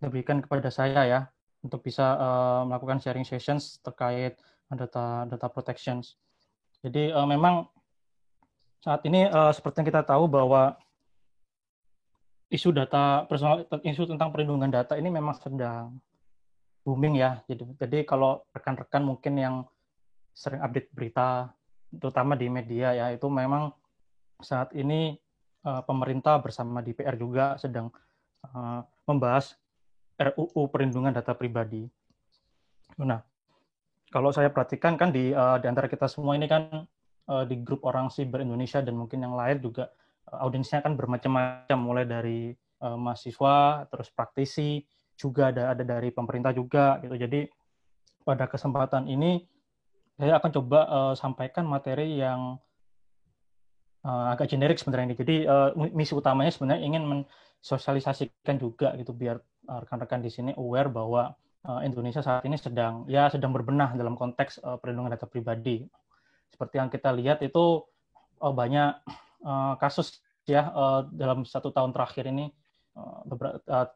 diberikan kepada saya ya untuk bisa melakukan sharing sessions terkait data protections. Jadi memang saat ini seperti yang kita tahu bahwa isu data personal, isu tentang perlindungan data ini memang sedang booming ya. Jadi kalau rekan-rekan mungkin yang sering update berita, terutama di media ya, itu memang saat ini pemerintah bersama DPR juga sedang membahas RUU Perlindungan Data Pribadi. Nah, kalau saya perhatikan kan di antara kita semua ini kan di grup orang siber Indonesia dan mungkin yang lain juga audiensnya kan bermacam-macam, mulai dari mahasiswa, terus praktisi, juga ada dari pemerintah juga gitu. Jadi pada kesempatan ini saya akan coba sampaikan materi yang agak generik sebenarnya ini. Jadi misi utamanya sebenarnya ingin mensosialisasikan juga gitu biar rekan-rekan di sini aware bahwa Indonesia saat ini sedang berbenah dalam konteks perlindungan data pribadi. Seperti yang kita lihat itu banyak kasus ya dalam 1 tahun terakhir ini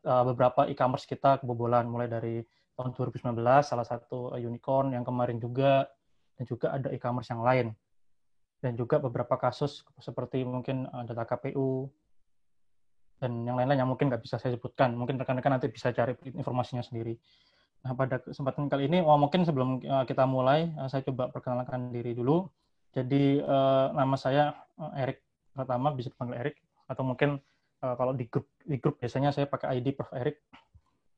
beberapa e-commerce kita kebobolan mulai dari tahun 2019 salah satu unicorn yang kemarin juga, dan juga ada e-commerce yang lain, dan juga beberapa kasus seperti mungkin data KPU dan yang lain-lain yang mungkin nggak bisa saya sebutkan. Mungkin rekan-rekan nanti bisa cari informasinya sendiri. Nah, pada kesempatan kali ini, mungkin sebelum kita mulai, saya coba perkenalkan diri dulu. Jadi, nama saya Erik Pratama, bisa dipanggil Erik, atau mungkin kalau di grup biasanya saya pakai ID Prof. Erik.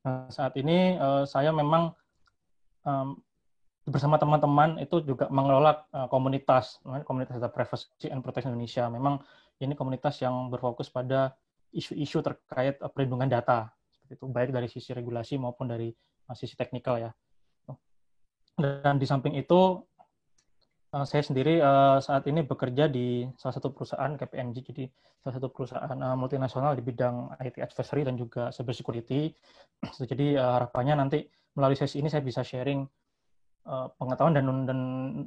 Nah, saat ini saya memang bersama teman-teman itu juga mengelola komunitas Data Privacy and Protection Indonesia. Memang ini komunitas yang berfokus pada isu-isu terkait perlindungan data, seperti itu, baik dari sisi regulasi maupun dari sisi teknikal ya. Dan di samping itu saya sendiri saat ini bekerja di salah satu perusahaan KPMG, jadi salah satu perusahaan multinasional di bidang IT advisory dan juga cyber security. Jadi harapannya nanti melalui sesi ini saya bisa sharing pengetahuan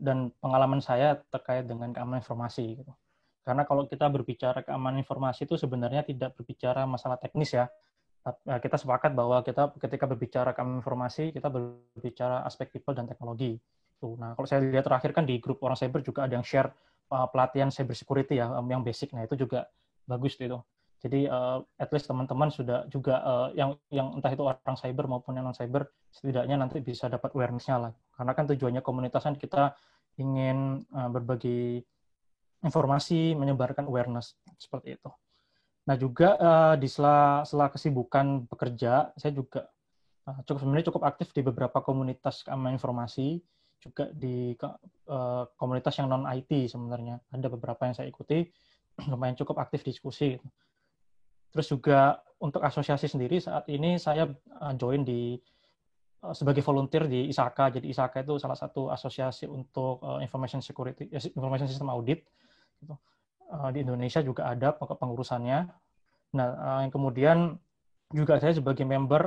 dan pengalaman saya terkait dengan keamanan informasi gitu. Karena kalau kita berbicara keamanan informasi itu sebenarnya tidak berbicara masalah teknis ya. Kita sepakat bahwa kita ketika berbicara keamanan informasi, kita berbicara aspek people dan teknologi. Nah, kalau saya lihat terakhir kan di grup orang cyber juga ada yang share pelatihan cyber security ya, yang basic. Nah, itu juga bagus itu. Jadi at least teman-teman sudah juga yang entah itu orang cyber maupun yang non cyber, setidaknya nanti bisa dapat awareness-nya lah. Karena kan tujuannya komunitas kan kita ingin berbagi informasi, menyebarkan awareness seperti itu. Nah, juga di sela kesibukan bekerja, saya juga cukup aktif di beberapa komunitas keamanan informasi, juga di komunitas yang non IT sebenarnya. Ada beberapa yang saya ikuti, lumayan cukup aktif diskusi. Terus juga untuk asosiasi sendiri saat ini saya join sebagai volunteer di ISAKA. Jadi ISAKA itu salah satu asosiasi untuk information security, information system audit. Gitu. Di Indonesia juga ada pengurusannya. Nah, yang kemudian juga saya sebagai member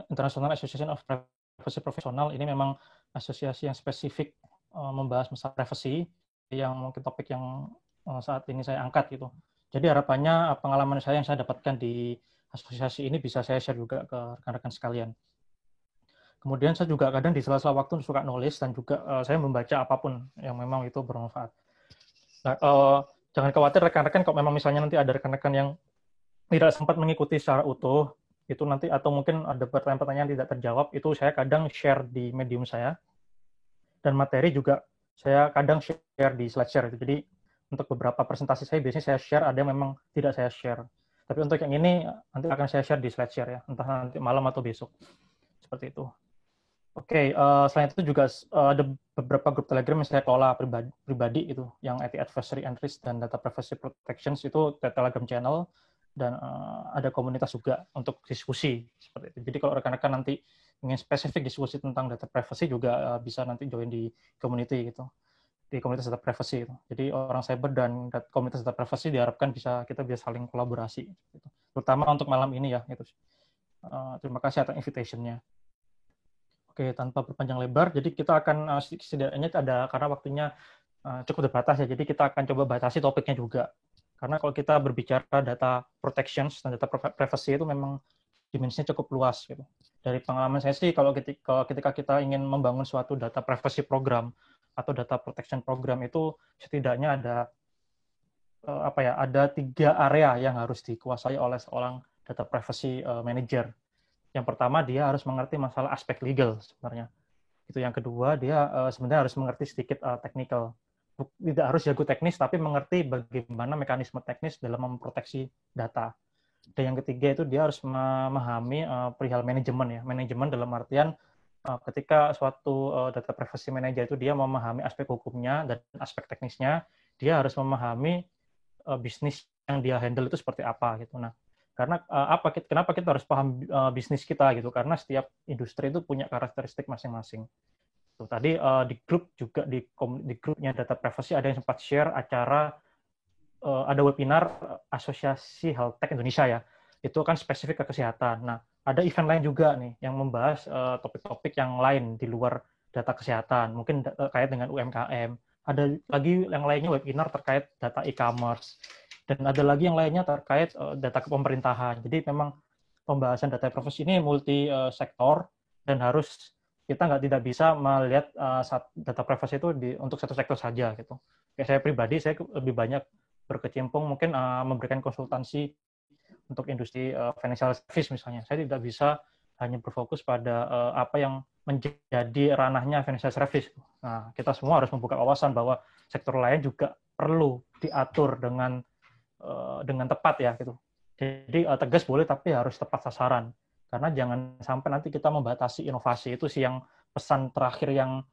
International Association of Privacy Professional. Ini memang asosiasi yang spesifik membahas masalah privacy, yang mungkin topik yang saat ini saya angkat gitu. Jadi harapannya pengalaman saya yang saya dapatkan di asosiasi ini bisa saya share juga ke rekan-rekan sekalian. Kemudian saya juga kadang di sela-sela waktu suka nulis dan juga saya membaca apapun yang memang itu bermanfaat. Nah, jangan khawatir rekan-rekan kalau memang misalnya nanti ada rekan-rekan yang tidak sempat mengikuti secara utuh, itu nanti atau mungkin ada pertanyaan-pertanyaan tidak terjawab, itu saya kadang share di medium saya, dan materi juga saya kadang share di SlideShare. Jadi untuk beberapa presentasi saya biasanya saya share, ada yang memang tidak saya share. Tapi untuk yang ini nanti akan saya share di SlideShare ya, entah nanti malam atau besok. Seperti itu. Oke, selain itu juga ada beberapa grup Telegram yang saya kelola pribadi itu, yang IT Advisory and Risk dan Data Privacy Protections itu Telegram channel, dan ada komunitas juga untuk diskusi seperti itu. Jadi kalau rekan-rekan nanti ingin spesifik diskusi tentang data privacy juga bisa nanti join di community gitu, di komunitas data privacy itu. Jadi orang cyber dan komunitas data privacy diharapkan kita bisa saling kolaborasi gitu. Terutama untuk malam ini ya gitu. Terima kasih atas invitation-nya. Oke, tanpa berpanjang lebar, jadi kita akan setidaknya ada, karena waktunya cukup terbatas ya, jadi kita akan coba batasi topiknya juga. Karena kalau kita berbicara data protections dan data privacy itu memang dimensinya cukup luas gitu. Dari pengalaman saya sih, kalau ketika kita ingin membangun suatu data privacy program atau data protection program itu setidaknya ada 3 area yang harus dikuasai oleh seorang data privacy manager. Yang pertama, dia harus mengerti masalah aspek legal sebenarnya. Itu yang kedua, dia sebenarnya harus mengerti sedikit technical. Tidak harus jago teknis, tapi mengerti bagaimana mekanisme teknis dalam memproteksi data. Dan yang ketiga itu dia harus memahami perihal manajemen ya. Manajemen dalam artian ketika suatu data privacy manager itu dia memahami aspek hukumnya dan aspek teknisnya, dia harus memahami bisnis yang dia handle itu seperti apa gitu. Nah, karena kenapa kita harus paham bisnis kita gitu? Karena setiap industri itu punya karakteristik masing-masing. Tuh, tadi di grup juga di grupnya data privacy ada yang sempat share acara ada webinar Asosiasi Health Tech Indonesia ya. Itu kan spesifik ke kesehatan. Nah, ada event lain juga nih yang membahas topik-topik yang lain di luar data kesehatan, mungkin terkait dengan UMKM. Ada lagi yang lainnya webinar terkait data e-commerce. Dan ada lagi yang lainnya terkait data kepemerintahan. Jadi memang pembahasan data privacy ini multi sektor dan harus kita tidak bisa melihat data privacy itu untuk satu sektor saja gitu. Kayak saya pribadi, saya lebih banyak berkecimpung mungkin memberikan konsultansi untuk industri financial service misalnya. Saya tidak bisa hanya berfokus pada apa yang menjadi ranahnya financial service. Nah, kita semua harus membuka wawasan bahwa sektor lain juga perlu diatur dengan tepat ya gitu. Jadi tegas boleh tapi harus tepat sasaran. Karena jangan sampai nanti kita membatasi inovasi. Itu sih yang pesan terakhir yang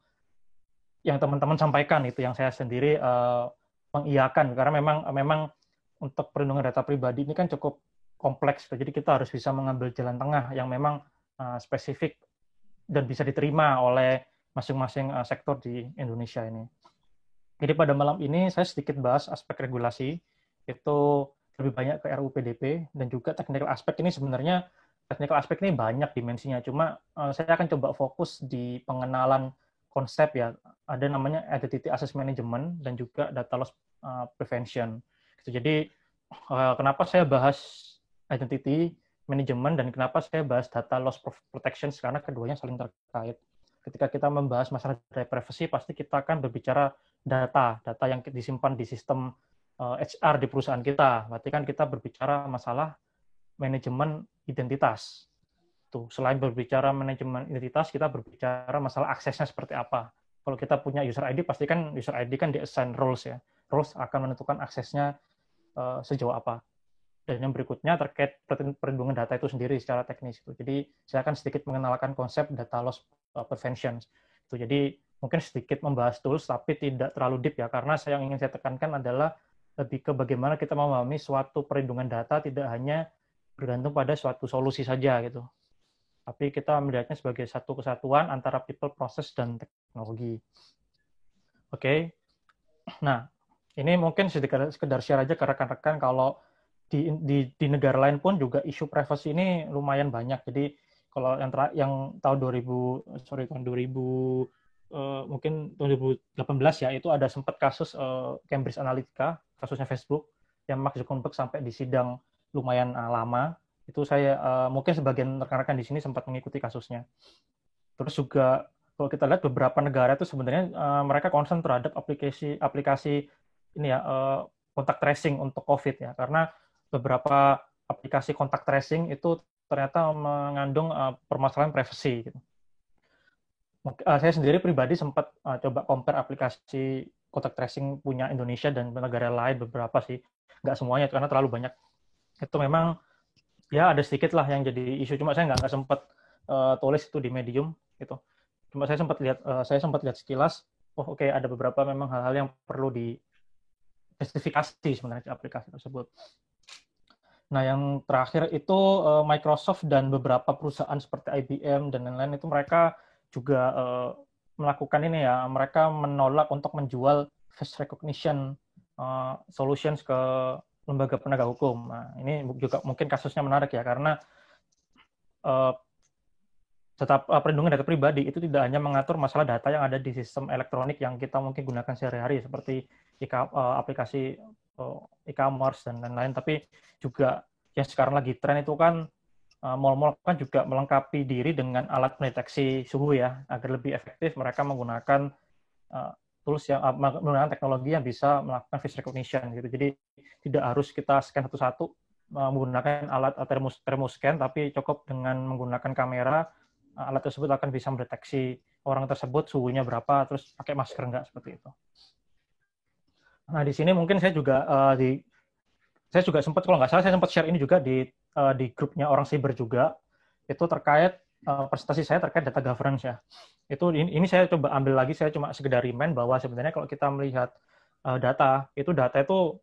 teman-teman sampaikan, itu yang saya sendiri mengiyakan, karena memang untuk perlindungan data pribadi ini kan cukup kompleks. Jadi kita harus bisa mengambil jalan tengah yang memang spesifik dan bisa diterima oleh masing-masing sektor di Indonesia ini. Jadi pada malam ini saya sedikit bahas aspek regulasi, itu lebih banyak ke RUU PDP, dan juga technical aspek ini sebenarnya technical aspek ini banyak dimensinya, cuma saya akan coba fokus di pengenalan konsep ya, ada namanya identity access management dan juga data loss prevention. Jadi kenapa saya bahas identity management dan kenapa saya bahas data loss protection, karena keduanya saling terkait. Ketika kita membahas masalah data privacy, pasti kita akan berbicara data yang disimpan di sistem HR di perusahaan kita. Berarti kan kita berbicara masalah manajemen identitas. Tuh, selain berbicara manajemen identitas, kita berbicara masalah aksesnya seperti apa. Kalau kita punya user ID, pasti kan user ID kan di-assign roles ya. Roles akan menentukan aksesnya sejauh apa. Dan yang berikutnya terkait perlindungan data itu sendiri secara teknis. Jadi saya akan sedikit mengenalkan konsep data loss prevention. Jadi mungkin sedikit membahas tools, tapi tidak terlalu deep ya, karena yang ingin saya tekankan adalah lebih ke bagaimana kita memahami suatu perlindungan data tidak hanya bergantung pada suatu solusi saja gitu, tapi kita melihatnya sebagai satu kesatuan antara people, process, dan teknologi. Oke. Nah, ini mungkin sekedar share aja ke rekan-rekan, kalau di negara lain pun juga isu privacy ini lumayan banyak. Jadi kalau yang tahun 2000 mungkin 2018 ya, itu ada sempat kasus Cambridge Analytica, kasusnya Facebook, yang Mark Zuckerberg sampai di sidang lumayan lama. Itu saya mungkin sebagian rekan-rekan di sini sempat mengikuti kasusnya. Terus juga kalau kita lihat beberapa negara itu sebenarnya mereka concern terhadap aplikasi ini ya, kontak tracing untuk COVID ya, karena beberapa aplikasi kontak tracing itu ternyata mengandung permasalahan privacy gitu. Saya sendiri pribadi sempat coba compare aplikasi kontak tracing punya Indonesia dan negara lain, beberapa sih, nggak semuanya karena terlalu banyak. Itu memang ya ada sedikit lah yang jadi isu, cuma saya nggak sempat tulis itu di Medium gitu. Cuma saya sempat lihat sekilas, oke, ada beberapa memang hal-hal yang perlu dispesifikasi sebenarnya aplikasi tersebut. Nah, yang terakhir itu Microsoft dan beberapa perusahaan seperti IBM dan lain-lain itu mereka juga melakukan ini ya, mereka menolak untuk menjual face recognition solutions ke lembaga penegak hukum. Nah, ini juga mungkin kasusnya menarik ya, karena perlindungan data pribadi itu tidak hanya mengatur masalah data yang ada di sistem elektronik yang kita mungkin gunakan sehari-hari seperti aplikasi e-commerce dan lain-lain, tapi juga yang sekarang lagi tren itu kan Mall-mall kan juga melengkapi diri dengan alat pendeteksi suhu ya, agar lebih efektif mereka menggunakan tools yang menggunakan teknologi yang bisa melakukan face recognition gitu. Jadi tidak harus kita scan satu-satu menggunakan alat thermoscan, tapi cukup dengan menggunakan kamera, alat tersebut akan bisa mendeteksi orang tersebut suhunya berapa, terus pakai masker enggak, seperti itu. Nah, di sini mungkin saya juga saya juga sempat, kalau nggak salah, saya sempat share ini juga di grupnya orang cyber juga, itu terkait presentasi saya terkait data governance ya. Itu ini saya coba ambil lagi, saya cuma sekedar remind bahwa sebenarnya kalau kita melihat data itu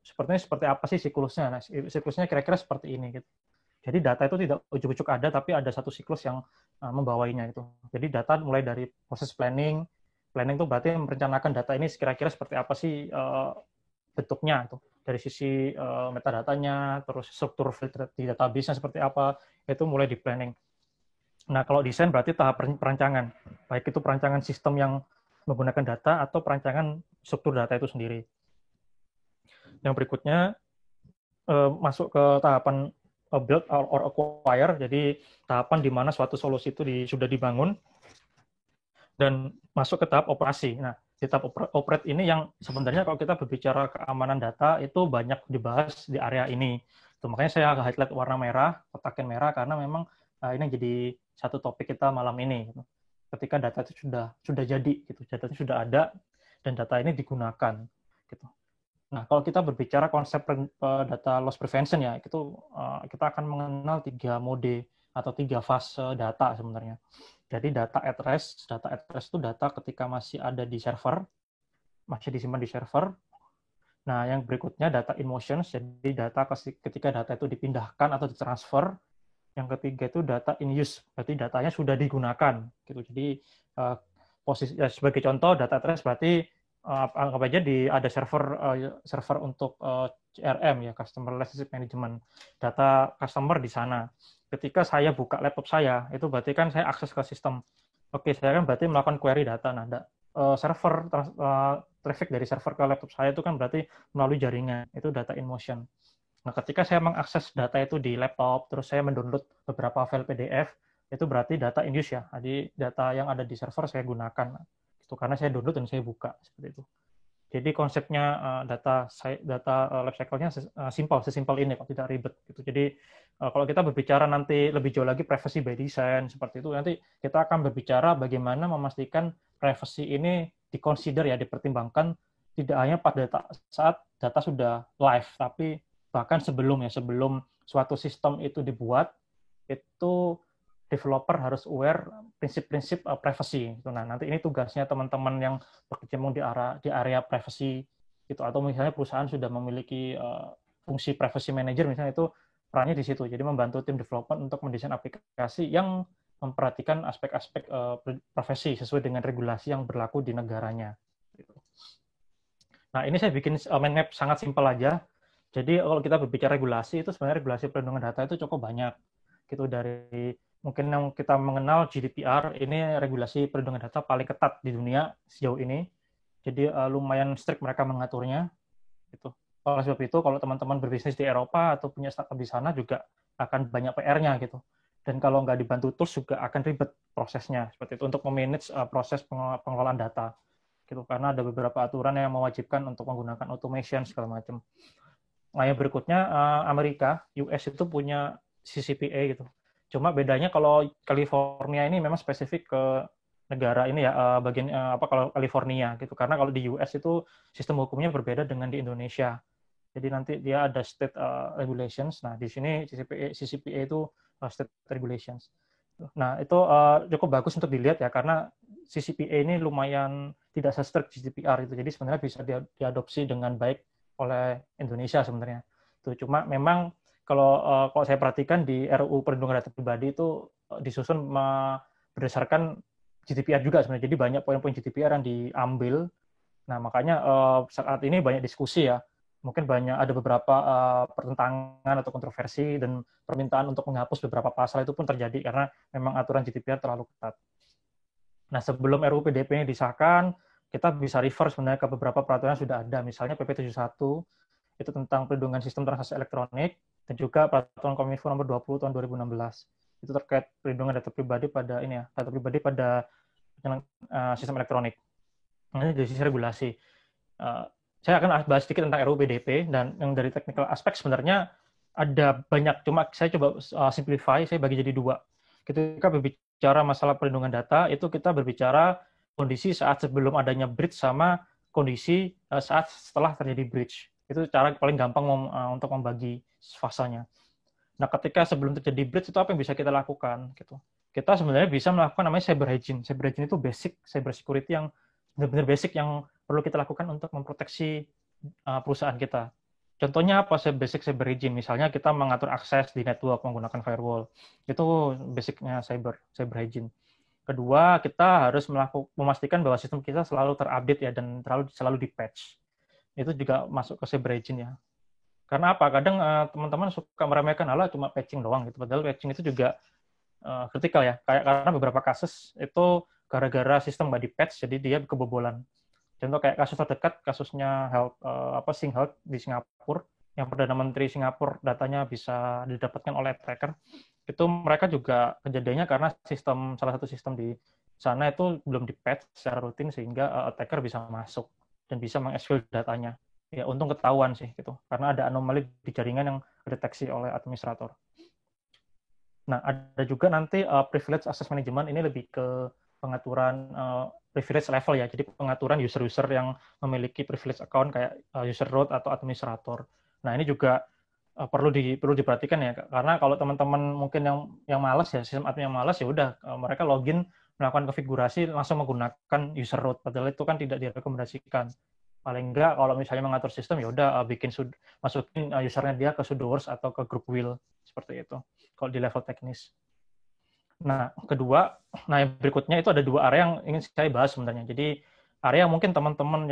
sepertinya seperti apa sih siklusnya. Nah, siklusnya kira-kira seperti ini gitu. Jadi data itu tidak ujuk-ujuk ada, tapi ada satu siklus yang membawahinya itu. Jadi data mulai dari proses planning itu berarti merencanakan data ini kira-kira seperti apa sih bentuknya itu. Dari sisi metadatanya, terus struktur filter di database-nya seperti apa, itu mulai di planning. Nah, kalau desain berarti tahap perancangan. Baik itu perancangan sistem yang menggunakan data atau perancangan struktur data itu sendiri. Yang berikutnya masuk ke tahapan build or acquire, jadi tahapan di mana suatu solusi itu sudah dibangun dan masuk ke tahap operasi. Nah, di tahap operate ini yang sebenarnya kalau kita berbicara keamanan data itu banyak dibahas di area ini. Itu makanya saya highlight warna merah, kotakin merah, karena memang ini jadi satu topik kita malam ini. Ketika data itu sudah jadi, gitu, data itu sudah ada dan data ini digunakan. Gitu. Nah, kalau kita berbicara konsep data loss prevention ya, itu kita akan mengenal 3 mode atau 3 fase data sebenarnya. Jadi data at rest itu data ketika masih ada di server, masih disimpan di server. Nah, yang berikutnya data in motion, jadi data ketika data itu dipindahkan atau ditransfer. Yang ketiga itu data in use, berarti datanya sudah digunakan. Gitu. Jadi posisi sebagai contoh data at rest berarti anggap aja ada server untuk CRM ya, Customer Relationship Management. Data customer di sana. Ketika saya buka laptop saya, itu berarti kan saya akses ke sistem. Oke, saya kan berarti melakukan query data. Nah, server traffic dari server ke laptop saya itu kan berarti melalui jaringan. Itu data in motion. Nah, ketika saya mengakses data itu di laptop, terus saya mendownload beberapa file PDF, itu berarti data in use ya. Jadi data yang ada di server saya gunakan. Itu karena saya download dan saya buka seperti itu. Jadi konsepnya data life cycle-nya sesimpel ini kok, tidak ribet gitu. Jadi kalau kita berbicara nanti lebih jauh lagi privacy by design seperti itu, nanti kita akan berbicara bagaimana memastikan privacy ini diconsider ya, dipertimbangkan tidak hanya pada saat data sudah live, tapi bahkan sebelum suatu sistem itu dibuat, itu developer harus aware prinsip-prinsip privacy. Nah, nanti ini tugasnya teman-teman yang berkecimpung di area privacy gitu, atau misalnya perusahaan sudah memiliki fungsi privacy manager misalnya, itu perannya di situ. Jadi membantu tim development untuk mendesain aplikasi yang memperhatikan aspek-aspek privacy sesuai dengan regulasi yang berlaku di negaranya. Nah, ini saya bikin mind map sangat simpel aja. Jadi kalau kita berbicara regulasi, itu sebenarnya regulasi perlindungan data itu cukup banyak. Gitu, dari mungkin yang kita mengenal GDPR, ini regulasi perlindungan data paling ketat di dunia sejauh ini. Jadi lumayan strict mereka mengaturnya. Gitu. Oleh sebab itu, kalau teman-teman berbisnis di Eropa atau punya startup di sana juga akan banyak PR-nya gitu. Dan kalau nggak dibantu tools juga akan ribet prosesnya seperti itu untuk memanage proses pengelolaan data. Gitu, karena ada beberapa aturan yang mewajibkan untuk menggunakan automation segala macam. Nah, yang berikutnya Amerika, US itu punya CCPA gitu. Cuma bedanya kalau California ini memang spesifik ke negara ini ya, kalau California gitu. Karena kalau di US itu sistem hukumnya berbeda dengan di Indonesia. Jadi nanti dia ada state regulations. Nah, di sini CCPA itu state regulations. Nah, itu cukup bagus untuk dilihat ya, karena CCPA ini lumayan tidak se-strict GDPR itu. Jadi sebenarnya bisa diadopsi dengan baik oleh Indonesia sebenarnya. Itu cuma memang kalau saya perhatikan di RUU Perlindungan Data Pribadi itu disusun berdasarkan GDPR juga sebenarnya. Jadi banyak poin-poin GDPR yang diambil. Nah, makanya saat ini banyak diskusi ya. Mungkin ada beberapa pertentangan atau kontroversi dan permintaan untuk menghapus beberapa pasal itu pun terjadi karena memang aturan GDPR terlalu ketat. Nah, sebelum RUU PDP ini disahkan, kita bisa refer sebenarnya ke beberapa peraturan yang sudah ada, misalnya PP 71 itu tentang perlindungan sistem transaksi elektronik, dan juga peraturan Kominfo nomor 20 tahun 2016. Itu terkait perlindungan data pribadi pada data pribadi pada sistem elektronik. Ini dari sisi regulasi. Saya akan bahas sedikit tentang RUU PDP, dan yang dari technical aspek sebenarnya ada banyak, cuma saya coba simplify, saya bagi jadi dua. Ketika berbicara masalah perlindungan data, itu kita berbicara kondisi saat sebelum adanya breach sama kondisi saat setelah terjadi breach. Itu cara paling gampang untuk membagi fasanya. Nah, ketika sebelum terjadi breach itu apa yang bisa kita lakukan? Gitu. Kita sebenarnya bisa melakukan namanya cyber hygiene. Cyber hygiene itu basic cyber security yang benar-benar basic yang perlu kita lakukan untuk memproteksi perusahaan kita. Contohnya apa basic cyber hygiene? Misalnya kita mengatur akses di network menggunakan firewall. Itu basicnya cyber hygiene. Kedua, kita harus memastikan bahwa sistem kita selalu terupdate ya, dan selalu di-patch. Itu juga masuk ke cyber hygiene ya. Karena apa? Kadang teman-teman suka meremehkan, cuma patching doang gitu. Padahal patching itu juga kritikal ya. Karena beberapa kasus itu gara-gara sistem nggak di-patch, jadi dia kebobolan. Contoh kayak kasus terdekat, kasusnya SingHealth di Singapura, yang Perdana Menteri Singapura datanya bisa didapatkan oleh attacker. Itu mereka juga kejadiannya karena salah satu sistem di sana itu belum di-patch secara rutin, sehingga attacker bisa masuk dan bisa mengexfil datanya. Ya, untung ketahuan sih gitu, karena ada anomali di jaringan yang dideteksi oleh administrator. Nah, ada juga nanti privilege access management, ini lebih ke pengaturan privilege level ya, jadi pengaturan user-user yang memiliki privilege account kayak user root atau administrator. Nah, ini juga perlu diperhatikan ya, karena kalau teman-teman mungkin yang malas ya, sistem admin yang malas, ya udah mereka login, melakukan konfigurasi, langsung menggunakan user root, padahal itu kan tidak direkomendasikan. Paling enggak kalau misalnya mengatur sistem, ya udah masukin usernya dia ke sudo works atau ke group wheel, seperti itu kalau di level teknis. Nah, yang berikutnya itu ada dua area yang ingin saya bahas sebenarnya. Jadi area mungkin teman-teman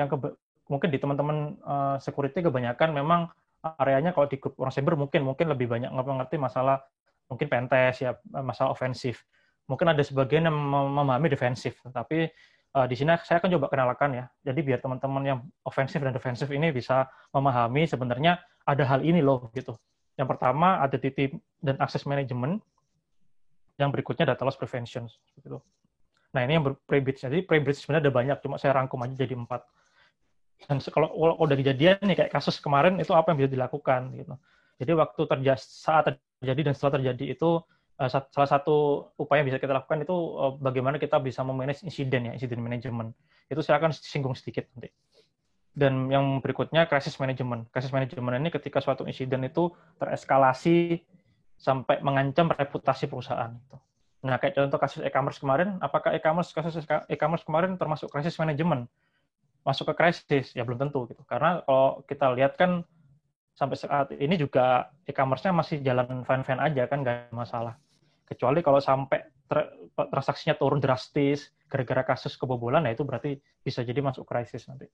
mungkin di teman-teman security kebanyakan memang areanya kalau di grup orang cyber mungkin lebih banyak mengerti masalah mungkin pentest ya, masalah ofensif. Mungkin ada sebagian yang memahami defensif, tapi di sini saya akan coba kenalkan ya. Jadi biar teman-teman yang ofensif dan defensif ini bisa memahami sebenarnya ada hal ini loh gitu. Yang pertama identity dan access management. Yang berikutnya data loss prevention gitu. Nah, ini yang pre-breach. Jadi pre-breach sebenarnya ada banyak, cuma saya rangkum aja jadi 4. Dan kalau udah kejadian nih kayak kasus kemarin, itu apa yang bisa dilakukan gitu. Jadi saat terjadi dan setelah terjadi itu salah satu upaya yang bisa kita lakukan itu bagaimana kita bisa memanage insiden management. Itu saya akan singgung sedikit nanti. Dan yang berikutnya crisis management. Crisis management ini ketika suatu insiden itu tereskalasi sampai mengancam reputasi perusahaan. Nah, kayak contoh kasus e-commerce kemarin, apakah kasus e-commerce kemarin termasuk crisis management? Masuk ke krisis? Ya belum tentu gitu. Karena kalau kita lihat kan sampai saat ini juga e-commerce-nya masih jalan fine-fine aja kan, nggak ada masalah. Kecuali kalau sampai transaksinya turun drastis gara-gara kasus kebobolan, ya itu berarti bisa jadi masuk krisis nanti.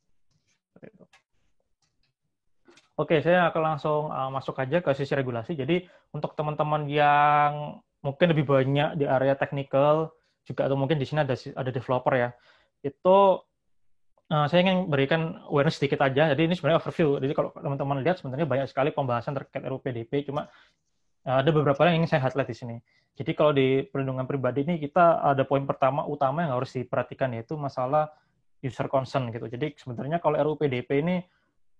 Oke, saya akan langsung masuk aja ke sisi regulasi. Jadi untuk teman-teman yang mungkin lebih banyak di area technical juga, atau mungkin di sini ada developer ya, itu saya ingin berikan awareness sedikit aja. Jadi ini sebenarnya overview. Jadi kalau teman-teman lihat sebenarnya banyak sekali pembahasan terkait RUU PDP, cuma ada beberapa yang ingin saya highlight di sini. Jadi kalau di perlindungan pribadi ini kita ada poin utama yang harus diperhatikan, yaitu masalah user consent gitu. Jadi sebenarnya kalau RUU PDP ini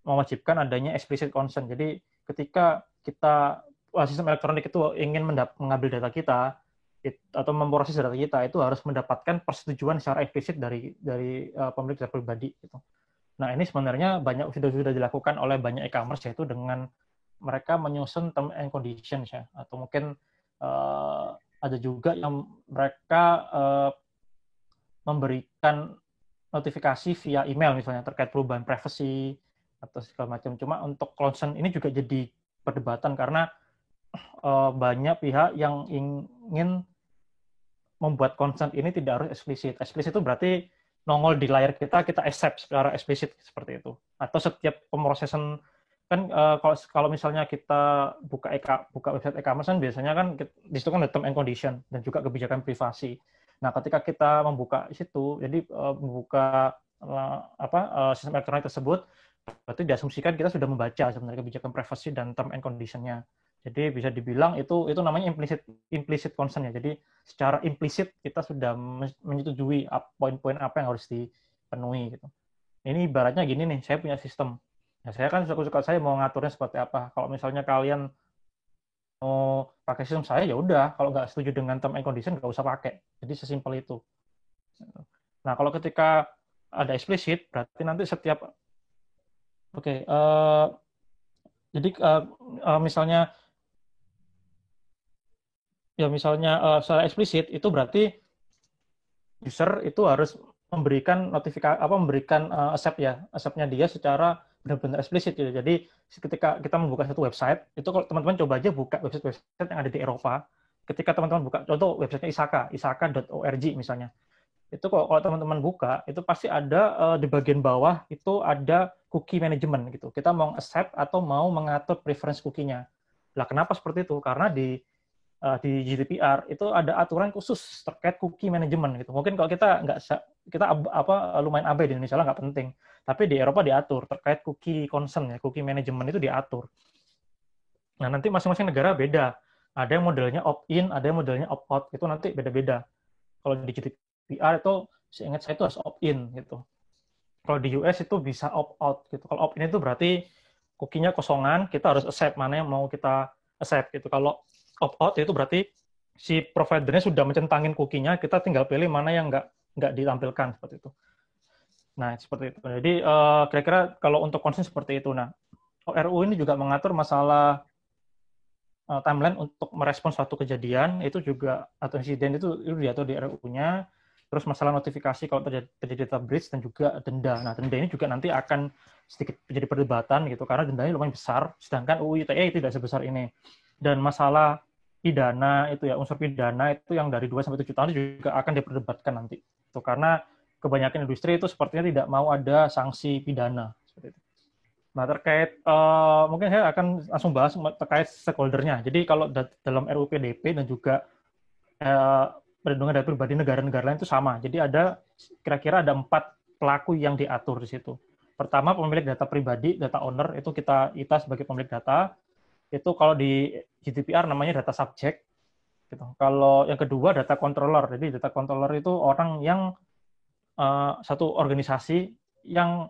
mewajibkan adanya explicit consent. Jadi ketika sistem elektronik itu ingin mengambil data kita atau memproses data kita, itu harus mendapatkan persetujuan secara eksplisit dari pemilik data pribadi gitu. Nah, ini sebenarnya sudah dilakukan oleh banyak e-commerce, yaitu dengan mereka menyusun term and conditions ya, atau mungkin ada juga yang mereka memberikan notifikasi via email misalnya terkait perubahan privacy atau segala macam. Cuma untuk consent ini juga jadi perdebatan karena banyak pihak yang ingin membuat consent ini tidak harus eksplisit. Eksplisit itu berarti nongol di layar kita accept secara eksplisit seperti itu. Atau setiap pemrosesan kan kalau misalnya kita buka website e-commerce kan biasanya kan di situ kan ada term and condition dan juga kebijakan privasi. Nah, ketika kita membuka situ, jadi membuka sistem elektronik tersebut, berarti diasumsikan kita sudah membaca sebenarnya kebijakan privasi dan term and condition-nya. Jadi bisa dibilang itu namanya implicit consent ya. Jadi secara implisit kita sudah menyetujui poin-poin apa yang harus dipenuhi gitu. Ini ibaratnya gini nih, saya punya sistem. Nah, saya kan suka-suka saya mau ngaturnya seperti apa. Kalau misalnya kalian mau pakai sistem saya, ya udah. Kalau nggak setuju dengan term and condition, nggak usah pakai. Jadi sesimpel itu. Nah, kalau ketika ada eksplisit, berarti nanti setiap jadi misalnya secara eksplisit itu berarti user itu harus memberikan notifikasi memberikan accept-nya dia secara benar-benar eksplisit gitu. Jadi ketika kita membuka satu website, itu kalau teman-teman coba aja buka website yang ada di Eropa, ketika teman-teman buka contoh websitenya isaka.org misalnya. Itu kalau teman-teman buka, itu pasti ada di bagian bawah itu ada cookie management gitu. Kita mau accept atau mau mengatur preference cookie-nya. Lah kenapa seperti itu? Karena di GDPR itu ada aturan khusus terkait cookie management gitu. Mungkin kalau kita lumayan abai di Indonesia lah nggak penting, tapi di Eropa diatur terkait cookie consent ya, cookie management itu diatur. Nah nanti masing-masing negara beda. Ada yang modelnya opt-in, ada yang modelnya opt-out. Itu nanti beda-beda. Kalau di GDPR itu seingat saya itu harus opt-in gitu. Kalau di US itu bisa opt-out gitu. Kalau opt-in itu berarti cookie-nya kosongan, kita harus accept mana yang mau kita accept gitu. Kalau opt-out itu berarti si providernya sudah mencentangin cookie-nya, kita tinggal pilih mana yang nggak ditampilkan seperti itu. Nah, seperti itu. Jadi kira-kira kalau untuk consent seperti itu. Nah, RUU ini juga mengatur masalah timeline untuk merespons suatu kejadian itu juga atau insiden itu diatur di RUU-nya. Terus masalah notifikasi kalau terjadi data breach dan juga denda. Nah, denda ini juga nanti akan sedikit menjadi perdebatan gitu karena dendanya lumayan besar, sedangkan UU ITE tidak sebesar ini. Dan masalah pidana itu ya, unsur pidana itu yang dari 2 sampai 7 tahun juga akan diperdebatkan nanti. Itu karena kebanyakan industri itu sepertinya tidak mau ada sanksi pidana seperti itu. Nah, terkait mungkin saya akan langsung bahas terkait stakeholder-nya. Jadi kalau dalam RUU PDP dan juga perlindungan data pribadi negara-negara lain itu sama. Jadi kira-kira ada 4 pelaku yang diatur di situ. Pertama, pemilik data pribadi, data owner, itu kita sebagai pemilik data. Itu kalau di GDPR namanya data subject. Gitu. Kalau yang kedua, data controller. Jadi data controller itu orang yang satu organisasi yang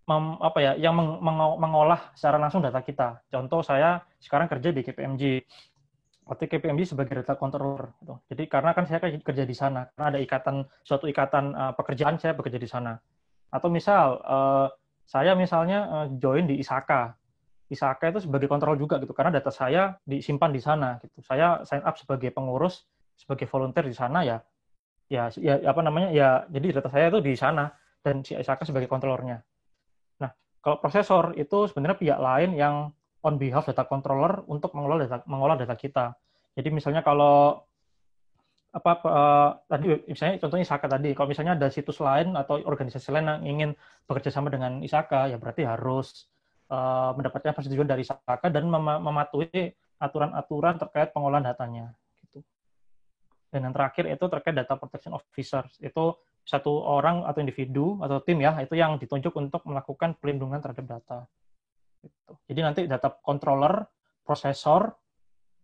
mengolah secara langsung data kita. Contoh saya sekarang kerja di KPMG. Berarti KPMG sebagai data controller. Gitu. Jadi karena kan saya kerja di sana, karena ada suatu ikatan pekerjaan saya bekerja di sana. Atau misal saya misalnya join di Isaka. Isaka itu sebagai kontrol juga gitu, karena data saya disimpan di sana. Gitu. Saya sign up sebagai pengurus, sebagai volunteer di sana jadi data saya itu di sana dan si Isaka sebagai kontrolernya. Nah, kalau prosesor itu sebenarnya pihak lain yang on behalf data controller untuk mengolah data kita. Jadi misalnya kalau tadi misalnya contohnya Isaka tadi, kalau misalnya ada situs lain atau organisasi lain yang ingin bekerja sama dengan Isaka, ya berarti harus mendapatkan persetujuan dari Isaka dan mematuhi aturan-aturan terkait pengolahan datanya. Gitu. Dan yang terakhir itu terkait data protection officer. Itu satu orang atau individu atau tim ya, itu yang ditunjuk untuk melakukan pelindungan terhadap data. Gitu. Jadi nanti data controller, prosesor,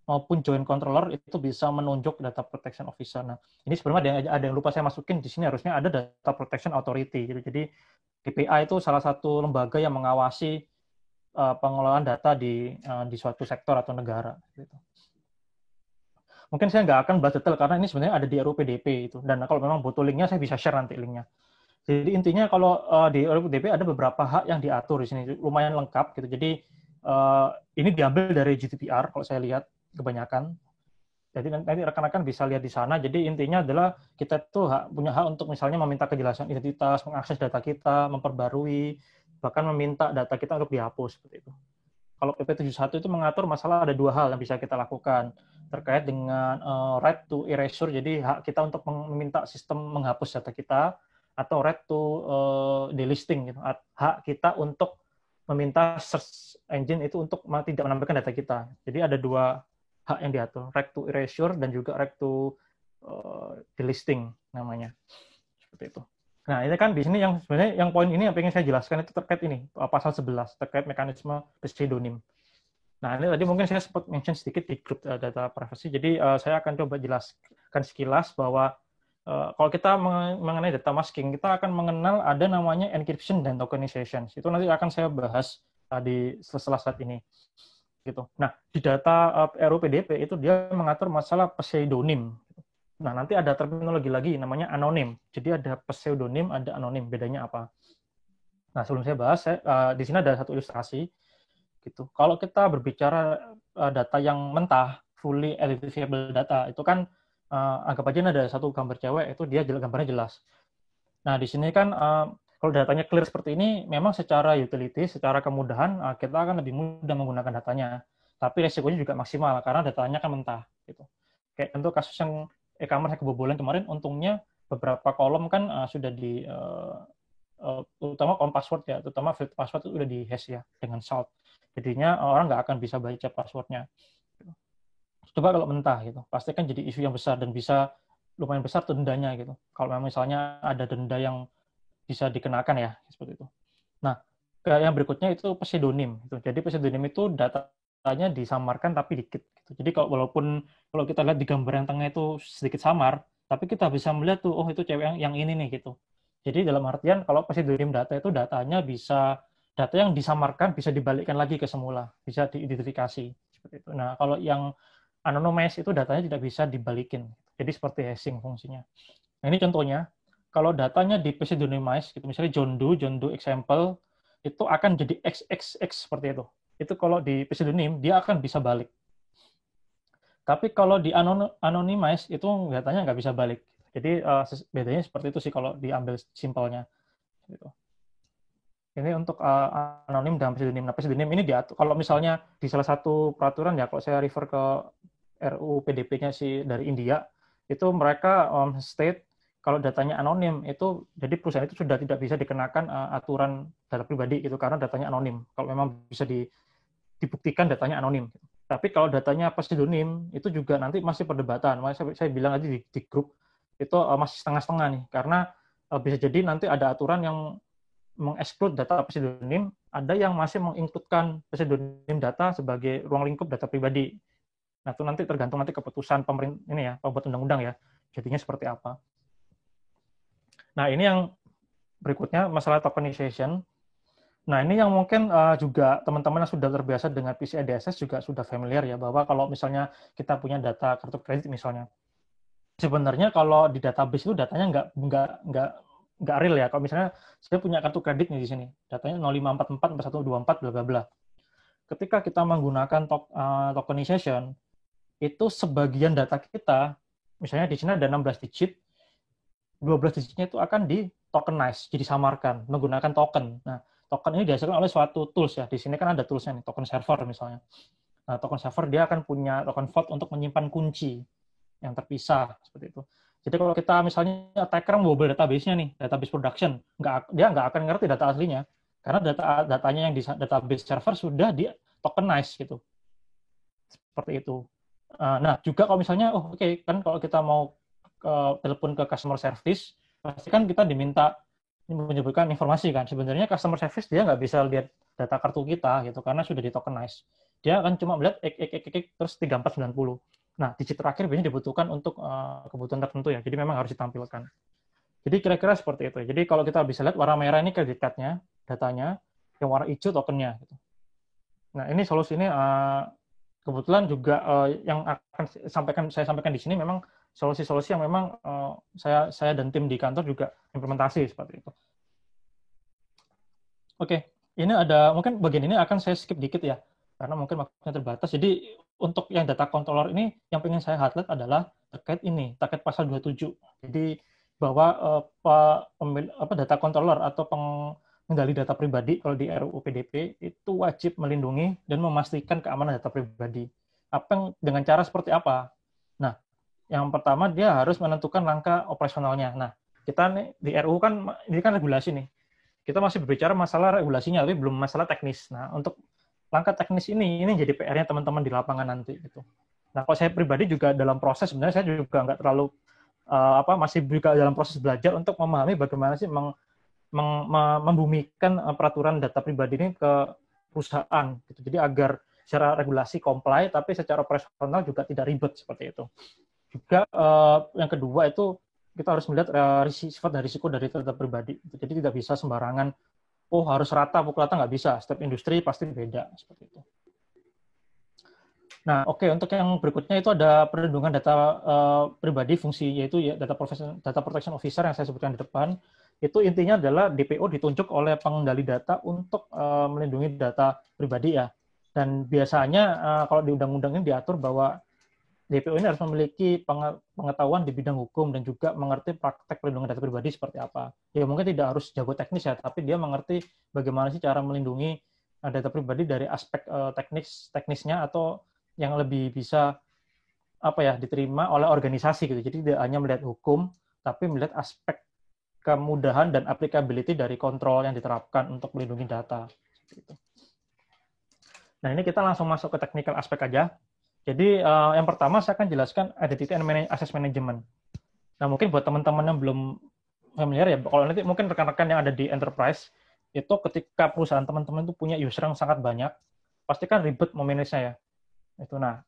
maupun joint controller itu bisa menunjuk data protection officer. Nah, ini sebenarnya ada yang lupa saya masukin di sini, harusnya ada data protection authority. Jadi DPA itu salah satu lembaga yang mengawasi pengelolaan data di suatu sektor atau negara. Gitu. Mungkin saya nggak akan bahas detail karena ini sebenarnya ada di RUU PDP itu. Dan kalau memang butuh linknya, saya bisa share nanti linknya. Jadi intinya kalau di RUU PDP ada beberapa hak yang diatur di sini, lumayan lengkap gitu. Jadi ini diambil dari GDPR kalau saya lihat kebanyakan. Jadi nanti rekan-rekan bisa lihat di sana. Jadi intinya adalah kita tuh punya hak untuk misalnya meminta kejelasan identitas, mengakses data kita, memperbarui, bahkan meminta data kita untuk dihapus seperti itu. Kalau PP 71 itu mengatur masalah ada 2 hal yang bisa kita lakukan terkait dengan right to erasure, jadi hak kita untuk meminta sistem menghapus data kita, atau right to delisting, gitu. Hak kita untuk meminta search engine itu untuk tidak menampilkan data kita. Jadi ada 2 hak yang diatur, right to erasure dan juga right to delisting namanya. Seperti itu. Nah, ini kan di sini yang sebenarnya yang poin ini yang pengen saya jelaskan itu terkait ini, pasal 11 terkait mekanisme pseudonym. Nah, ini tadi mungkin saya sempat mention sedikit di grup data privacy. Jadi saya akan coba jelaskan sekilas bahwa kalau kita mengenai data masking, kita akan mengenal ada namanya encryption dan tokenization. Itu nanti akan saya bahas di setelah slide ini. Gitu. Nah, di data RUU PDP itu dia mengatur masalah pseudonym. Nah, nanti ada terminologi lagi namanya anonim. Jadi ada pseudonym, ada anonim. Bedanya apa? Nah, sebelum saya bahas, di sini ada satu ilustrasi. Gitu. Kalau kita berbicara data yang mentah, fully editable data, itu kan anggap aja ada satu gambar cewek, itu dia gambarnya jelas. Nah, di sini kan kalau datanya clear seperti ini, memang secara utility, secara kemudahan, kita akan lebih mudah menggunakan datanya. Tapi resikonya juga maksimal, karena datanya kan mentah. Gitu. Kayak untuk kasus yang e-commerce yang kebobolan kemarin, untungnya beberapa kolom kan sudah di, terutama kolom password ya, terutama field password itu udah di hash ya, dengan salt. Jadinya orang nggak akan bisa baca passwordnya. Coba kalau mentah gitu, pasti kan jadi isu yang besar dan bisa lumayan besar tuh dendanya gitu. Kalau misalnya ada denda yang bisa dikenakan ya seperti itu. Nah, yang berikutnya itu pseudonym. Gitu. Jadi pseudonym itu datanya disamarkan tapi dikit. Gitu. Jadi kalau kita lihat di gambar yang tengah itu sedikit samar, tapi kita bisa melihat tuh, oh itu cewek yang ini nih gitu. Jadi dalam artian kalau pseudonym data itu datanya bisa data yang disamarkan bisa dibalikkan lagi ke semula, bisa diidentifikasi seperti itu. Nah, kalau yang anonymous itu datanya tidak bisa dibalikin. Jadi seperti hashing fungsinya. Nah, ini contohnya. Kalau datanya di pseudonymize, gitu, misalnya John Doe example, itu akan jadi XXX seperti itu. Itu kalau di pseudonym, dia akan bisa balik. Tapi kalau di anonymize, itu datanya nggak bisa balik. Jadi bedanya seperti itu sih kalau diambil simpelnya. Gitu. Ini untuk anonim dan pseudonym. Nah, pseudonym ini diatur. Kalau misalnya di salah satu peraturan ya, kalau saya refer ke RUU PDP-nya dari India, itu mereka state kalau datanya anonim itu jadi perusahaan itu sudah tidak bisa dikenakan aturan data pribadi gitu karena datanya anonim. Kalau memang bisa dibuktikan datanya anonim. Tapi kalau datanya pseudonym itu juga nanti masih perdebatan. Saya bilang tadi di grup itu masih setengah-setengah nih karena bisa jadi nanti ada aturan yang mengeksklud data pseudonym, ada yang masih menginkludkan pseudonym data sebagai ruang lingkup data pribadi. Nah, itu nanti tergantung nanti keputusan pemerintah ini ya, pembuat undang-undang ya. Jadinya seperti apa. Nah, ini yang berikutnya masalah tokenization. Nah, ini yang mungkin juga teman-teman yang sudah terbiasa dengan PCI DSS juga sudah familiar ya, bahwa kalau misalnya kita punya data kartu kredit misalnya, sebenarnya kalau di database itu datanya nggak real ya. Kalau misalnya saya punya kartu kredit nih di sini, datanya 0544 4124 bla bla bla. Ketika kita menggunakan tokenization, itu sebagian data kita, misalnya di sini ada 16 digit, 12 digitnya itu akan di tokenize, jadi samarkan menggunakan token. Nah, token ini dihasilkan oleh suatu tools ya. Di sini kan ada toolsnya nih, token server misalnya. Nah, token server dia akan punya token vault untuk menyimpan kunci yang terpisah seperti itu. Jadi kalau kita misalnya attacker membobol database-nya nih, database production, dia nggak akan ngerti data aslinya karena datanya yang di database server sudah di tokenize gitu. Seperti itu. Nah, juga kalau misalnya, kan kalau kita mau telepon ke customer service, pasti kan kita diminta menyebutkan informasi kan. Sebenarnya customer service dia nggak bisa lihat data kartu kita gitu karena sudah di tokenize. Dia akan cuma melihat terus 3490. Nah, digit terakhir biasanya dibutuhkan untuk kebutuhan tertentu ya. Jadi memang harus ditampilkan. Jadi kira-kira seperti itu. Jadi kalau kita bisa lihat warna merah ini credit card-nya, datanya, yang warna hijau tokennya. Gitu. Nah, ini solusi ini kebetulan juga yang akan saya sampaikan di sini memang solusi-solusi yang memang saya dan tim di kantor juga implementasi seperti itu. Oke, ini ada mungkin bagian ini akan saya skip dikit ya, karena mungkin waktunya terbatas. Jadi untuk yang data controller ini yang ingin saya highlight adalah terkait pasal 27. Jadi bahwa data controller atau pengendali data pribadi kalau di RUU PDP itu wajib melindungi dan memastikan keamanan data pribadi. Dengan cara seperti apa? Nah, yang pertama dia harus menentukan langkah operasionalnya. Nah, kita nih di RUU kan ini kan regulasi nih. Kita masih berbicara masalah regulasinya, tapi belum masalah teknis. Nah, untuk langkah teknis ini jadi PR-nya teman-teman di lapangan nanti gitu. Nah, kalau saya pribadi juga dalam proses sebenarnya saya juga nggak terlalu masih juga dalam proses belajar untuk memahami bagaimana sih membumikan peraturan data pribadi ini ke perusahaan gitu. Jadi agar secara regulasi comply, tapi secara operasional juga tidak ribet seperti itu. Juga yang kedua itu kita harus melihat sifat dan risiko dari data pribadi. Jadi tidak bisa sembarangan, oh harus rata, pukul rata nggak bisa. Setiap industri pasti beda seperti itu. Nah, oke, untuk yang berikutnya itu ada perlindungan data pribadi fungsi, yaitu ya, data protection officer yang saya sebutkan di depan. Itu intinya adalah DPO ditunjuk oleh pengendali data untuk melindungi data pribadi ya. Dan biasanya kalau di undang-undang ini diatur bahwa DPO ini harus memiliki pengetahuan di bidang hukum dan juga mengerti praktek perlindungan data pribadi seperti apa. Ya mungkin tidak harus jago teknis ya, tapi dia mengerti bagaimana sih cara melindungi data pribadi dari aspek teknisnya atau yang lebih bisa diterima oleh organisasi gitu. Jadi tidak hanya melihat hukum, tapi melihat aspek kemudahan dan applicability dari kontrol yang diterapkan untuk melindungi data. Nah ini kita langsung masuk ke technical aspek aja. Jadi yang pertama saya akan jelaskan identity and access management. Nah mungkin buat teman-teman yang belum familiar ya, kalau nanti mungkin rekan-rekan yang ada di enterprise itu ketika perusahaan teman-teman itu punya user yang sangat banyak, pasti kan ribet memanage-nya ya. Itu nah,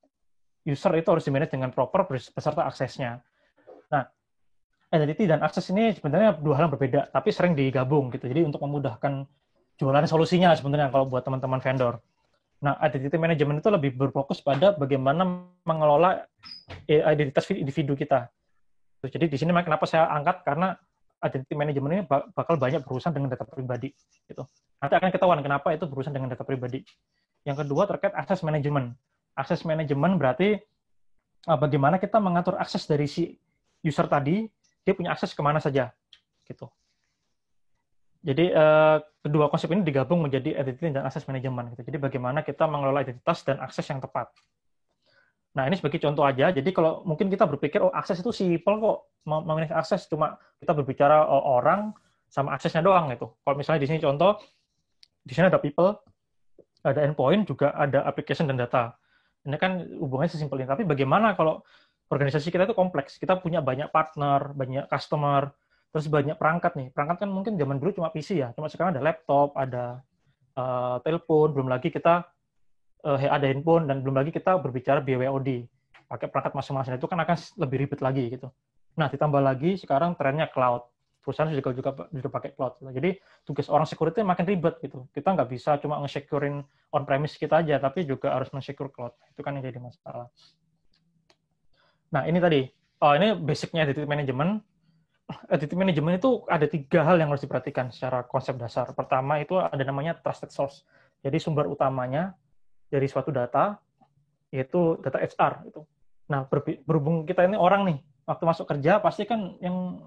user itu harus di-manage dengan proper beserta aksesnya. Nah, identity dan akses ini sebenarnya dua hal yang berbeda, tapi sering digabung gitu. Jadi untuk memudahkan jualan solusinya sebenarnya kalau buat teman-teman vendor. Nah, identity management itu lebih berfokus pada bagaimana mengelola identitas individu kita. Jadi di sini kenapa saya angkat, karena identity management ini bakal banyak berurusan dengan data pribadi. Gitu. Nanti akan ketahuan kenapa itu berurusan dengan data pribadi. Yang kedua terkait access management. Access management berarti bagaimana kita mengatur akses dari si user tadi, dia punya akses kemana saja, gitu. Jadi kedua konsep ini digabung menjadi identity dan access management. Gitu. Jadi bagaimana kita mengelola identitas dan akses yang tepat. Nah ini sebagai contoh aja. Jadi kalau mungkin kita berpikir, oh akses itu simple kok, mengenai akses cuma kita berbicara orang sama aksesnya doang gitu. Kalau misalnya di sini contoh, di sini ada people, ada endpoint, juga ada application dan data. Ini kan hubungannya sesimpel ini. Tapi bagaimana kalau organisasi kita itu kompleks? Kita punya banyak partner, banyak customer, terus banyak perangkat nih. Perangkat kan mungkin zaman dulu cuma PC ya, cuma sekarang ada laptop, ada telepon, belum lagi kita ada handphone, dan belum lagi kita berbicara BWOD. Pakai perangkat masing-masing itu kan akan lebih ribet lagi gitu. Nah, ditambah lagi sekarang trennya cloud. Perusahaan juga pakai cloud. Jadi tugas orang security makin ribet gitu. Kita nggak bisa cuma nge-securein on-premise kita aja, tapi juga harus men-secure cloud. Itu kan yang jadi masalah. Nah, ini tadi. Ini basicnya identity management. Identity management itu ada 3 hal yang harus diperhatikan secara konsep dasar. Pertama itu ada namanya trusted source. Jadi sumber utamanya dari suatu data, yaitu data HR. Gitu. Nah, berhubung kita ini orang nih, waktu masuk kerja pasti kan yang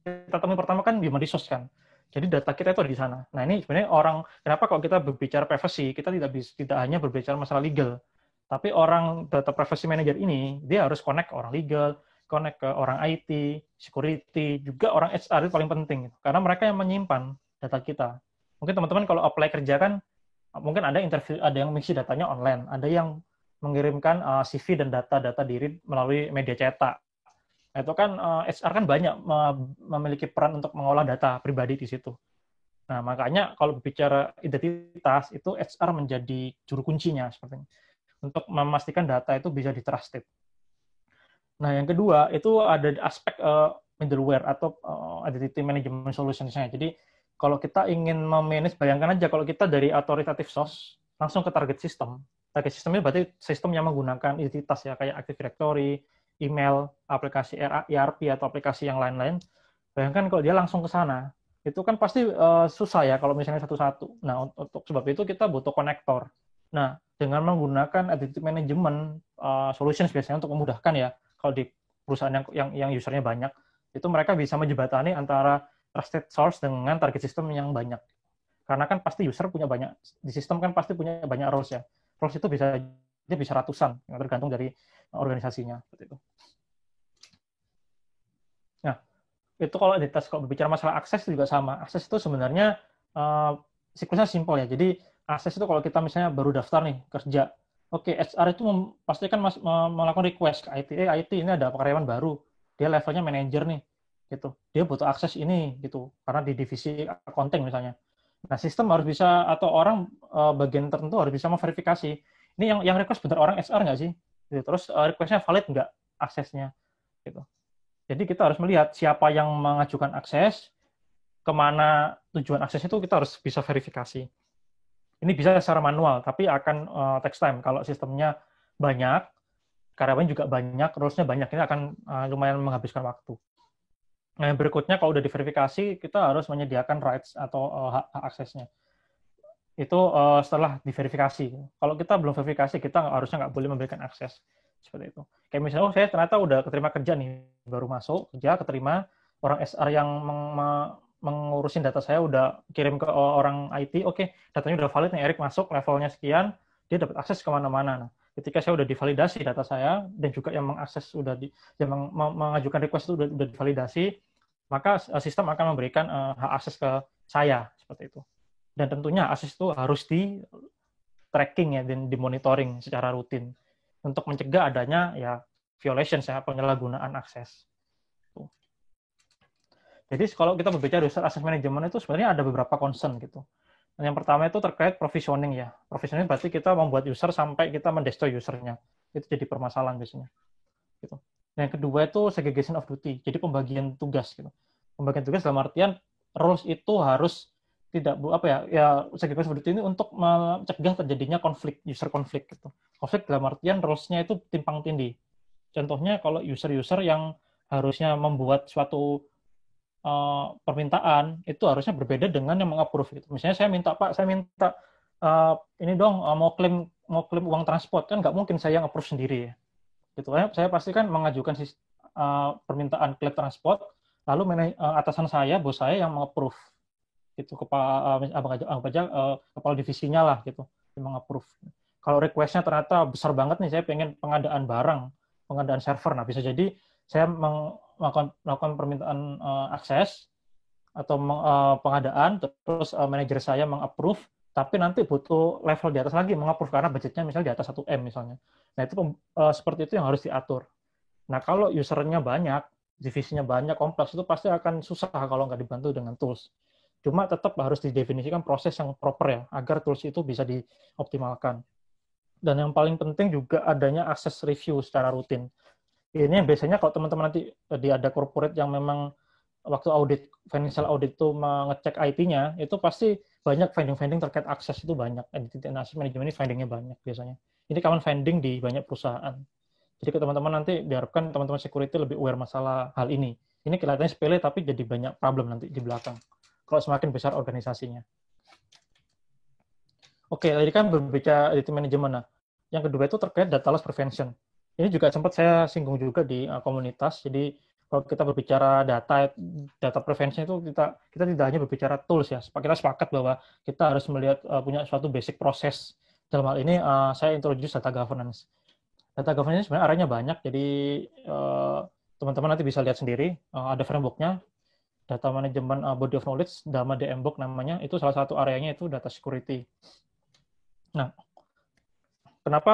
kita temui pertama kan human resource kan. Jadi data kita itu ada di sana. Nah ini sebenarnya kenapa kalau kita berbicara privacy, kita tidak hanya berbicara masalah legal, tapi orang data privacy manager ini, dia harus connect ke orang legal, connect ke orang IT, security, juga orang HR itu paling penting. Karena mereka yang menyimpan data kita. Mungkin teman-teman kalau apply kerja kan, mungkin ada interview, ada yang mengisi datanya online, ada yang mengirimkan CV dan data-data diri melalui media cetak. Itu kan HR kan banyak memiliki peran untuk mengolah data pribadi di situ. Nah, makanya kalau berbicara identitas, itu HR menjadi juru kuncinya seperti ini, untuk memastikan data itu bisa di-trusted. Nah, yang kedua, itu ada aspek middleware atau identity management solutions-nya. Jadi, kalau kita ingin memanage, bayangkan aja kalau kita dari authoritative source langsung ke target system. Target system ini berarti sistem yang menggunakan identitas ya, kayak Active Directory, email, aplikasi ERP atau aplikasi yang lain-lain. Bayangkan kalau dia langsung ke sana, itu kan pasti susah ya kalau misalnya satu-satu. Nah, untuk sebab itu kita butuh konektor. Nah, dengan menggunakan identity management solutions biasanya untuk memudahkan ya, kalau di perusahaan yang usernya banyak, itu mereka bisa menjembatani antara trusted source dengan target system yang banyak. Karena kan pasti user punya banyak, di sistem kan pasti punya banyak roles ya. Roles itu bisa ratusan, tergantung dari organisasinya. Seperti itu. Nah, itu kalau identitas, kalau berbicara masalah akses juga sama. Akses itu sebenarnya siklusnya simpel ya. Jadi akses itu kalau kita misalnya baru daftar nih kerja, oke, HR itu pasti kan melakukan request ke IT. IT ini ada karyawan baru, dia levelnya manajer nih, gitu. Dia butuh akses ini, gitu. Karena di divisi accounting misalnya. Nah, sistem harus bisa, atau orang bagian tertentu harus bisa memverifikasi ini yang request bener orang SR nggak sih? Gitu. Terus requestnya valid nggak aksesnya? Gitu. Jadi kita harus melihat siapa yang mengajukan akses, kemana tujuan akses itu kita harus bisa verifikasi. Ini bisa secara manual, tapi akan takes time. Kalau sistemnya banyak, karyawan juga banyak, rules-nya banyak, ini akan lumayan menghabiskan waktu. Nah, yang berikutnya kalau udah diverifikasi, kita harus menyediakan rights atau hak aksesnya. Itu setelah diverifikasi. Kalau kita belum verifikasi, kita harusnya nggak boleh memberikan akses. Seperti itu. Kayak misalnya, oh saya ternyata udah keterima kerja nih, baru masuk, kerja, keterima, orang SR yang mengurusin data saya udah kirim ke orang IT, oke, datanya udah valid nih, Erik masuk, levelnya sekian, dia dapat akses kemana-mana. Nah, ketika saya udah divalidasi data saya, dan juga yang mengakses yang mengajukan request itu udah divalidasi, maka sistem akan memberikan hak akses ke saya, seperti itu. Dan tentunya akses itu harus di tracking ya, dan dimonitoring secara rutin untuk mencegah adanya ya violation, ya, penyalahgunaan akses. Jadi kalau kita berbicara user access management itu sebenarnya ada beberapa concern gitu. Yang pertama itu terkait provisioning ya. Provisioning berarti kita membuat user sampai kita mendestroy usernya. Itu jadi permasalahan biasanya. Gitu. Yang kedua itu segregation of duty. Jadi pembagian tugas gitu. Pembagian tugas dalam artian roles itu harus tidak segregation of duty ini untuk mencegah terjadinya konflik, user konflik gitu. Konflik dalam artian roles-nya itu timpang tindih. Contohnya kalau user-user yang harusnya membuat suatu permintaan itu harusnya berbeda dengan yang mengapprove gitu. Misalnya saya minta ini dong mau klaim uang transport, kan nggak mungkin saya yang approve sendiri ya. Gitu kan saya pasti kan mengajukan permintaan klaim transport, lalu atasan saya, bos saya yang mengapprove gitu, kepala divisinya lah gitu yang mengapprove. Kalau requestnya ternyata besar banget nih, saya pengen pengadaan barang, pengadaan server, nah bisa jadi saya melakukan permintaan akses atau pengadaan, terus manajer saya mengapprove, tapi nanti butuh level di atas lagi mengapprove karena budgetnya misalnya di atas 1M misalnya. Nah itu seperti itu yang harus diatur. Nah kalau usernya banyak, divisinya banyak, kompleks, itu pasti akan susah kalau nggak dibantu dengan tools. Cuma tetap harus didefinisikan proses yang proper ya, agar tools itu bisa dioptimalkan. Dan yang paling penting juga adanya access review secara rutin. Ini yang biasanya kalau teman-teman nanti ada corporate yang memang waktu audit, financial audit itu mengecek IT-nya, itu pasti banyak finding terkait akses itu banyak. Identity and access management ini findingnya banyak biasanya. Ini common finding di banyak perusahaan. Jadi ke teman-teman nanti diharapkan teman-teman security lebih aware masalah hal ini. Ini kelihatannya sepele tapi jadi banyak problem nanti di belakang. Kalau semakin besar organisasinya. Oke, tadi kan berbicara identity management. Nah, yang kedua itu terkait data loss prevention. Ini juga sempat saya singgung juga di komunitas. Jadi kalau kita berbicara data prevention itu kita tidak hanya berbicara tools ya. Kita sepakat bahwa kita harus melihat punya suatu basic proses. Dalam hal ini saya introduce data governance. Data governance sebenarnya arahnya banyak. Jadi teman-teman nanti bisa lihat sendiri. Ada frameworknya. Data management body of knowledge, DAMA DMBOK namanya. Itu salah satu areanya itu data security. Nah, kenapa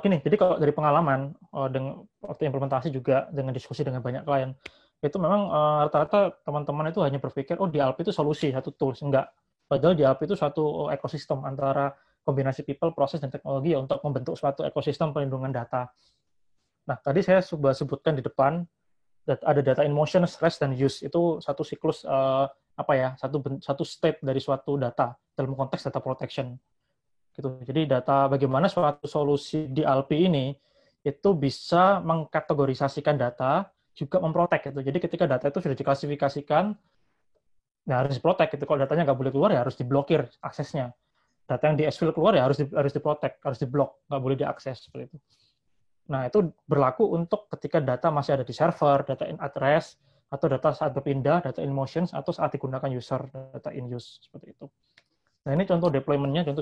gini? Jadi kalau dari pengalaman dengan waktu implementasi juga dengan diskusi dengan banyak klien, itu memang rata-rata teman-teman itu hanya berpikir oh DLP itu solusi satu tools, enggak. Padahal DLP itu suatu ekosistem antara kombinasi people, proses dan teknologi ya, untuk membentuk suatu ekosistem perlindungan data. Nah, tadi saya sudah sebutkan di depan ada data in motion, stress dan use, itu satu siklus satu state dari suatu data dalam konteks data protection. Gitu. Jadi bagaimana suatu solusi DLP ini itu bisa mengkategorisasikan data, juga memprotek gitu. Jadi ketika data itu sudah diklasifikasikan, nah harus diprotek gitu. Kalau datanya nggak boleh keluar ya harus diblokir aksesnya. Data yang di S-file keluar ya harus diprotek, harus diblok, nggak boleh diakses seperti itu. Nah itu berlaku untuk ketika data masih ada di server, data in address, atau data saat berpindah, data in motions, atau saat digunakan user, data in use seperti itu. Nah ini contoh deployment-nya, contoh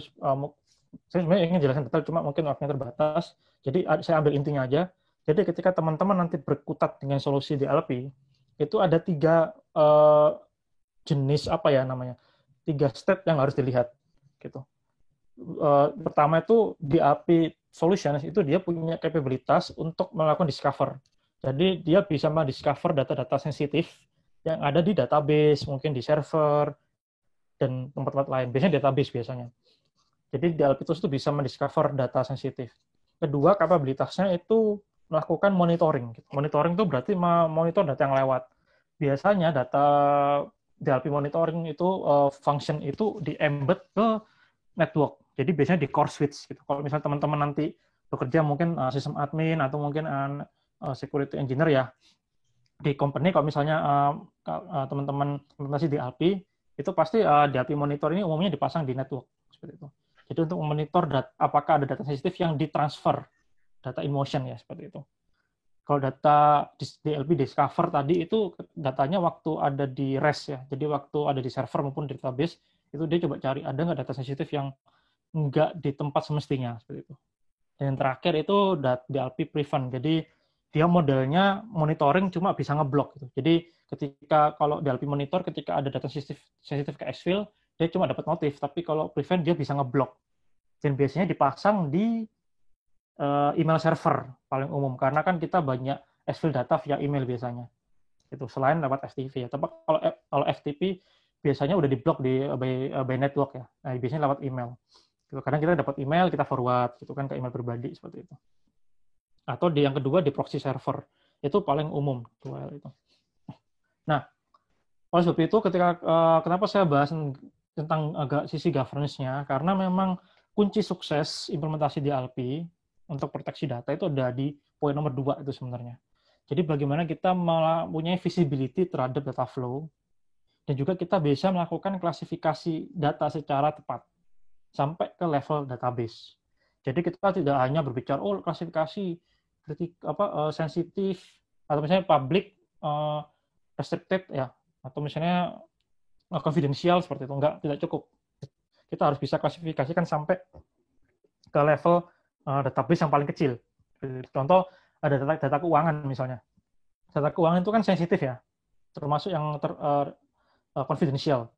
saya sebenarnya ingin jelaskan detail, cuma mungkin waktunya terbatas. Jadi saya ambil intinya aja. Jadi ketika teman-teman nanti berkutat dengan solusi DLP, itu ada 3 jenis tiga step yang harus dilihat. Gitu. Pertama itu DLP solutions itu dia punya kapabilitas untuk melakukan discover. Jadi dia bisa mendiscover data-data sensitif yang ada di database, mungkin di server, dan tempat-tempat lain. Biasanya database biasanya. Jadi DLP tools itu bisa mendiscover data sensitif. Kedua, kapabilitasnya itu melakukan monitoring. Monitoring itu berarti memonitor data yang lewat. Biasanya data DLP monitoring itu function itu di-embed ke network. Jadi biasanya di core switch gitu. Kalau misalnya teman-teman nanti bekerja mungkin sistem admin atau mungkin security engineer ya di company, kalau misalnya teman-teman implementasi DLP, itu pasti DLP monitor ini umumnya dipasang di network seperti itu. Jadi untuk memonitor apakah ada data sensitif yang ditransfer, data in motion ya seperti itu. Kalau data DLP discover tadi itu datanya waktu ada di rest ya, jadi waktu ada di server maupun di database, itu dia coba cari ada nggak data sensitif yang nggak di tempat semestinya seperti itu. Dan yang terakhir itu DLP prevent, jadi dia modelnya monitoring cuma bisa ngeblok gitu. Jadi ketika kalau DLP monitor ketika ada data sensitif ke Xfile, dia cuma dapat notif, tapi kalau prevent dia bisa ngeblok. Dan biasanya dipasang di email server paling umum karena kan kita banyak Xfile data via email biasanya. Itu selain lewat FTP ya. Tapi kalau FTP biasanya udah diblok by network ya. Nah, biasanya lewat email. Kadang kita dapat email, kita forward gitu kan ke email pribadi seperti itu. Atau yang kedua di proxy server. Itu paling umum itu. Nah, oleh sebab itu ketika kenapa saya bahas tentang agak sisi governance-nya, karena memang kunci sukses implementasi DLP untuk proteksi data itu ada di poin nomor 2 itu sebenarnya. Jadi bagaimana kita mempunyai visibility terhadap data flow, dan juga kita bisa melakukan klasifikasi data secara tepat sampai ke level database. Jadi kita tidak hanya berbicara klasifikasi sensitif atau misalnya public, restricted ya, atau misalnya confidential seperti itu, tidak cukup. Kita harus bisa klasifikasikan sampai ke level database yang paling kecil. Contoh ada data keuangan misalnya. Data keuangan itu kan sensitif ya, termasuk yang confidential.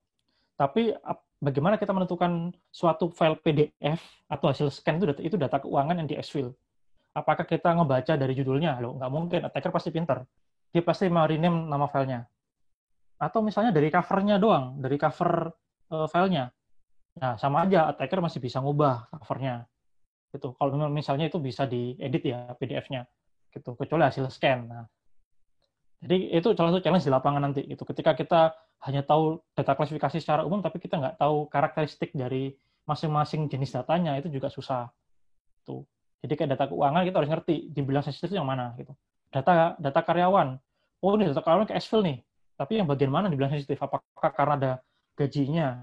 Tapi bagaimana kita menentukan suatu file PDF atau hasil scan itu data keuangan yang di Xfile? Apakah kita ngebaca dari judulnya? Loh, nggak mungkin. Attacker pasti pinter. Dia pasti mau rename nama filenya. Atau misalnya dari covernya doang, dari cover filenya. Nah, sama aja, attacker masih bisa ngubah covernya. Gitu. Kalau misalnya itu bisa diedit ya PDF-nya. Gitu. Kecuali hasil scan. Nah, jadi itu salah satu challenge di lapangan nanti. Gitu. Ketika kita hanya tahu data klasifikasi secara umum, tapi kita nggak tahu karakteristik dari masing-masing jenis datanya, itu juga susah. Tuh. Jadi kayak data keuangan kita harus ngerti dibilang sensitif yang mana gitu. Data karyawan. Oh, ini data karyawan ke Xfile nih. Tapi yang bagian mana dibilang sensitif? Apakah karena ada gajinya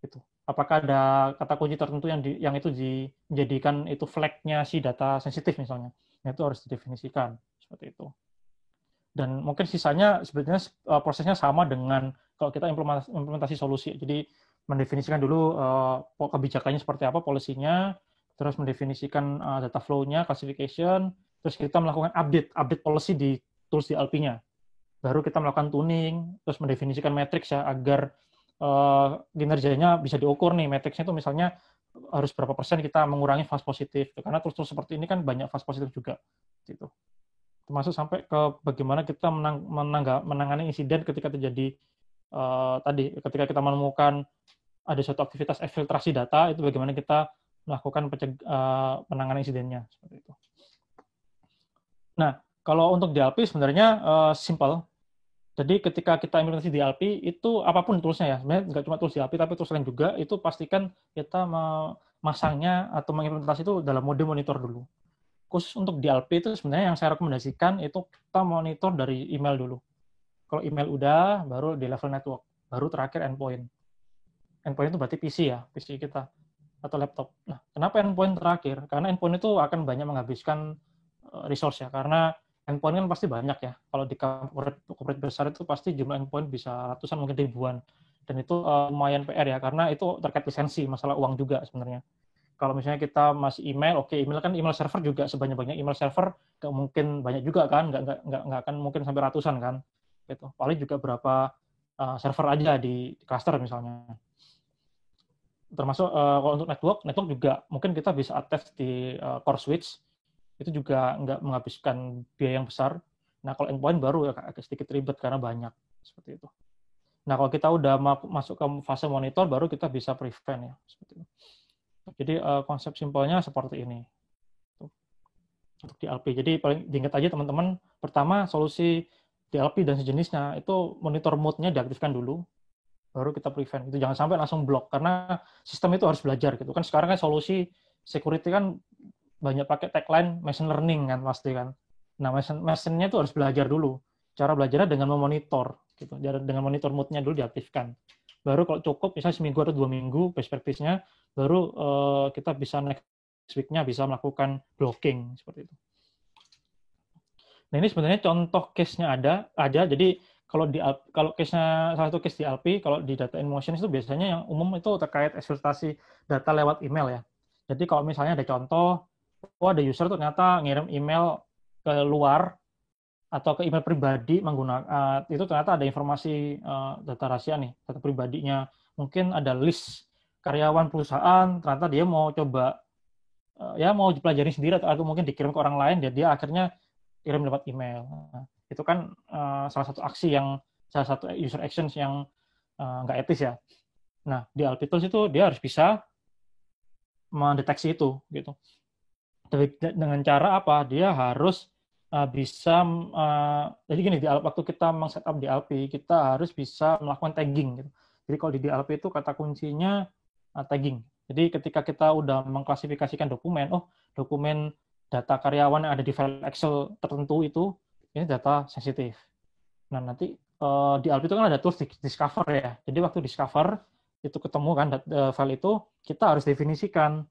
gitu? Apakah ada kata kunci tertentu yang itu dijadikan itu flag-nya si data sensitif misalnya? Nah, itu harus didefinisikan seperti itu. Dan mungkin sisanya sebetulnya prosesnya sama dengan kalau kita implementasi solusi. Jadi mendefinisikan dulu kebijakannya seperti apa, polisinya, terus mendefinisikan data flow-nya, classification, terus kita melakukan update policy di tools DLP-nya. Baru kita melakukan tuning, terus mendefinisikan matriks ya, agar kinerjanya bisa diukur nih. Matriksnya itu misalnya harus berapa persen kita mengurangi false positif. Karena tools-tools seperti ini kan banyak false positif juga. Gitu. Termasuk sampai ke bagaimana kita menangani insiden ketika terjadi tadi, ketika kita menemukan ada suatu aktivitas eksfiltrasi data, itu bagaimana kita melakukan penanganan insidennya seperti itu. Nah, kalau untuk DLP sebenarnya simple. Jadi ketika kita implementasi DLP itu apapun toolsnya ya, sebenarnya nggak cuma tools DLP tapi tools lain juga, itu pastikan kita memasangnya atau mengimplementasi itu dalam mode monitor dulu. Khusus untuk DLP itu sebenarnya yang saya rekomendasikan itu kita monitor dari email dulu. Kalau email udah, baru di level network, baru terakhir endpoint. Endpoint itu berarti PC ya, PC kita atau laptop. Nah, kenapa endpoint terakhir? Karena endpoint itu akan banyak menghabiskan resource ya, karena endpoint kan pasti banyak ya. Kalau di corporate besar itu pasti jumlah endpoint bisa ratusan mungkin ribuan. Dan itu lumayan PR ya, karena itu terkait lisensi, masalah uang juga sebenarnya. Kalau misalnya kita masih email, oke, email kan email server juga sebanyak-banyak email server, nggak mungkin banyak juga kan, nggak akan mungkin sampai ratusan kan. Gitu. Paling juga berapa server aja di cluster misalnya. Termasuk kalau untuk network juga mungkin kita bisa attach di core switch, itu juga nggak menghabiskan biaya yang besar. Nah, kalau endpoint baru ya agak sedikit ribet karena banyak, seperti itu. Nah, kalau kita udah masuk ke fase monitor, baru kita bisa prevent ya, seperti itu. Jadi konsep simpelnya seperti ini untuk DLP. Jadi paling diingat aja teman-teman, pertama solusi DLP dan sejenisnya itu monitor mode-nya diaktifkan dulu, baru kita prevent. Itu jangan sampai langsung block, karena sistem itu harus belajar gitu kan. Sekarang kan solusi security kan banyak pakai tagline machine learning kan pasti kan. Nah, machine-nya itu harus belajar dulu. Cara belajarnya dengan memonitor gitu. Dengan monitor mode-nya dulu diaktifkan. Baru kalau cukup misalnya seminggu atau 2 minggu best practice-nya, baru kita bisa next week-nya bisa melakukan blocking seperti itu. Nah, ini sebenarnya contoh case-nya ada. Jadi kalau case-nya salah satu case di LP, kalau di data in motion itu biasanya yang umum itu terkait eksploitasi data lewat email ya. Jadi kalau misalnya ada contoh, ada user ternyata ngirim email ke luar atau ke email pribadi menggunakan itu ternyata ada informasi data rahasia nih, data pribadinya. Mungkin ada list karyawan perusahaan, ternyata dia mau coba ya mau dipelajari sendiri atau mungkin dikirim ke orang lain, jadi dia akhirnya kirim lewat email. Nah, itu kan salah satu user actions yang nggak etis ya. Nah, di LP Tools itu dia harus bisa mendeteksi itu gitu. Dengan cara apa? Dia harus bisa jadi gini, waktu kita meng-setup DLP, kita harus bisa melakukan tagging gitu. Jadi kalau di DLP itu kata kuncinya tagging. Jadi ketika kita udah mengklasifikasikan dokumen, dokumen data karyawan yang ada di file Excel tertentu itu ini data sensitif. Nah, nanti di DLP itu kan ada tools discover ya. Jadi waktu discover itu ketemu kan file itu, kita harus definisikan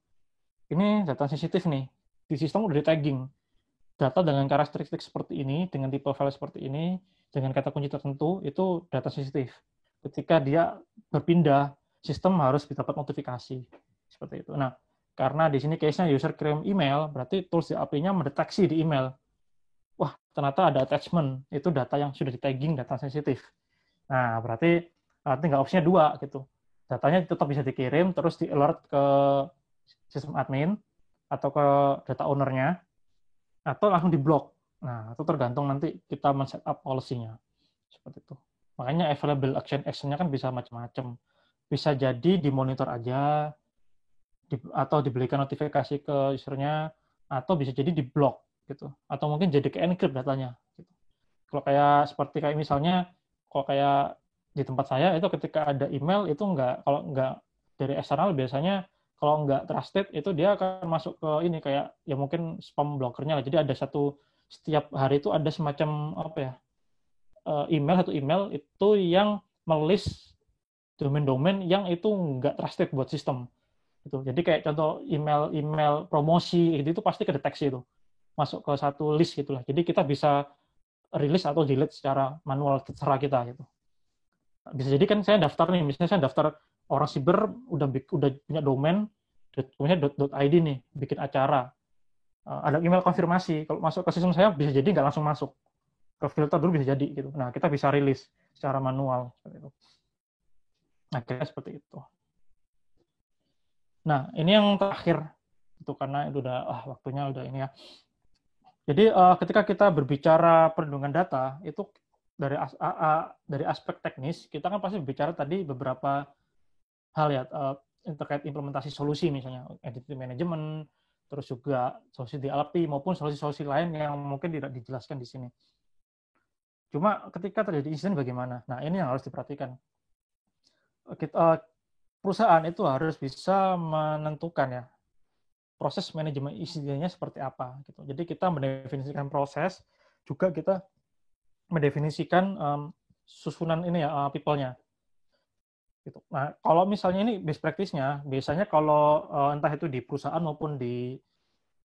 ini data sensitif nih. Di sistem udah di tagging. Data dengan karakteristik seperti ini, dengan tipe file seperti ini, dengan kata kunci tertentu, itu data sensitif. Ketika dia berpindah, sistem harus dapat notifikasi. Seperti itu. Nah, karena di sini case-nya user kirim email, berarti tools di API-nya mendeteksi di email. Wah, ternyata ada attachment. Itu data yang sudah di tagging, data sensitif. Nah, berarti tinggal opsinya 2 gitu. Datanya tetap bisa dikirim, terus di-alert ke sistem admin, atau ke data owner-nya, atau langsung di-block. Nah, itu tergantung nanti kita men-setup policy-nya. Seperti itu. Makanya available action-nya kan bisa macam-macam. Bisa jadi dimonitor aja, atau diberikan notifikasi ke usernya, atau bisa jadi di-block gitu. Atau mungkin jadi ke-encrypt datanya. Gitu. Kalau kayak misalnya, kalau kayak di tempat saya itu ketika ada email itu kalau nggak dari eksternal biasanya kalau nggak trusted itu dia akan masuk ke ini kayak ya mungkin spam blockernya lah. Jadi ada setiap hari itu ada semacam apa ya satu email itu yang melist domain-domain yang itu nggak trusted buat sistem. Gitu. Jadi kayak contoh email promosi itu pasti kedeteksi itu masuk ke satu list gitulah. Jadi kita bisa rilis atau delete secara manual terserah kita gitu. Bisa jadi kan saya daftar nih, misalnya saya daftar orang siber udah punya domain .id nih, bikin acara. Ada email konfirmasi, kalau masuk ke sistem saya bisa jadi nggak langsung masuk. Ke filter dulu bisa jadi gitu. Nah, kita bisa rilis secara manual seperti itu. Nah, kira seperti itu. Nah, ini yang terakhir itu karena itu udah waktunya udah ini ya. Jadi ketika kita berbicara perlindungan data itu dari aspek teknis kita kan pasti berbicara tadi beberapa hal ya terkait implementasi solusi misalnya identity management, terus juga solusi DLP maupun solusi-solusi lain yang mungkin tidak dijelaskan di sini. Cuma ketika terjadi insiden bagaimana? Nah, ini yang harus diperhatikan. Perusahaan itu harus bisa menentukan ya proses manajemen insidennya seperti apa gitu. Jadi kita mendefinisikan proses, juga kita mendefinisikan susunan ini ya people-nya. Gitu. Nah, kalau misalnya ini best practice-nya, biasanya kalau entah itu di perusahaan maupun di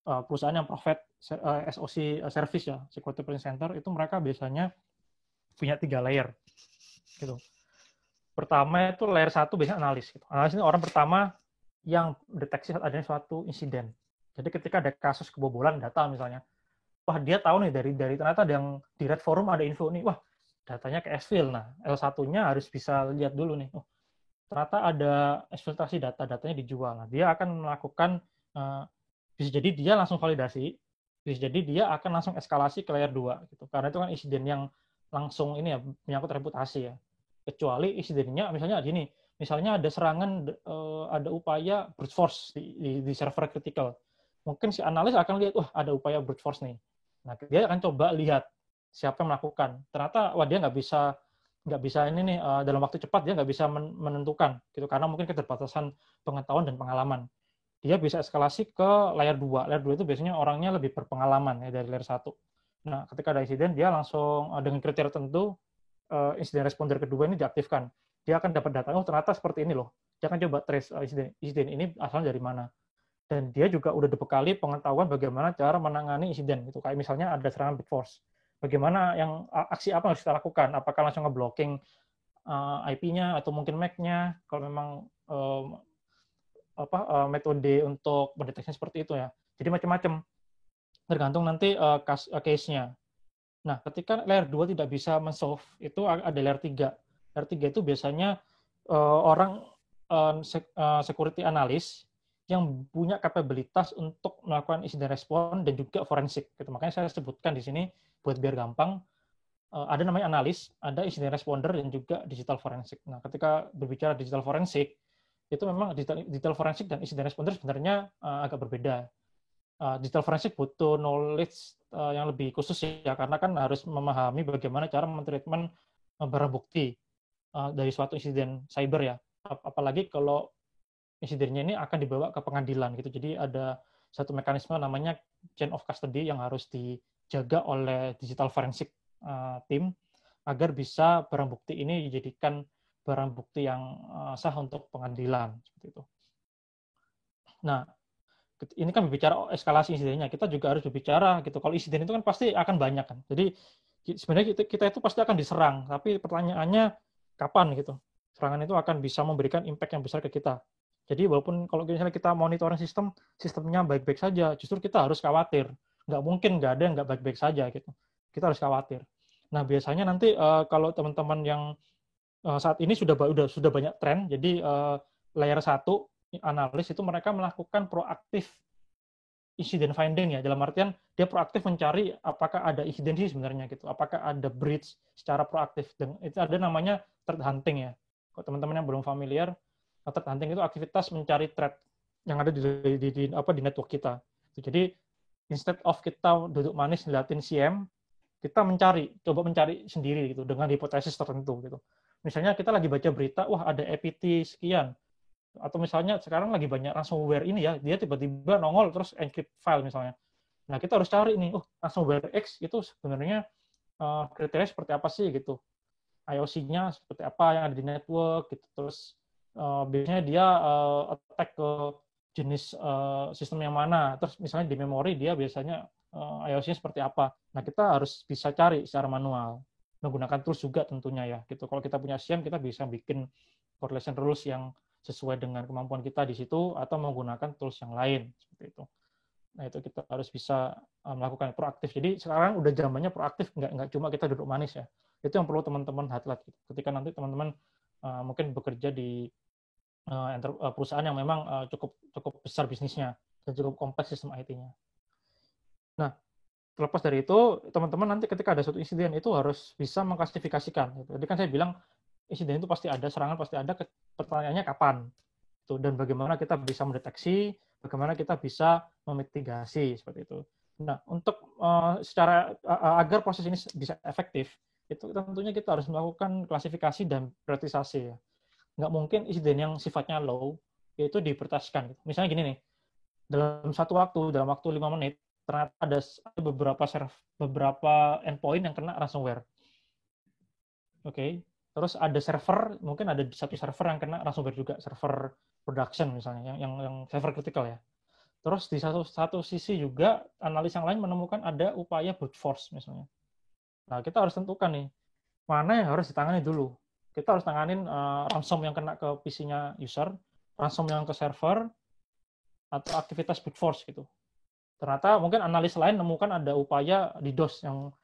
perusahaan yang provide SOC service ya, Security Operations Center, itu mereka biasanya punya 3 layer. Gitu. Pertama itu layer 1 biasanya analis. Gitu. Analis ini orang pertama yang deteksi saat adanya suatu insiden. Jadi ketika ada kasus kebobolan data misalnya, wah dia tahu nih dari ternyata ada yang di Red Forum ada info nih, wah datanya ke S-Fill. Nah, L1-nya harus bisa lihat dulu nih, ternyata ada eksfiltrasi datanya dijual. Nah, dia akan melakukan, bisa jadi dia langsung validasi, bisa jadi dia akan langsung eskalasi ke layer 2. Gitu. Karena itu kan insiden yang langsung ini ya, menyangkut reputasi ya. Kecuali insidennya misalnya gini, Misalnya ada serangan, ada upaya brute force di server critical. Mungkin si analis akan lihat, wah ada upaya brute force nih. Nah, dia akan coba lihat siapa yang melakukan. Ternyata, wah dia nggak bisa ini nih dalam waktu cepat dia nggak bisa menentukan gitu karena mungkin keterbatasan pengetahuan dan pengalaman. Dia bisa eskalasi ke layer 2. Layer 2 itu biasanya orangnya lebih berpengalaman ya dari layer 1. Nah, ketika ada insiden dia langsung dengan kriteria tertentu insiden responder kedua ini diaktifkan. Dia akan dapat data, oh ternyata seperti ini loh. Dia akan coba trace insiden ini asalnya dari mana. Dan dia juga udah dibekali pengetahuan bagaimana cara menangani insiden. Gitu. Kayak misalnya ada serangan brute force. Bagaimana aksi apa yang harus kita lakukan? Apakah langsung ngeblocking IP-nya atau mungkin MAC-nya? Kalau memang metode untuk mendeteksi seperti itu ya. Jadi macam-macam. Tergantung nanti case-nya. Nah, ketika layer 2 tidak bisa men-solve, itu ada layer 3. Layer 3 itu biasanya orang security analyst yang punya kapabilitas untuk melakukan incident response dan juga forensik. Gitu. Makanya saya sebutkan di sini, buat biar gampang, ada namanya analis, ada incident responder, dan juga digital forensik. Nah, ketika berbicara digital forensik, itu memang digital forensik dan incident responder sebenarnya agak berbeda. Digital forensik butuh knowledge yang lebih khusus ya, karena kan harus memahami bagaimana cara mentreatment barang bukti dari suatu insiden cyber ya. Apalagi kalau insidennya ini akan dibawa ke pengadilan gitu. Jadi ada satu mekanisme namanya chain of custody yang harus dijaga oleh digital forensik tim agar bisa barang bukti ini dijadikan barang bukti yang sah untuk pengadilan seperti itu. Nah, ini kan berbicara eskalasi insidennya, kita juga harus berbicara gitu. Kalau insiden itu kan pasti akan banyak kan. Jadi sebenarnya kita itu pasti akan diserang, tapi pertanyaannya kapan gitu. Serangan itu akan bisa memberikan impact yang besar ke kita. Jadi walaupun kalau misalnya kita monitoring sistemnya baik-baik saja, justru kita harus khawatir. Nggak mungkin nggak ada yang nggak baik-baik saja gitu. Kita harus khawatir. Nah biasanya nanti kalau teman-teman yang saat ini sudah banyak tren, jadi layer 1 analis itu mereka melakukan proaktif insiden finding ya, dalam artian dia proaktif mencari apakah ada insiden sih sebenarnya gitu, apakah ada breach secara proaktif. Dan itu ada namanya threat hunting ya. Kalau teman-teman yang belum familiar, threat hunting itu aktivitas mencari threat yang ada di network kita. Jadi instead of kita duduk manis ngeliatin CM, kita coba mencari sendiri gitu dengan hipotesis tertentu gitu. Misalnya kita lagi baca berita, wah ada EPT sekian, atau misalnya sekarang lagi banyak ransomware ini ya, dia tiba-tiba nongol terus encrypt file misalnya. Nah, kita harus cari nih, ransomware X itu sebenarnya kriteria seperti apa sih gitu. IOC-nya seperti apa yang ada di network gitu. Terus biasanya dia attack ke jenis sistem yang mana. Terus misalnya di memori dia biasanya IOC-nya seperti apa. Nah, kita harus bisa cari secara manual. Menggunakan tools juga tentunya ya. Gitu. Kalau kita punya SIEM, kita bisa bikin correlation rules yang sesuai dengan kemampuan kita di situ atau menggunakan tools yang lain seperti itu. Nah itu kita harus bisa melakukan proaktif. Jadi sekarang udah zamannya proaktif, nggak cuma kita duduk manis ya. Itu yang perlu teman-teman highlight. Ketika nanti teman-teman mungkin bekerja di perusahaan yang memang cukup besar bisnisnya dan cukup kompleks sistem IT-nya. Nah terlepas dari itu, teman-teman nanti ketika ada suatu insiden itu harus bisa mengklasifikasikan. Jadi kan saya bilang insiden itu pasti ada, serangan pasti ada, pertanyaannya kapan dan bagaimana kita bisa mendeteksi, bagaimana kita bisa memitigasi seperti itu. Nah, untuk agar proses ini bisa efektif, itu tentunya kita harus melakukan klasifikasi dan prioritisasi ya. Nggak mungkin insiden yang sifatnya low itu diprioritaskan. Misalnya gini nih, dalam dalam waktu 5 menit, ternyata ada beberapa endpoint yang kena ransomware. Oke. Terus ada server, mungkin ada satu server yang kena ransomware juga, server production misalnya, yang server critical ya. Terus di satu sisi juga analis yang lain menemukan ada upaya brute force misalnya. Nah kita harus tentukan nih mana yang harus ditangani dulu. Kita harus tanganin ransom yang kena ke PC-nya user, ransom yang ke server, atau aktivitas brute force gitu. Ternyata mungkin analis lain menemukan ada upaya DDoS yang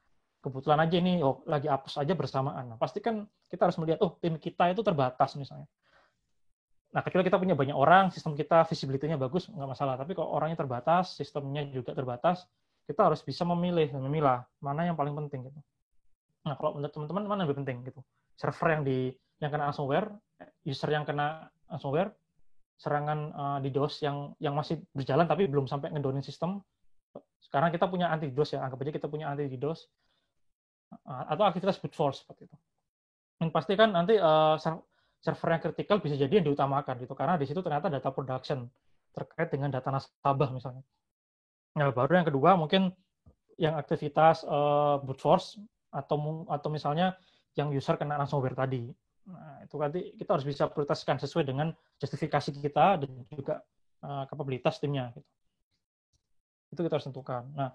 kebetulan aja ini lagi hapus aja bersamaan. Nah, pasti kan kita harus melihat, tim kita itu terbatas misalnya. Nah, kecuali kita punya banyak orang, sistem kita visibility-nya bagus, nggak masalah. Tapi kalau orangnya terbatas, sistemnya juga terbatas, kita harus bisa memilah mana yang paling penting gitu. Nah, kalau menurut teman-teman mana yang lebih penting gitu? Server yang kena ransomware, user yang kena ransomware, serangan DDoS yang masih berjalan tapi belum sampai ngedownin sistem. Sekarang kita punya anti DDoS ya, anggap aja kita punya anti DDoS atau aktivitas brute force seperti itu. Dan pasti kan nanti server yang kritikal bisa jadi yang diutamakan gitu, karena di situ ternyata data production terkait dengan data nasabah misalnya. Nah, baru yang kedua mungkin yang aktivitas brute force atau misalnya yang user kena ransomware tadi. Nah, itu nanti kita harus bisa prioritaskan sesuai dengan justifikasi kita dan juga kapabilitas timnya. Gitu. Itu kita harus tentukan. Nah,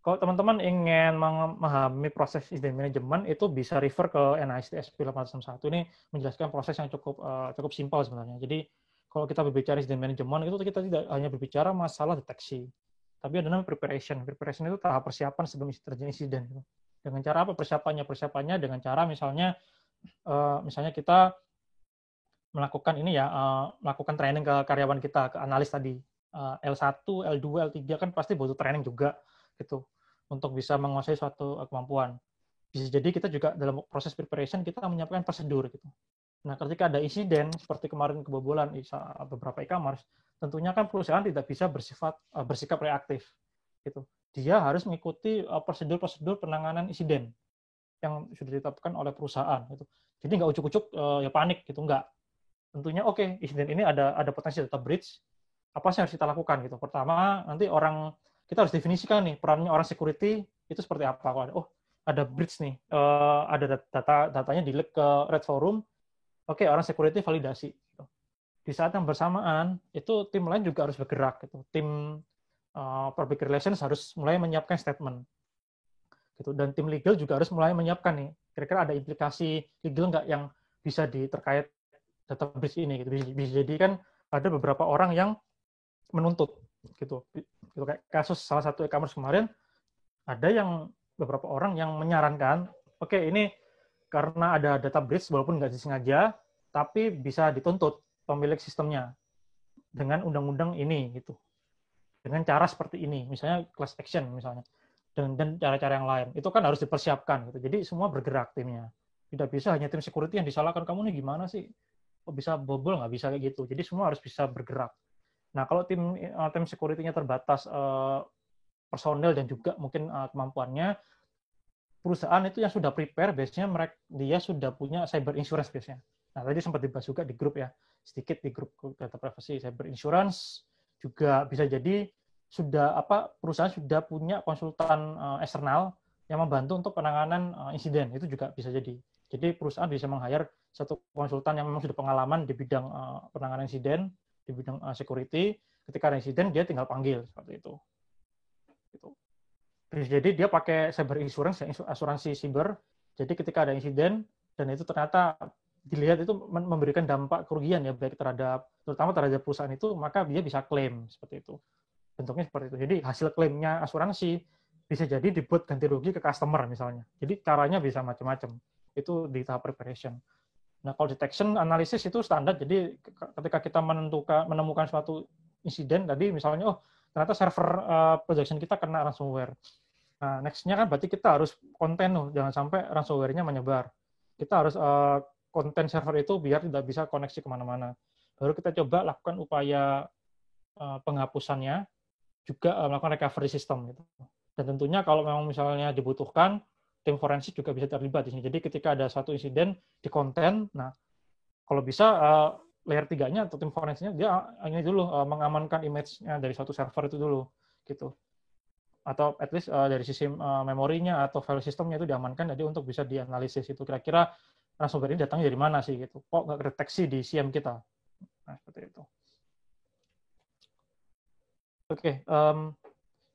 kalau teman-teman ingin memahami proses incident management, itu bisa refer ke NIST SP 861. Ini menjelaskan proses yang cukup simpel sebenarnya. Jadi, kalau kita berbicara incident management, itu kita tidak hanya berbicara masalah deteksi, tapi ada namanya preparation. Preparation itu tahap persiapan sebelum terjadi insiden. Dengan cara apa persiapannya? Persiapannya dengan cara misalnya kita melakukan melakukan training ke karyawan kita, ke analis tadi. L1, L2, L3 kan pasti butuh training juga gitu untuk bisa menguasai suatu kemampuan. Bisa jadi kita juga dalam proses preparation kita menyiapkan prosedur gitu. Nah, ketika ada insiden seperti kemarin kebobolan beberapa e-commerce, tentunya kan perusahaan tidak bisa bersikap reaktif gitu. Dia harus mengikuti prosedur-prosedur penanganan insiden yang sudah ditetapkan oleh perusahaan gitu. Jadi nggak ujuk-ujuk ya panik gitu, nggak. Tentunya oke, insiden ini ada potensi data breach, apa sih yang harus kita lakukan gitu. Pertama, nanti kita harus definisikan nih perannya orang security itu seperti apa. Ada breach nih, ada datanya di-leak ke Red Forum. Oke, orang security validasi. Gitu. Di saat yang bersamaan, itu tim lain juga harus bergerak. Gitu. Tim public relations harus mulai menyiapkan statement. Gitu. Dan tim legal juga harus mulai menyiapkan nih. Kira-kira ada implikasi legal nggak yang bisa terkait data breach ini. Gitu. Bisa jadi kan ada beberapa orang yang menuntut gitu. Kayak kasus salah satu e-commerce kemarin, ada yang beberapa orang yang menyarankan, oke, ini karena ada data breach walaupun nggak disengaja, tapi bisa dituntut pemilik sistemnya dengan undang-undang ini gitu. Dengan cara seperti ini, misalnya class action misalnya. Dan cara-cara yang lain. Itu kan harus dipersiapkan gitu. Jadi semua bergerak timnya. Tidak bisa hanya tim security yang disalahkan, kamu nih gimana sih? Kok bisa bobol? Nggak bisa kayak gitu. Jadi semua harus bisa bergerak. Nah, kalau tim security-nya terbatas personel dan juga mungkin kemampuannya, perusahaan itu yang sudah prepare biasanya dia sudah punya cyber insurance biasanya. Nah, tadi sempat dibahas juga di grup ya, sedikit di grup data privacy cyber insurance juga bisa jadi perusahaan sudah punya konsultan eksternal yang membantu untuk penanganan insiden, itu juga bisa jadi. Jadi perusahaan bisa meng-hire satu konsultan yang memang sudah pengalaman di bidang penanganan insiden, di bidang security, ketika ada insiden dia tinggal panggil seperti itu. Gitu. Jadi dia pakai cyber insurance, asuransi siber. Jadi ketika ada insiden dan itu ternyata dilihat itu memberikan dampak kerugian ya baik terutama terhadap perusahaan itu, maka dia bisa klaim seperti itu. Bentuknya seperti itu. Jadi hasil klaimnya asuransi bisa jadi dibuat ganti rugi ke customer misalnya. Jadi caranya bisa macam-macam. Itu di tahap preparation. Nah, kalau detection analysis itu standar. Jadi ketika kita menemukan suatu insiden tadi misalnya ternyata server projection kita kena ransomware. Nah, next-nya kan berarti kita harus konten jangan sampai ransomware-nya menyebar. Kita harus konten server itu biar tidak bisa koneksi kemana-mana. Baru kita coba lakukan upaya penghapusannya, juga melakukan recovery system gitu. Dan tentunya kalau memang misalnya dibutuhkan, tim forensik juga bisa terlibat di sini. Jadi ketika ada satu insiden di konten, nah kalau bisa layer 3-nya atau tim forensiknya dia ini dulu mengamankan image-nya dari suatu server itu dulu gitu. Atau at least dari sisi memorinya atau file sistemnya itu diamankan, jadi untuk bisa dianalisis itu kira-kira ransomware ini datangnya dari mana sih gitu. Kok nggak deteksi di CM kita? Nah, seperti itu. Oke,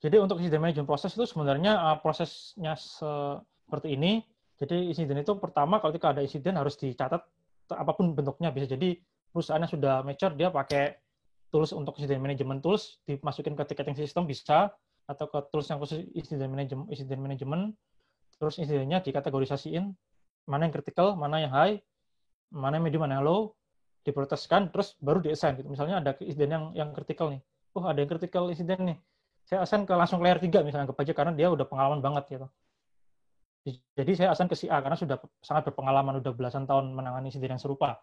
jadi untuk incident management proses itu sebenarnya prosesnya seperti ini. Jadi insiden itu pertama ketika ada insiden harus dicatat apapun bentuknya. Bisa jadi perusahaan yang sudah mature dia pakai tools untuk incident management tools, dimasukin ke ticketing system bisa, atau ke tools yang khusus incident management. Terus insidennya dikategorisasiin mana yang critical, mana yang high, mana yang medium, mana yang low, diprioritaskan, terus baru di-assign gitu. Misalnya ada insiden yang critical nih. Ada yang critical insiden nih. Saya assign langsung ke layer 3 misalnya, anggap aja karena dia udah pengalaman banget gitu. Jadi saya assign ke si A karena sudah sangat berpengalaman, udah belasan tahun menangani insiden yang serupa.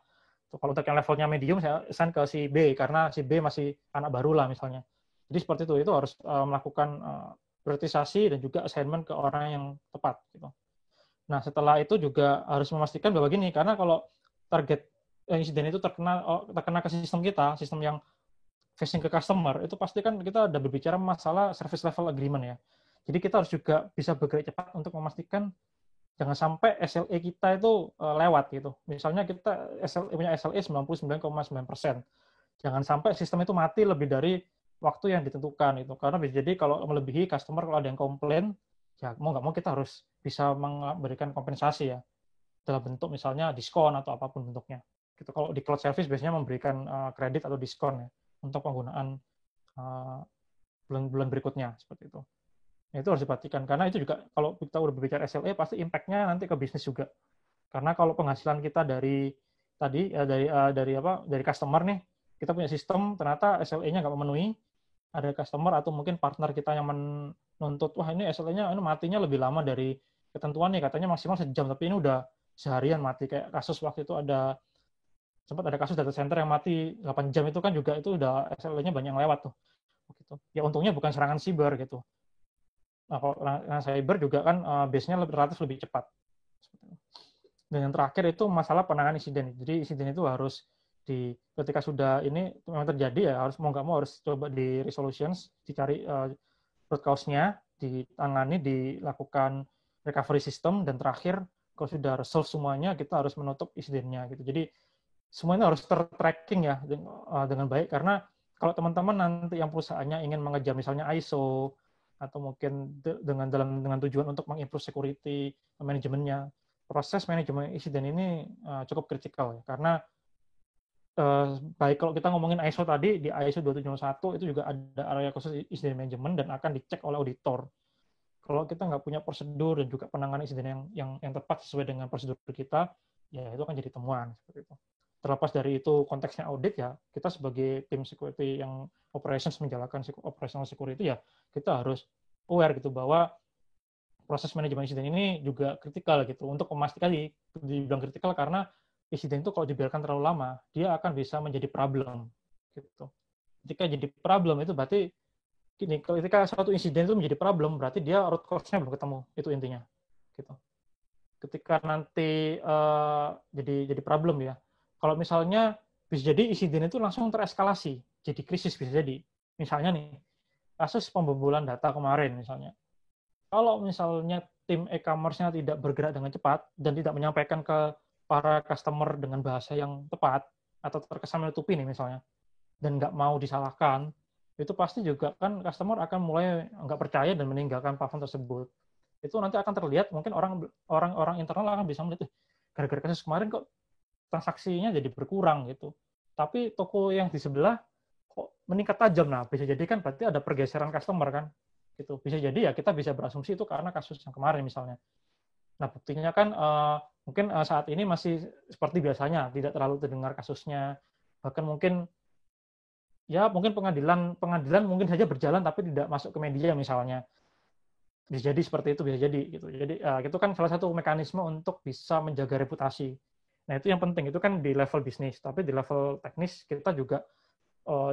Kalau untuk yang levelnya medium, saya assign ke si B, karena si B masih anak baru lah misalnya. Jadi seperti itu harus melakukan prioritisasi dan juga assignment ke orang yang tepat. Gitu. Nah, setelah itu juga harus memastikan bahwa gini, karena kalau target insiden itu terkena ke sistem yang facing ke customer, itu pasti kan kita ada berbicara masalah service level agreement ya. Jadi kita harus juga bisa bergerak cepat untuk memastikan jangan sampai SLA kita itu lewat gitu. Misalnya kita punya SLA 99,9%. Jangan sampai sistem itu mati lebih dari waktu yang ditentukan itu. Karena bisa jadi kalau melebihi customer, kalau ada yang komplain, ya mau nggak mau kita harus bisa memberikan kompensasi ya dalam bentuk misalnya diskon atau apapun bentuknya. Gitu. Kalau di cloud service biasanya memberikan kredit atau diskon ya untuk penggunaan bulan-bulan berikutnya seperti itu. Nah, itu harus diperhatikan karena itu juga kalau kita udah berbicara SLA pasti impact-nya nanti ke bisnis juga. Karena kalau penghasilan kita dari tadi dari customer nih, kita punya sistem ternyata SLA-nya nggak memenuhi, ada customer atau mungkin partner kita yang menuntut, wah ini SLA-nya ini matinya lebih lama dari ketentuan nih, katanya maksimal sejam, tapi ini udah seharian mati. Kayak kasus waktu itu sempat ada kasus data center yang mati 8 jam itu kan juga itu udah SLA-nya banyak yang lewat tuh. Gitu. Ya untungnya bukan serangan siber gitu. Nah, kalau serangan cyber juga kan base-nya relatif lebih cepat. Dan yang terakhir itu masalah penanganan insiden. Jadi insiden itu harus ketika sudah ini memang terjadi ya harus mau nggak mau harus coba di resolutions, dicari root cause-nya, ditangani, dilakukan recovery system, dan terakhir kalau sudah resolve semuanya kita harus menutup insidennya gitu. Jadi semuanya harus ter-tracking ya dengan baik, karena kalau teman-teman nanti yang perusahaannya ingin mengejar misalnya ISO atau mungkin dengan tujuan untuk mengimprove security manajemennya, proses manajemen insiden ini cukup kritikal ya, karena baik kalau kita ngomongin ISO tadi, di ISO 2701 itu juga ada area khusus insiden manajemen dan akan dicek oleh auditor. Kalau kita nggak punya prosedur dan juga penanganan insiden yang tepat sesuai dengan prosedur kita, ya itu akan jadi temuan seperti itu. Terlepas dari itu konteksnya audit ya, kita sebagai tim security yang operations menjalankan operational security ya, kita harus aware gitu bahwa proses manajemen insiden ini juga kritikal gitu untuk memastikan dibilang kritikal karena insiden itu kalau dibiarkan terlalu lama, dia akan bisa menjadi problem. Gitu. Ketika jadi problem itu berarti gini, ketika suatu insiden itu menjadi problem, berarti dia root cause-nya belum ketemu. Itu intinya. Gitu. Ketika nanti jadi problem ya, kalau misalnya bisa jadi insiden itu langsung tereskalasi, jadi krisis bisa jadi. Misalnya nih, kasus pembobolan data kemarin misalnya. Kalau misalnya tim e-commerce-nya tidak bergerak dengan cepat dan tidak menyampaikan ke para customer dengan bahasa yang tepat atau terkesan menutupi nih misalnya dan nggak mau disalahkan, itu pasti juga kan customer akan mulai nggak percaya dan meninggalkan platform tersebut. Itu nanti akan terlihat mungkin orang internal akan bisa melihat gara-gara kasus kemarin kok transaksinya jadi berkurang gitu. Tapi toko yang di sebelah kok meningkat tajam. Nah, bisa jadi kan berarti ada pergeseran customer kan. Gitu. Bisa jadi ya kita bisa berasumsi itu karena kasus yang kemarin misalnya. Nah, buktinya kan mungkin saat ini masih seperti biasanya, tidak terlalu terdengar kasusnya. Bahkan mungkin pengadilan mungkin saja berjalan tapi tidak masuk ke media misalnya. Bisa jadi seperti itu, bisa jadi gitu. Jadi itu kan salah satu mekanisme untuk bisa menjaga reputasi. Nah, itu yang penting, itu kan di level bisnis, tapi di level teknis kita juga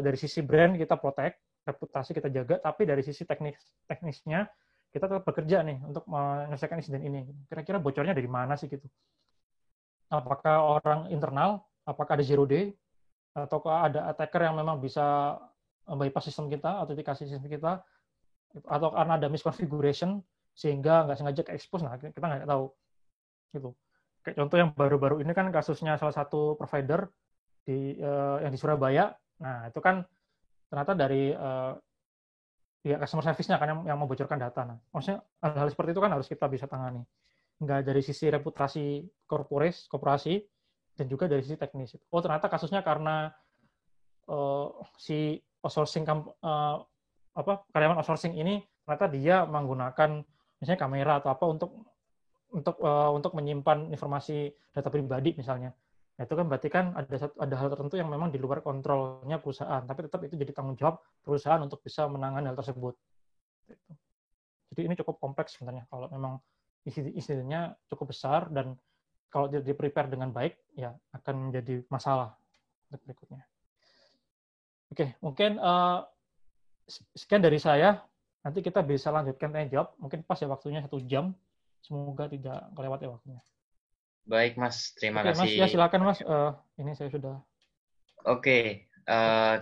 dari sisi brand kita protect, reputasi kita jaga, tapi dari sisi teknisnya kita tetap bekerja nih untuk menyelesaikan insiden ini. Kira-kira bocornya dari mana sih gitu? Apakah orang internal, apakah ada zero day, ataukah ada attacker yang memang bisa bypass sistem kita, autentikasi sistem kita, atau karena ada misconfiguration sehingga nggak sengaja ke-expose, nah kita nggak tahu. Gitu. Kayak contoh yang baru-baru ini kan kasusnya salah satu provider yang di Surabaya, nah itu kan ternyata dari pihak customer service-nya kan yang membocorkan data. Nah, maksudnya hal-hal seperti itu kan harus kita bisa tangani. Nggak dari sisi reputasi korporasi dan juga dari sisi teknis. Oh, ternyata kasusnya karena si outsourcing karyawan outsourcing ini ternyata dia menggunakan misalnya kamera atau apa untuk menyimpan informasi data pribadi misalnya. Nah, itu kan berarti kan ada hal tertentu yang memang di luar kontrolnya perusahaan, tapi tetap itu jadi tanggung jawab perusahaan untuk bisa menangani hal tersebut. Jadi ini cukup kompleks sebenarnya kalau memang insidennya cukup besar dan kalau tidak di-prepare dengan baik, ya akan menjadi masalah untuk berikutnya. Oke, mungkin sekian dari saya. Nanti kita bisa lanjutkan tanya jawab. Mungkin pas ya waktunya 1 jam. Semoga tidak kelewat ya waktunya. Baik, Mas. Terima Oke, Mas. Ya, kasih. silakan, Mas. Ini saya sudah. Oke,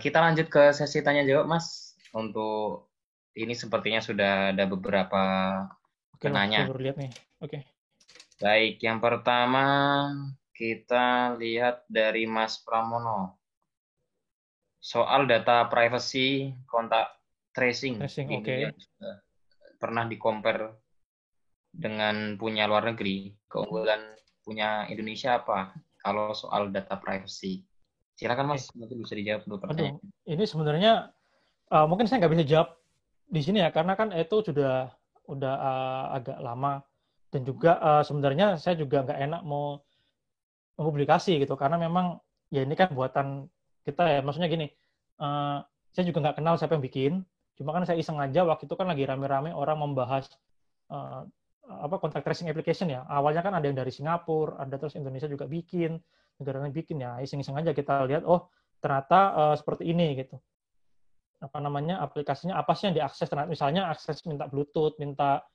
kita lanjut ke sesi tanya jawab, Mas. Untuk ini sepertinya sudah ada beberapa Oke lah, saya penanya. baru lihat nih. Oke. Baik, yang pertama kita lihat dari Mas Pramono. Soal data privacy kontak tracing Tracing, ini yang oke. pernah di-compare dengan punya luar negeri. Keunggulan punya Indonesia apa kalau soal data privacy? Silakan Oke. Mas, mungkin bisa dijawab dulu Aduh, pertanyaan. ini sebenarnya mungkin saya nggak bisa jawab di sini ya, karena kan itu sudah agak lama. Dan juga sebenarnya saya juga nggak enak mau mempublikasi gitu, karena memang ya ini kan buatan kita ya. Maksudnya gini, saya juga nggak kenal siapa yang bikin, cuma kan saya iseng aja waktu itu kan lagi rame-rame orang membahas uh, apa contact tracing application ya. Awalnya kan ada yang dari Singapura, ada terus Indonesia juga bikin, negara lain bikin ya. Iseng-iseng aja kita lihat, oh ternyata seperti ini gitu. Apa namanya aplikasinya apa sih yang diakses? Ternyata misalnya akses minta Bluetooth, minta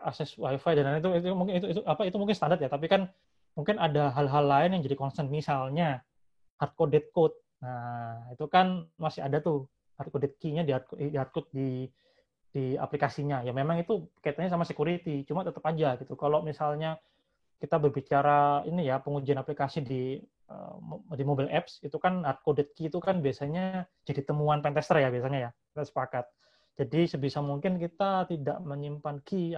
akses WiFi dan lain itu mungkin itu mungkin standar ya. Tapi kan mungkin ada hal-hal lain yang jadi concern, misalnya hard coded code. Nah, itu kan masih ada tuh hard coded key-nya di hard code di aplikasinya. Ya memang itu kaitannya sama security, cuma tetap aja gitu. Kalau misalnya kita berbicara ini ya pengujian aplikasi di mobile apps, itu kan hard coded key itu kan biasanya jadi temuan pentester ya biasanya ya. Kita sepakat. Jadi sebisa mungkin kita tidak menyimpan key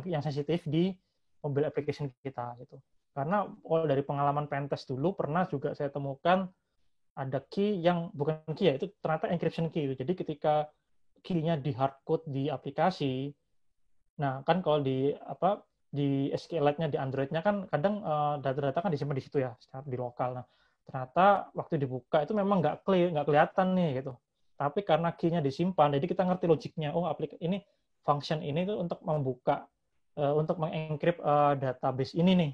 yang sensitif di mobile application kita gitu. Karena kalau dari pengalaman pentest dulu pernah juga saya temukan ada key yang bukan key ya, itu ternyata encryption key. Jadi ketika key-nya di hardcode di aplikasi, nah kan kalau di SQLite-nya di Android-nya kan kadang data-data kan disimpan di situ ya, di lokal. Nah, ternyata waktu dibuka itu memang nggak kelihatan nih gitu. Tapi karena key-nya disimpan, jadi kita ngerti logiknya. Oh, ini function ini tuh untuk membuka, untuk mengencrypt database ini nih.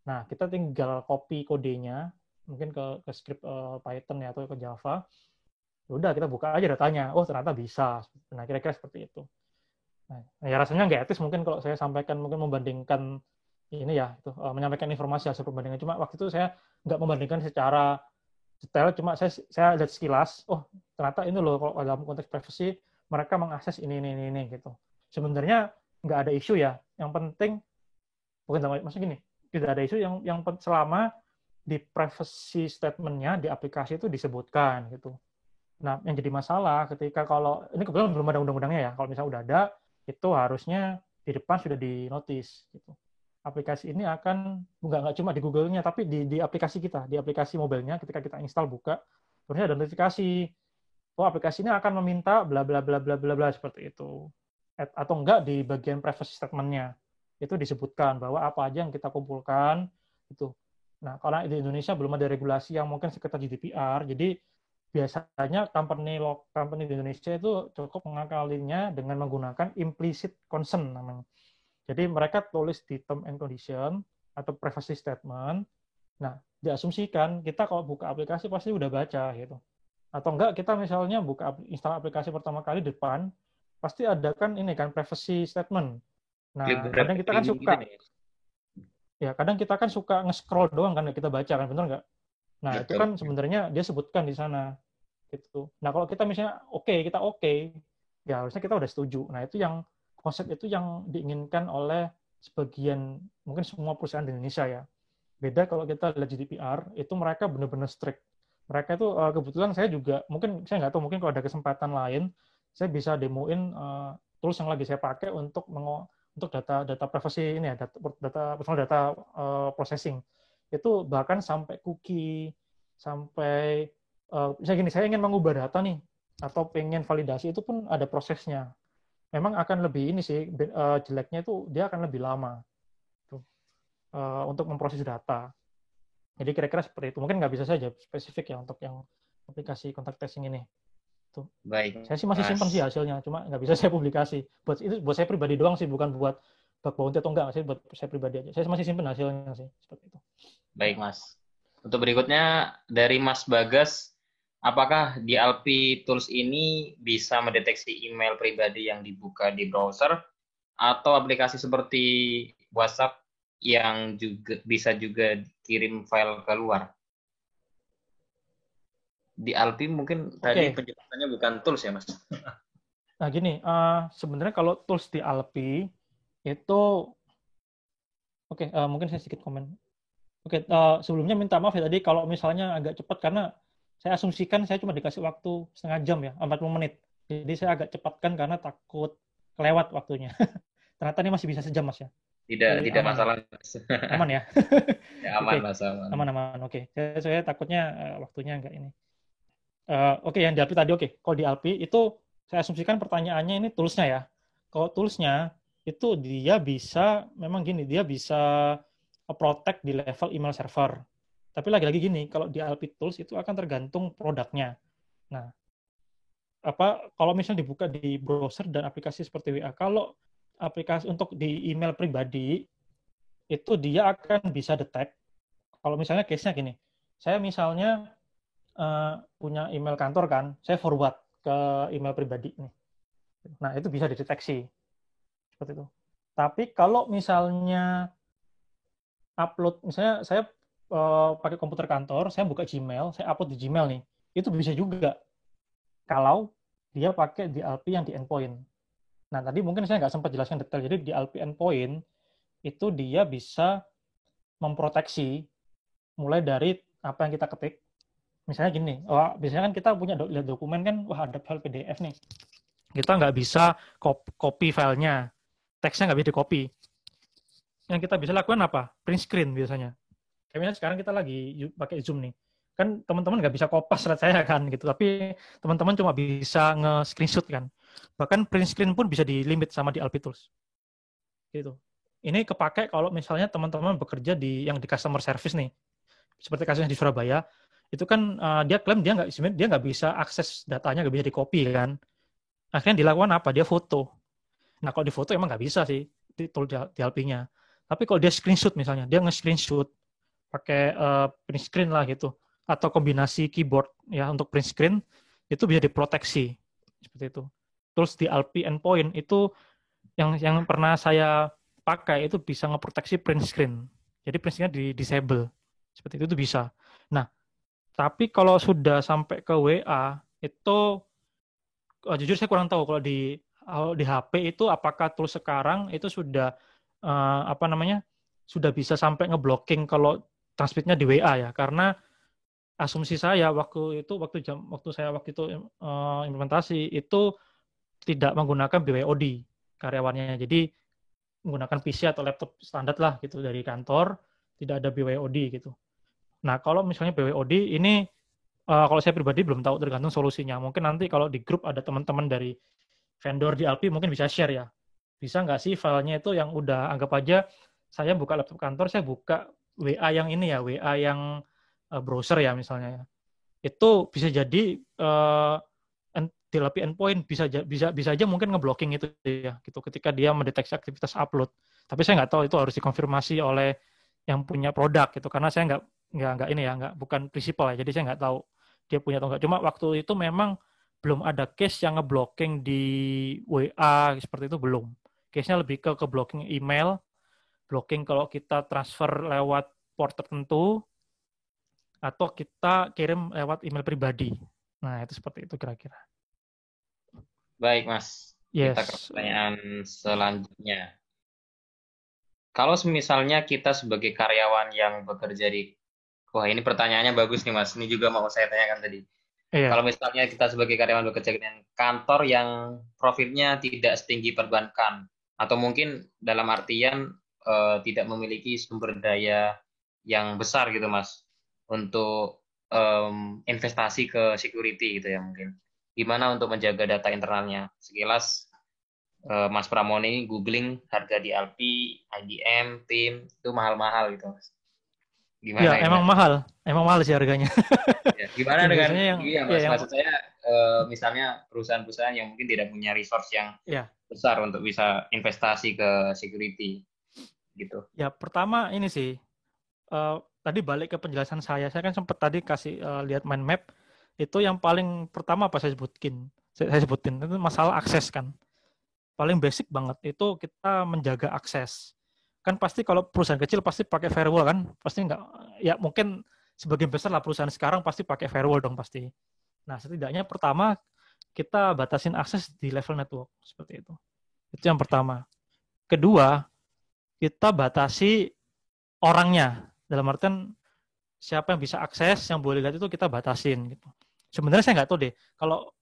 Nah, kita tinggal copy kodenya, mungkin ke script Python ya atau ke Java. Udah kita buka aja datanya. Oh, ternyata bisa. Nah, kira-kira seperti itu. Nah, ya rasanya nggak etis mungkin kalau saya sampaikan, mungkin membandingkan ini ya, itu menyampaikan informasi hasil perbandingan. Cuma waktu itu saya nggak membandingkan secara detail, cuma saya lihat sekilas, oh ternyata ini loh kalau dalam konteks privacy mereka mengakses ini gitu. Sebenarnya nggak ada isu ya. Yang penting bukan maksudnya gini, tidak ada isu yang selama di privacy statement-nya di aplikasi itu disebutkan gitu. Nah, yang jadi masalah ketika kalau ini kebetulan belum ada undang-undangnya ya. Kalau misalnya udah ada, itu harusnya di depan sudah di notice gitu. Aplikasi ini akan nggak cuma di Google-nya, tapi di aplikasi kita, di aplikasi mobilenya ketika kita install buka, harusnya ada notifikasi. Oh, aplikasi ini akan meminta bla bla bla bla bla bla seperti itu. Atau enggak di bagian privacy statement-nya itu disebutkan bahwa apa aja yang kita kumpulkan itu. Nah, karena di Indonesia belum ada regulasi yang mungkin sekitar GDPR, jadi biasanya company di Indonesia itu cukup mengakalinya dengan menggunakan implicit consent namanya. Jadi mereka tulis di term and condition atau privacy statement. Nah, diasumsikan kita kalau buka aplikasi pasti udah baca gitu. Atau enggak kita misalnya install aplikasi pertama kali di depan pasti ada kan ini kan privacy statement. Klik Nah, beberapa kadang kita kan kali gitu suka nih. kadang kita kan suka nge-scroll doang kan kita baca kan, benar nggak? Nah, itu Betul. kan sebenarnya dia sebutkan di sana gitu. Nah, kalau kita misalnya kita oke, ya harusnya kita udah setuju. Nah, itu yang konsep itu yang diinginkan oleh sebagian mungkin semua perusahaan di Indonesia ya. Beda kalau kita lihat GDPR, itu mereka benar-benar strict. Mereka itu kebetulan saya juga mungkin saya nggak tahu, mungkin kalau ada kesempatan lain saya bisa demoin tools yang lagi saya pakai untuk data privacy ini ya, personal data processing. Itu bahkan sampai cookie, sampai misalnya gini, saya ingin mengubah data nih atau pengen validasi itu pun ada prosesnya. Memang akan lebih ini sih jeleknya itu dia akan lebih lama tuh, untuk memproses data. Jadi kira-kira seperti itu. Mungkin nggak bisa saja spesifik ya untuk yang aplikasi contact tracing ini. Tuh. Baik, Saya sih masih simpan sih Mas. hasilnya, cuma nggak bisa saya publikasi. Buat saya pribadi doang sih, bukan buat bug bounty atau enggak sih buat saya pribadi aja. Saya masih simpen hasilnya sih seperti itu. Baik, Mas. Untuk berikutnya dari Mas Bagas, apakah DLP Tools ini bisa mendeteksi email pribadi yang dibuka di browser atau aplikasi seperti WhatsApp yang juga bisa juga kirim file keluar? DLP mungkin tadi Oke. penjelasannya bukan tools ya, Mas? Nah gini, sebenarnya kalau tools di Alpi itu, oke, mungkin saya sedikit komen. Oke, sebelumnya minta maaf ya tadi kalau misalnya agak cepat karena saya asumsikan saya cuma dikasih waktu setengah jam ya, 40 menit. Jadi saya agak cepatkan karena takut kelewat waktunya. Ternyata ini masih bisa sejam, Mas ya. Jadi Tidak aman ya. masalah. Aman ya. Ya, Oke, aman, Mas, aman. aman-aman. Oke, saya takutnya waktunya enggak ini. Oke, yang di Alpi tadi, oke. Kalau di Alpi itu saya asumsikan pertanyaannya ini toolsnya ya. Kalau toolsnya itu dia bisa, memang gini, dia bisa protect di level email server. Tapi lagi-lagi gini, kalau di Alpi Tools itu akan tergantung produknya. Nah, kalau misalnya dibuka di browser dan aplikasi seperti WA, kalau aplikasi untuk di email pribadi itu dia akan bisa detect. Kalau misalnya case-nya gini, saya misalnya punya email kantor kan, saya forward ke email pribadi nih. Nah, itu bisa dideteksi seperti itu. Tapi kalau misalnya upload, misalnya saya pakai komputer kantor, saya buka Gmail, saya upload di Gmail nih, itu bisa juga kalau dia pakai DLP yang di endpoint. Nah, tadi mungkin saya nggak sempat jelaskan detail. Jadi DLP endpoint itu dia bisa memproteksi mulai dari apa yang kita ketik. Misalnya gini, biasanya kan kita punya lihat dokumen kan, wah ada file PDF nih. Kita nggak bisa copy filenya, teksnya nggak bisa di-copy. Yang kita bisa lakukan apa? Print screen biasanya. Kayak misalnya sekarang kita lagi pakai Zoom nih. Kan teman-teman nggak bisa kopas slide saya kan gitu, tapi teman-teman cuma bisa nge-screenshot kan. Bahkan print screen pun bisa di limit sama di Alpi Tools. Gitu. Ini kepake kalau misalnya teman-teman bekerja yang di customer service nih. Seperti kasusnya di Surabaya, itu kan dia klaim dia nggak bisa akses datanya, nggak bisa di-copy kan. Akhirnya dilakukan apa? Dia foto. Nah, kalau di foto emang nggak bisa sih di tool DLP-nya. Tapi kalau dia screenshot misalnya, dia nge-screenshot pakai print screen lah gitu, atau kombinasi keyboard ya untuk print screen, itu bisa diproteksi seperti itu. Tools DLP endpoint itu yang pernah saya pakai itu bisa ngeproteksi print screen. Jadi print screen di disable. Seperti itu bisa. Nah, tapi kalau sudah sampai ke WA itu jujur saya kurang tahu kalau di HP itu apakah tools sekarang itu sudah apa namanya sudah bisa sampai ngeblocking kalau transmitnya di WA ya, karena asumsi saya waktu saya itu implementasi itu tidak menggunakan BWOD karyawannya, jadi menggunakan PC atau laptop standar lah gitu dari kantor, tidak ada BWOD gitu. Nah, kalau misalnya BWOD ini kalau saya pribadi belum tahu, tergantung solusinya. Mungkin nanti kalau di grup ada teman-teman dari vendor di Alpi mungkin bisa share ya. Bisa nggak sih filenya itu yang udah anggap aja saya buka laptop kantor, saya buka WA yang ini ya, WA yang browser ya misalnya ya. Itu bisa jadi DLP endpoint bisa aja mungkin ngeblocking itu ya gitu ketika dia mendeteksi aktivitas upload. Tapi saya nggak tahu, itu harus dikonfirmasi oleh yang punya produk gitu, karena saya nggak ini ya, nggak bukan prinsipal ya, jadi saya nggak tahu dia punya atau nggak. Cuma waktu itu memang belum ada case yang ngeblocking di WA seperti itu, belum. Case-nya lebih ke blocking email, blocking kalau kita transfer lewat port tertentu, atau kita kirim lewat email pribadi. Nah, itu seperti itu kira-kira. Baik, Mas. Kita ke Yes. pertanyaan selanjutnya. Kalau misalnya kita sebagai karyawan yang bekerja di... Wah, ini pertanyaannya bagus nih, Mas. Ini juga mau saya tanyakan tadi. Iya. Kalau misalnya kita sebagai karyawan bekerja di kantor yang profitnya tidak setinggi perbankan, atau mungkin dalam artian tidak memiliki sumber daya yang besar gitu, Mas, untuk investasi ke security gitu ya mungkin. Gimana untuk menjaga data internalnya? Sekilas Mas Pramoni googling harga di LP, IBM, TIM itu mahal-mahal gitu, Mas. Gimana Ya, gimana? emang mahal sih harganya. Ya, gimana Dan dengan biasanya yang iya ya Mas, yang maksud saya misalnya perusahaan-perusahaan yang mungkin tidak punya resource yang ya besar untuk bisa investasi ke security gitu. ya pertama ini sih tadi balik ke penjelasan saya kan sempat tadi kasih lihat mind map itu yang paling pertama apa saya sebutin itu masalah akses kan. Paling basic banget itu kita menjaga akses. Kan pasti kalau perusahaan kecil pasti pakai firewall kan, pasti nggak, ya mungkin sebagian besar lah perusahaan sekarang pasti pakai firewall dong pasti. Nah setidaknya pertama kita batasin akses di level network seperti itu. Itu yang pertama. Kedua, kita batasi orangnya. Dalam artian siapa yang bisa akses, yang boleh lihat itu kita batasin gitu. Sebenarnya saya nggak tahu deh. Kalau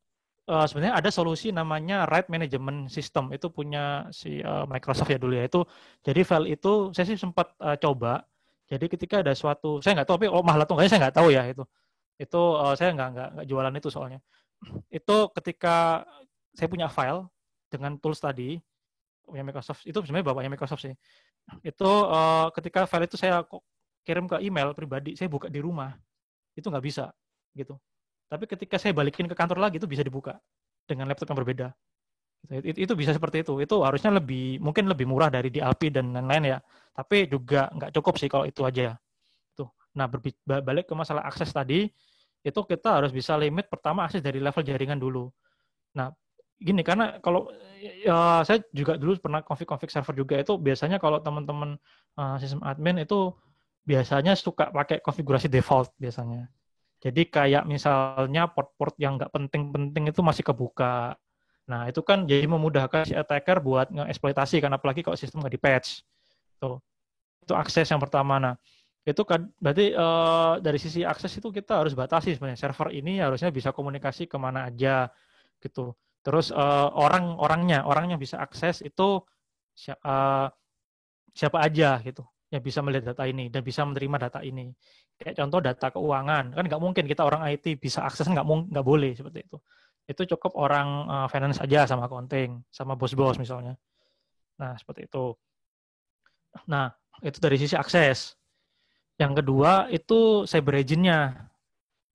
sebenarnya ada solusi namanya Right Management System itu punya si Microsoft ya dulu ya itu jadi file itu saya sih sempat coba jadi ketika ada suatu saya nggak tahu tapi mahal atau enggaknya saya nggak tahu ya itu saya nggak jualan itu soalnya itu ketika saya punya file dengan tools tadi punya Microsoft itu sebenarnya bapaknya Microsoft sih itu ketika file itu saya kirim ke email pribadi saya buka di rumah itu nggak bisa gitu tapi ketika saya balikin ke kantor lagi itu bisa dibuka dengan laptop yang berbeda. Itu bisa seperti itu. Itu harusnya mungkin lebih murah dari DLP dan lain-lain ya. Tapi juga nggak cukup sih kalau itu aja. Tuh. Nah, balik ke masalah akses tadi, itu kita harus bisa limit pertama akses dari level jaringan dulu. Nah, gini karena kalau saya juga dulu pernah config server juga itu biasanya kalau teman-teman sistem admin itu biasanya suka pakai konfigurasi default biasanya. Jadi kayak misalnya port-port yang nggak penting-penting itu masih kebuka. Nah, itu kan jadi memudahkan si attacker buat nge-eksploitasi kan, apalagi kalau sistem nggak di-patch. Tuh. Itu akses yang pertama. Nah, itu kan berarti dari sisi akses itu kita harus batasi sebenarnya. Server ini harusnya bisa komunikasi kemana aja gitu. Terus orangnya bisa akses itu siapa aja gitu yang bisa melihat data ini dan bisa menerima data ini. Kayak contoh data keuangan kan nggak mungkin kita orang IT bisa akses nggak boleh seperti itu. Itu cukup orang finance aja sama accounting sama bos-bos misalnya. Nah seperti itu. Nah itu dari sisi akses. Yang kedua itu cyber hygiene-nya.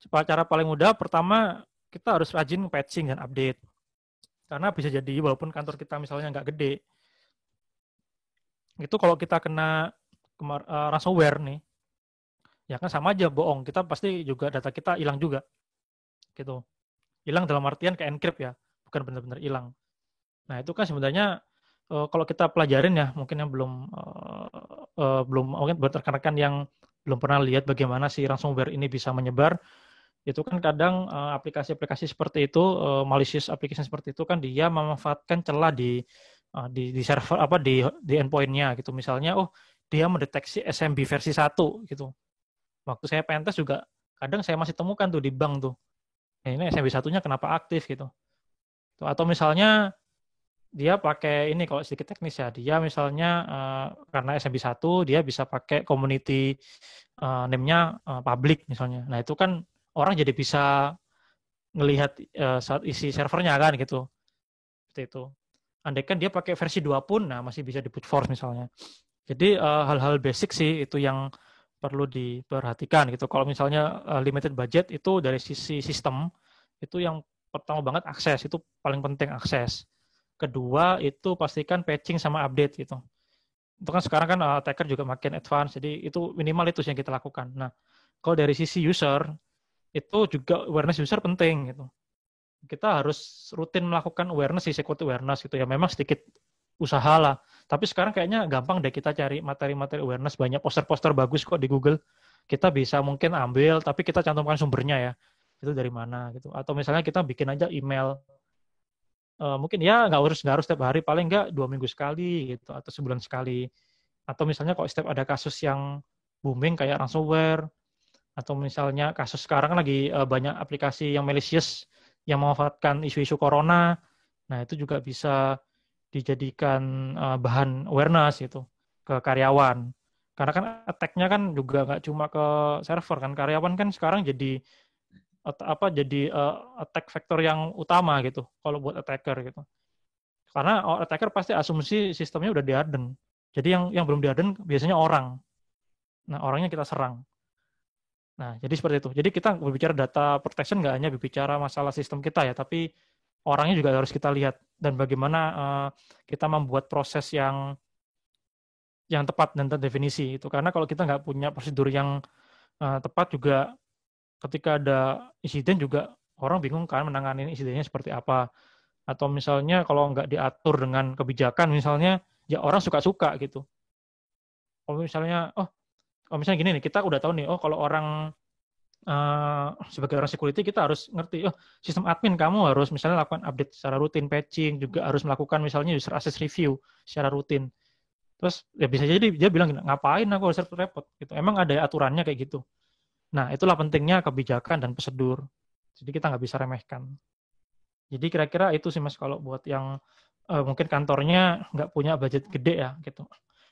Cara paling mudah pertama kita harus rajin patching dan update. Karena bisa jadi walaupun kantor kita misalnya nggak gede, itu kalau kita kena ransomware nih, ya kan sama aja bohong. Kita pasti juga data kita hilang juga, gitu. Hilang dalam artian ke encrypt ya, bukan benar-benar hilang. Nah itu kan sebenarnya kalau kita pelajarin ya, mungkin yang belum mungkin buat rekan-rekan yang belum pernah lihat bagaimana si ransomware ini bisa menyebar, itu kan kadang aplikasi-aplikasi seperti itu, malicious application seperti itu kan dia memanfaatkan celah di server apa di endpoint-nya gitu. Misalnya, oh dia mendeteksi SMB versi 1 gitu. Waktu saya pentest juga kadang saya masih temukan tuh di bank tuh. Ya, ini SMB satunya kenapa aktif gitu. Atau misalnya dia pakai ini kalau sedikit teknis ya, dia misalnya karena SMB 1 dia bisa pakai community name-nya public misalnya. Nah, itu kan orang jadi bisa ngelihat saat isi servernya kan gitu. Seperti itu. Andai kan dia pakai versi 2 pun, nah masih bisa di brute force misalnya. Jadi hal-hal basic sih itu yang perlu diperhatikan gitu. Kalau misalnya limited budget itu dari sisi sistem itu yang pertama banget akses itu paling penting akses. Kedua itu pastikan patching sama update gitu. Itu kan sekarang kan attacker juga makin advance, jadi itu minimal itu yang kita lakukan. Nah, kalau dari sisi user itu juga awareness user penting gitu. Kita harus rutin melakukan awareness, security awareness gitu ya. Memang sedikit usaha lah. Tapi sekarang kayaknya gampang deh kita cari materi-materi awareness. Banyak poster-poster bagus kok di Google. Kita bisa mungkin ambil, tapi kita cantumkan sumbernya ya. Itu dari mana gitu. Atau misalnya kita bikin aja email. Mungkin ya nggak harus setiap hari, paling nggak 2 minggu sekali gitu. Atau sebulan sekali. Atau misalnya kalau setiap ada kasus yang booming kayak ransomware. Atau misalnya kasus sekarang lagi banyak aplikasi yang malicious yang memanfaatkan isu-isu corona. Nah, itu juga bisa dijadikan bahan awareness gitu ke karyawan. Karena kan attack-nya kan juga nggak cuma ke server kan, karyawan kan sekarang jadi attack vector yang utama gitu kalau buat attacker gitu. Karena attacker pasti asumsi sistemnya udah di-harden. Jadi yang belum di-harden biasanya orang. Nah, orangnya kita serang. Nah, jadi seperti itu. Jadi kita berbicara data protection nggak hanya berbicara masalah sistem kita ya, tapi orangnya juga harus kita lihat dan bagaimana kita membuat proses yang tepat dan terdefinisi itu. Karena kalau kita nggak punya prosedur yang tepat juga, ketika ada insiden juga orang bingung kan menangani insidennya seperti apa. Atau misalnya kalau nggak diatur dengan kebijakan, misalnya ya orang suka-suka gitu. Kalau misalnya, kalau misalnya gini nih, kita udah tahu nih, kalau orang sebagai orang security kita harus ngerti, sistem admin kamu harus misalnya lakukan update secara rutin, patching, juga harus melakukan misalnya user access review secara rutin. Terus ya bisa jadi dia bilang, ngapain aku harus repot-repot gitu. Emang ada aturannya kayak gitu. Nah, itulah pentingnya kebijakan dan prosedur. Jadi kita nggak bisa remehkan. Jadi kira-kira itu sih Mas kalau buat yang mungkin kantornya nggak punya budget gede ya gitu.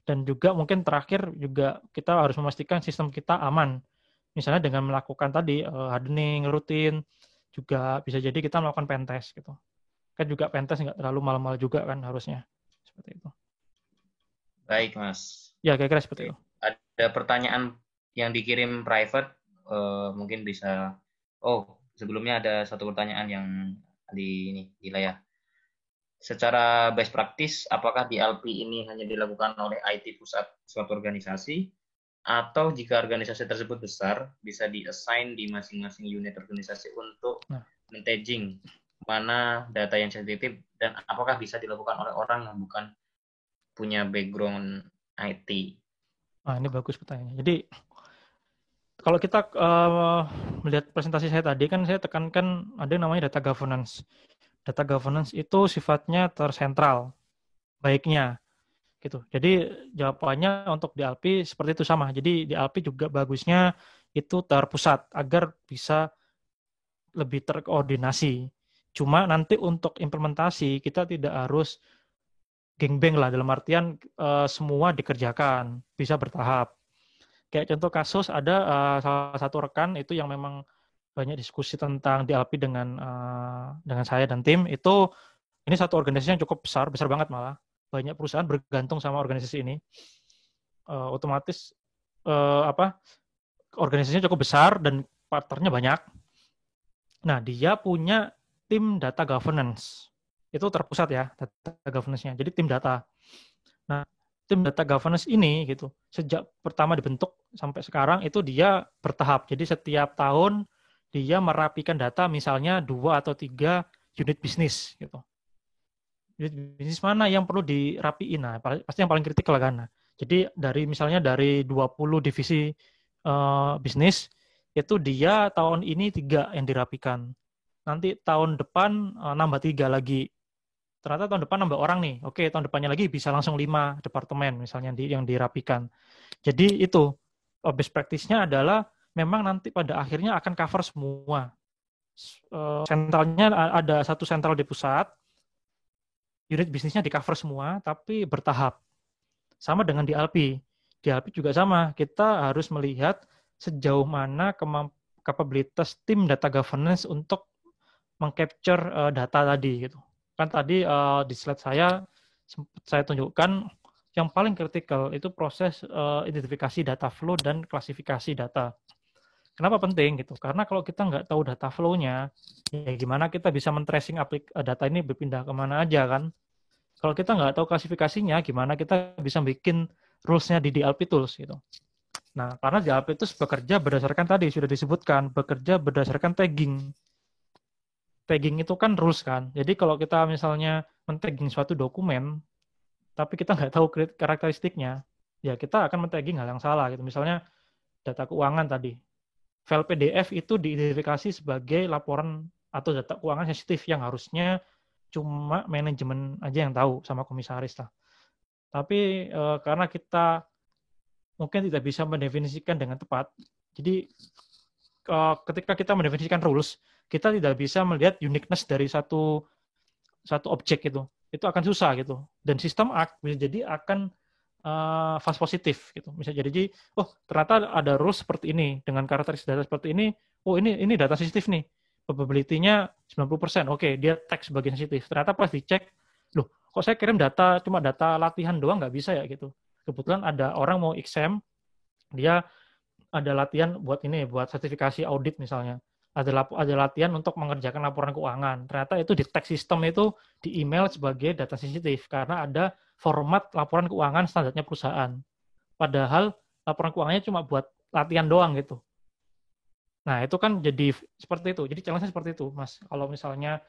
Dan juga mungkin terakhir juga kita harus memastikan sistem kita aman. Misalnya dengan melakukan tadi hardening rutin, juga bisa jadi kita melakukan pentest gitu. Kan juga pentest nggak terlalu mahal-mahal juga kan harusnya. Seperti itu. Baik, Mas. Ya, kira-kira seperti itu. Ada pertanyaan yang dikirim private, mungkin bisa. Oh, sebelumnya ada satu pertanyaan yang di layar. Secara best practice, apakah DLP ini hanya dilakukan oleh IT pusat suatu organisasi, atau jika organisasi tersebut besar, bisa di-assign di masing-masing unit organisasi untuk men-tagging mana data yang sensitif, dan apakah bisa dilakukan oleh orang yang bukan punya background IT? Ini bagus pertanyaannya. Jadi kalau kita melihat presentasi saya tadi kan saya tekankan ada yang namanya data governance. Data governance itu sifatnya tersentral, baiknya gitu. Jadi jawabannya untuk DLP seperti itu sama. Jadi DLP juga bagusnya itu terpusat agar bisa lebih terkoordinasi. Cuma nanti untuk implementasi kita tidak harus geng-beng lah, dalam artian semua dikerjakan, bisa bertahap. Kayak contoh kasus ada salah satu rekan itu yang memang banyak diskusi tentang DLP dengan saya dan tim itu. Ini satu organisasi yang cukup besar banget malah. Banyak perusahaan bergantung sama organisasi ini. Otomatis organisasinya cukup besar dan partnernya banyak. Nah, dia punya tim data governance. Itu terpusat ya, data governance-nya. Jadi tim data. Nah, tim data governance ini gitu, sejak pertama dibentuk sampai sekarang itu dia bertahap. Jadi setiap tahun dia merapikan data misalnya 2 atau 3 unit bisnis gitu. Unit bisnis mana yang perlu dirapiin? Nah, pasti yang paling kritikal kan. Jadi misalnya dari 20 divisi bisnis itu dia tahun ini 3 yang dirapikan. Nanti tahun depan nambah 3 lagi. Ternyata tahun depan nambah orang nih. Oke, tahun depannya lagi bisa langsung 5 departemen misalnya yang dirapikan. Jadi itu best practice-nya adalah memang nanti pada akhirnya akan cover semua. Sentralnya ada satu sentral di pusat, unit bisnisnya di cover semua, tapi bertahap. Sama dengan di DLP. DLP juga sama. Kita harus melihat sejauh mana kapabilitas tim data governance untuk mengcapture data tadi gitu. Kan tadi di slide saya tunjukkan yang paling kritikal itu proses identifikasi data flow dan klasifikasi data. Kenapa penting gitu? Karena kalau kita nggak tahu data flow-nya, ya gimana kita bisa men-tracing data ini berpindah kemana aja kan? Kalau kita nggak tahu klasifikasinya, gimana kita bisa bikin rules-nya di DLP tools gitu. Nah, karena DLP tools bekerja berdasarkan tadi sudah disebutkan, bekerja berdasarkan tagging. Tagging itu kan rules kan. Jadi kalau kita misalnya men-tagging suatu dokumen, tapi kita nggak tahu karakteristiknya, ya kita akan men-tagging hal yang salah gitu. Misalnya data keuangan tadi. File PDF itu diidentifikasi sebagai laporan atau data keuangan sensitif yang harusnya cuma manajemen aja yang tahu sama komisaris lah. Tapi karena kita mungkin tidak bisa mendefinisikan dengan tepat, jadi ketika kita mendefinisikan rules, kita tidak bisa melihat uniqueness dari satu objek itu akan susah gitu. Dan sistem bisa jadi akan false positif gitu. Bisa jadi ternyata ada rules seperti ini dengan karakteristik data seperti ini. Ini data sensitif nih. Probability-nya 90%. Oke, dia tag sebagai sensitif. Ternyata pas dicek, kok saya kirim cuma data latihan doang nggak bisa ya gitu. Kebetulan ada orang mau exam, dia ada latihan buat ini, buat sertifikasi audit misalnya. Ada latihan untuk mengerjakan laporan keuangan. Ternyata itu di tag sistem itu di email sebagai data sensitif karena ada format laporan keuangan standarnya perusahaan. Padahal laporan keuangannya cuma buat latihan doang gitu. Nah, itu kan jadi seperti itu. Jadi challenge-nya seperti itu, Mas. Kalau misalnya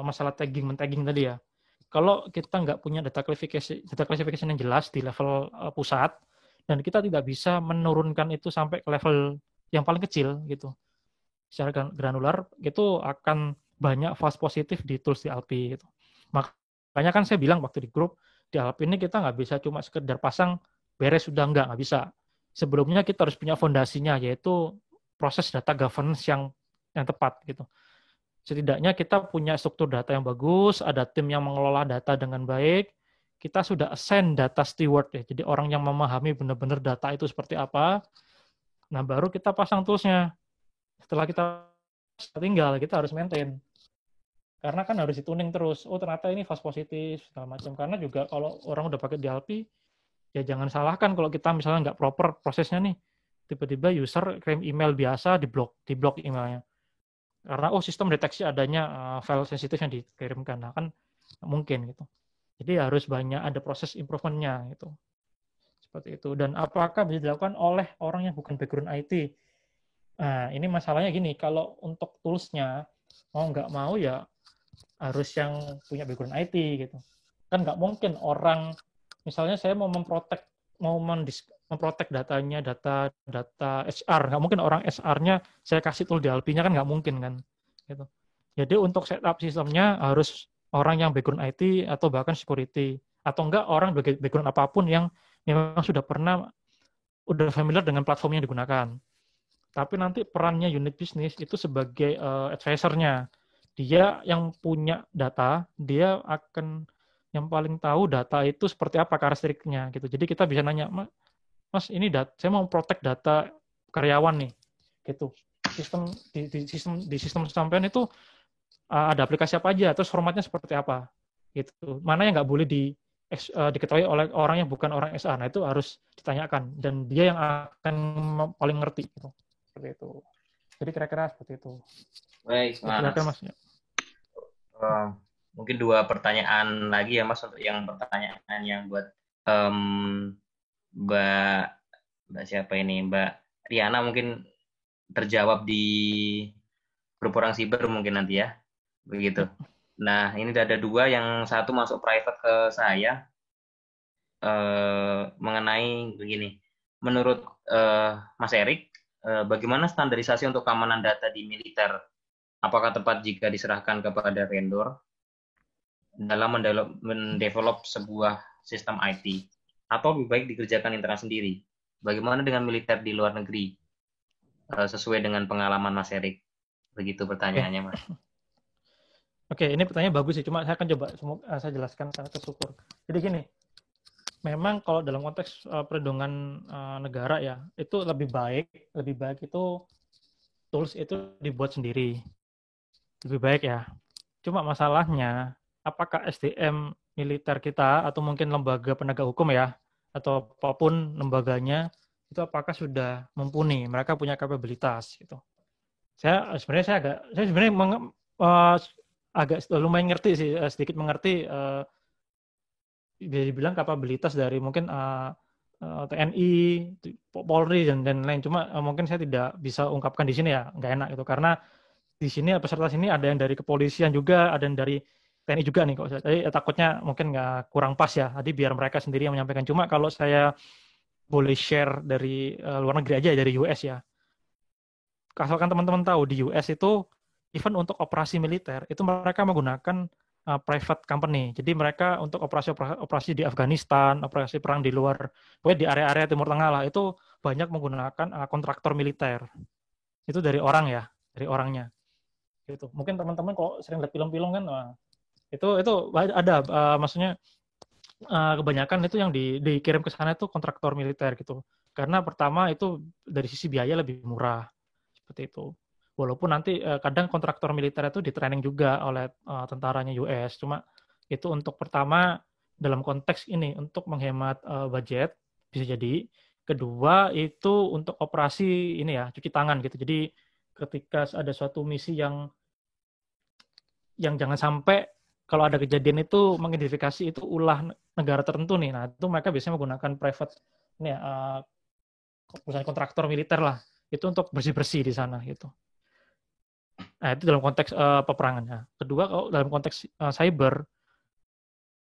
masalah tagging, men-tagging tadi ya. Kalau kita nggak punya data classification yang jelas di level pusat, dan kita tidak bisa menurunkan itu sampai ke level yang paling kecil gitu. Secara granular, itu akan banyak false positif di tools di Alpi gitu. Makanya kan saya bilang waktu di grup, di Alpi ini kita nggak bisa cuma sekedar pasang beres sudah nggak bisa. Sebelumnya kita harus punya fondasinya, yaitu proses data governance yang tepat gitu. Setidaknya kita punya struktur data yang bagus, ada tim yang mengelola data dengan baik, kita sudah assign data steward ya, jadi orang yang memahami benar-benar data itu seperti apa. Nah, baru kita pasang toolsnya. Setelah kita tinggal, kita harus maintain. Karena kan harus dituning terus. Oh, ternyata ini false positif, segala macam. Karena juga kalau orang udah pakai DLP, ya jangan salahkan kalau kita misalnya nggak proper prosesnya nih. Tiba-tiba user kirim email biasa, diblok emailnya. Karena sistem deteksi adanya file sensitif yang dikirimkan. Nah, kan mungkin gitu. Jadi harus banyak ada proses improvement-nya gitu. Seperti itu. Dan apakah bisa dilakukan oleh orang yang bukan background IT? Nah, ini masalahnya gini, kalau untuk tools-nya mau nggak mau ya harus yang punya background IT gitu. Kan nggak mungkin orang, misalnya saya mau memprotek datanya, data HR, nggak mungkin orang HR-nya saya kasih tool DLP-nya kan nggak mungkin kan. Gitu. Jadi untuk setup sistemnya harus orang yang background IT atau bahkan security, atau enggak orang background apapun yang memang sudah familiar dengan platform yang digunakan. Tapi nanti perannya unit bisnis itu sebagai advisor-nya. Dia yang punya data, dia akan yang paling tahu data itu seperti apa karakteristiknya gitu. Jadi kita bisa nanya, Mas ini saya mau protect data karyawan nih, gitu. Di sistem sampean itu ada aplikasi apa aja, terus formatnya seperti apa, gitu. Mana yang nggak boleh diketahui oleh orang yang bukan orang SA. Nah itu harus ditanyakan dan dia yang akan paling ngerti gitu. Seperti itu. Jadi kira-kira seperti itu. Baik, Mas. Silakan, Mas. Mungkin 2 pertanyaan lagi ya, Mas, untuk yang pertanyaan yang buat Mbak siapa ini, Mbak Riana mungkin terjawab di grup orang siber mungkin nanti ya, begitu. Nah, ini ada 2, yang satu masuk private ke saya mengenai begini. Menurut Mas Erik, bagaimana standarisasi untuk keamanan data di militer? Apakah tepat jika diserahkan kepada vendor dalam mendevelop sebuah sistem IT, atau lebih baik dikerjakan internal sendiri? Bagaimana dengan militer di luar negeri? Sesuai dengan pengalaman Mas Erik. Begitu pertanyaannya, Mas. Oke, ini pertanyaan bagus sih. Cuma saya akan coba saya jelaskan secara terstruktur. Jadi gini, memang kalau dalam konteks perlindungan negara ya, itu lebih baik itu tools itu dibuat sendiri. Lebih baik ya. Cuma masalahnya, apakah SDM militer kita atau mungkin lembaga penegak hukum ya, atau apapun lembaganya, itu apakah sudah mumpuni, mereka punya kapabilitas gitu. Saya sebenarnya agak lumayan ngerti sih, sedikit mengerti bisa dibilang kapabilitas dari mungkin TNI, Polri dan lain. Cuma mungkin saya tidak bisa ungkapkan di sini ya, nggak enak gitu karena di sini peserta sini ada yang dari kepolisian juga, ada yang dari TNI juga nih kok. Jadi takutnya mungkin nggak kurang pas ya. Jadi biar mereka sendiri yang menyampaikan. Cuma kalau saya boleh share dari luar negeri aja, dari US ya. Asalkan teman-teman tahu di US itu even untuk operasi militer itu mereka menggunakan private company. Jadi mereka untuk operasi di Afghanistan, operasi perang di luar, pokoknya di area-area Timur Tengah lah, itu banyak menggunakan kontraktor militer. Itu dari orang ya, dari orangnya. Gitu. Mungkin teman-teman kok sering lihat film-film kan, itu ada maksudnya kebanyakan itu yang dikirim ke sana itu kontraktor militer gitu. Karena pertama itu dari sisi biaya lebih murah seperti itu. Walaupun nanti kadang kontraktor militer itu di training juga oleh tentaranya US. Cuma itu untuk pertama dalam konteks ini untuk menghemat budget bisa jadi. Kedua itu untuk operasi ini ya, cuci tangan gitu. Jadi ketika ada suatu misi yang jangan sampai kalau ada kejadian itu mengidentifikasi itu ulah negara tertentu nih. Nah, itu mereka biasanya menggunakan private ini ya, perusahaan kontraktor militer lah. Itu untuk bersih-bersih di sana gitu. Nah, itu dalam konteks peperangannya. Kedua, kalau dalam konteks cyber,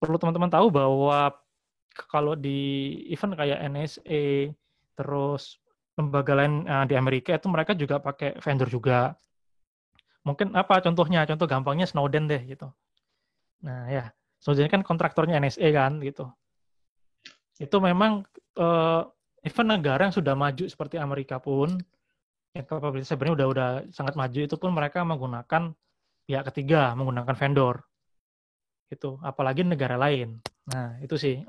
perlu teman-teman tahu bahwa kalau di event kayak NSA, terus lembaga lain di Amerika itu mereka juga pakai vendor juga. Mungkin apa contohnya? Contoh gampangnya Snowden deh gitu. Nah ya, Snowden kan kontraktornya NSA kan gitu. Itu memang event negara yang sudah maju seperti Amerika pun, yang kapabilitas sebenarnya udah sangat maju itu pun mereka menggunakan pihak ketiga, menggunakan vendor gitu. Apalagi negara lain. Nah itu sih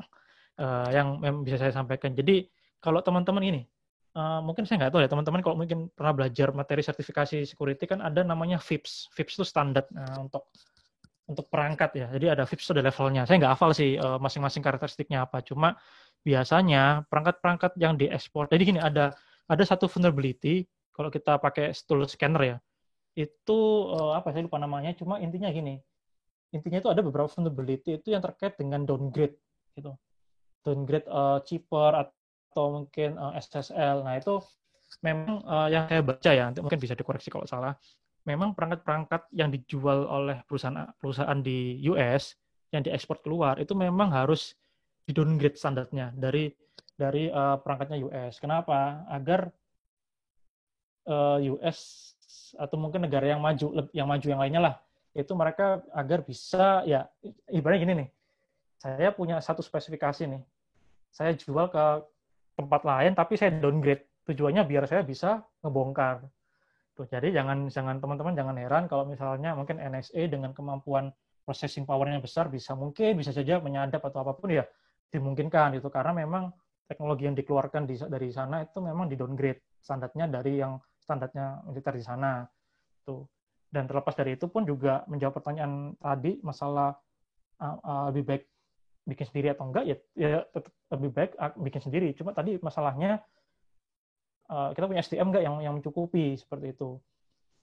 yang bisa saya sampaikan. Jadi kalau teman-teman ini, mungkin saya nggak tahu ya teman-teman kalau mungkin pernah belajar materi sertifikasi security kan ada namanya FIPS. FIPS itu standar untuk perangkat ya. Jadi ada FIPS itu ada levelnya. Saya nggak hafal sih masing-masing karakteristiknya apa. Cuma biasanya perangkat-perangkat yang diekspor. Jadi gini ada satu vulnerability kalau kita pakai tool scanner ya. Itu apa saya lupa namanya. Cuma intinya gini. Intinya itu ada beberapa vulnerability itu yang terkait dengan downgrade gitu. Downgrade cheaper atau mungkin SSL. Nah itu memang yang saya baca ya, nanti mungkin bisa dikoreksi kalau salah. Memang perangkat-perangkat yang dijual oleh perusahaan di US yang diekspor keluar itu memang harus di downgrade standarnya dari perangkatnya US. Kenapa? Agar US atau mungkin negara yang maju yang lainnya lah itu mereka agar bisa ya ibaratnya gini nih. Saya punya satu spesifikasi nih. Saya jual ke tempat lain tapi saya downgrade. Tujuannya biar saya bisa ngebongkar. Tuh, jadi jangan teman-teman jangan heran kalau misalnya mungkin NSA dengan kemampuan processing power-nya besar bisa saja menyadap atau apapun ya dimungkinkan gitu karena memang teknologi yang dikeluarkan dari sana itu memang di downgrade standarnya dari yang standarnya militer di sana tuh. Dan terlepas dari itu pun juga menjawab pertanyaan tadi masalah lebih baik bikin sendiri atau enggak ya tetap lebih baik bikin sendiri. Cuma tadi masalahnya kita punya SDM enggak yang mencukupi seperti itu.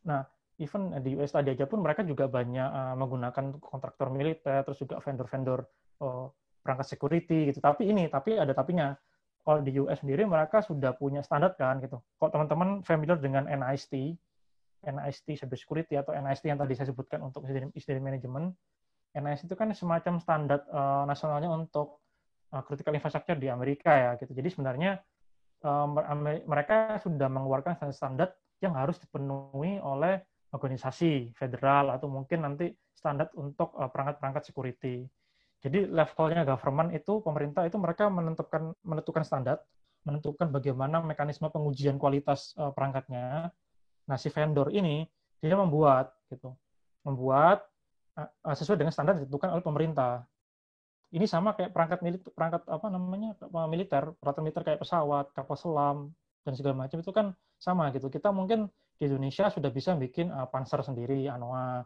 Nah, even di US tadi aja pun mereka juga banyak menggunakan kontraktor militer, terus juga vendor-vendor perangkat security gitu. Tapi ada tapinya. Kalau di US sendiri mereka sudah punya standar kan gitu. Kalau teman-teman familiar dengan NIST Cyber Security atau NIST yang tadi saya sebutkan untuk incident management, NIST itu kan semacam standar nasionalnya untuk critical infrastructure di Amerika ya gitu. Jadi sebenarnya mereka sudah mengeluarkan standar yang harus dipenuhi oleh organisasi federal atau mungkin nanti standar untuk perangkat-perangkat security. Jadi levelnya government itu pemerintah itu mereka menentukan standar, menentukan bagaimana mekanisme pengujian kualitas perangkatnya. Nah, si vendor ini dia membuat sesuai dengan standar yang ditentukan oleh pemerintah. Ini sama kayak perangkat apa namanya militer, peralatan militer kayak pesawat, kapal selam dan segala macam itu kan sama gitu. Kita mungkin di Indonesia sudah bisa bikin Panzer sendiri, ANOA.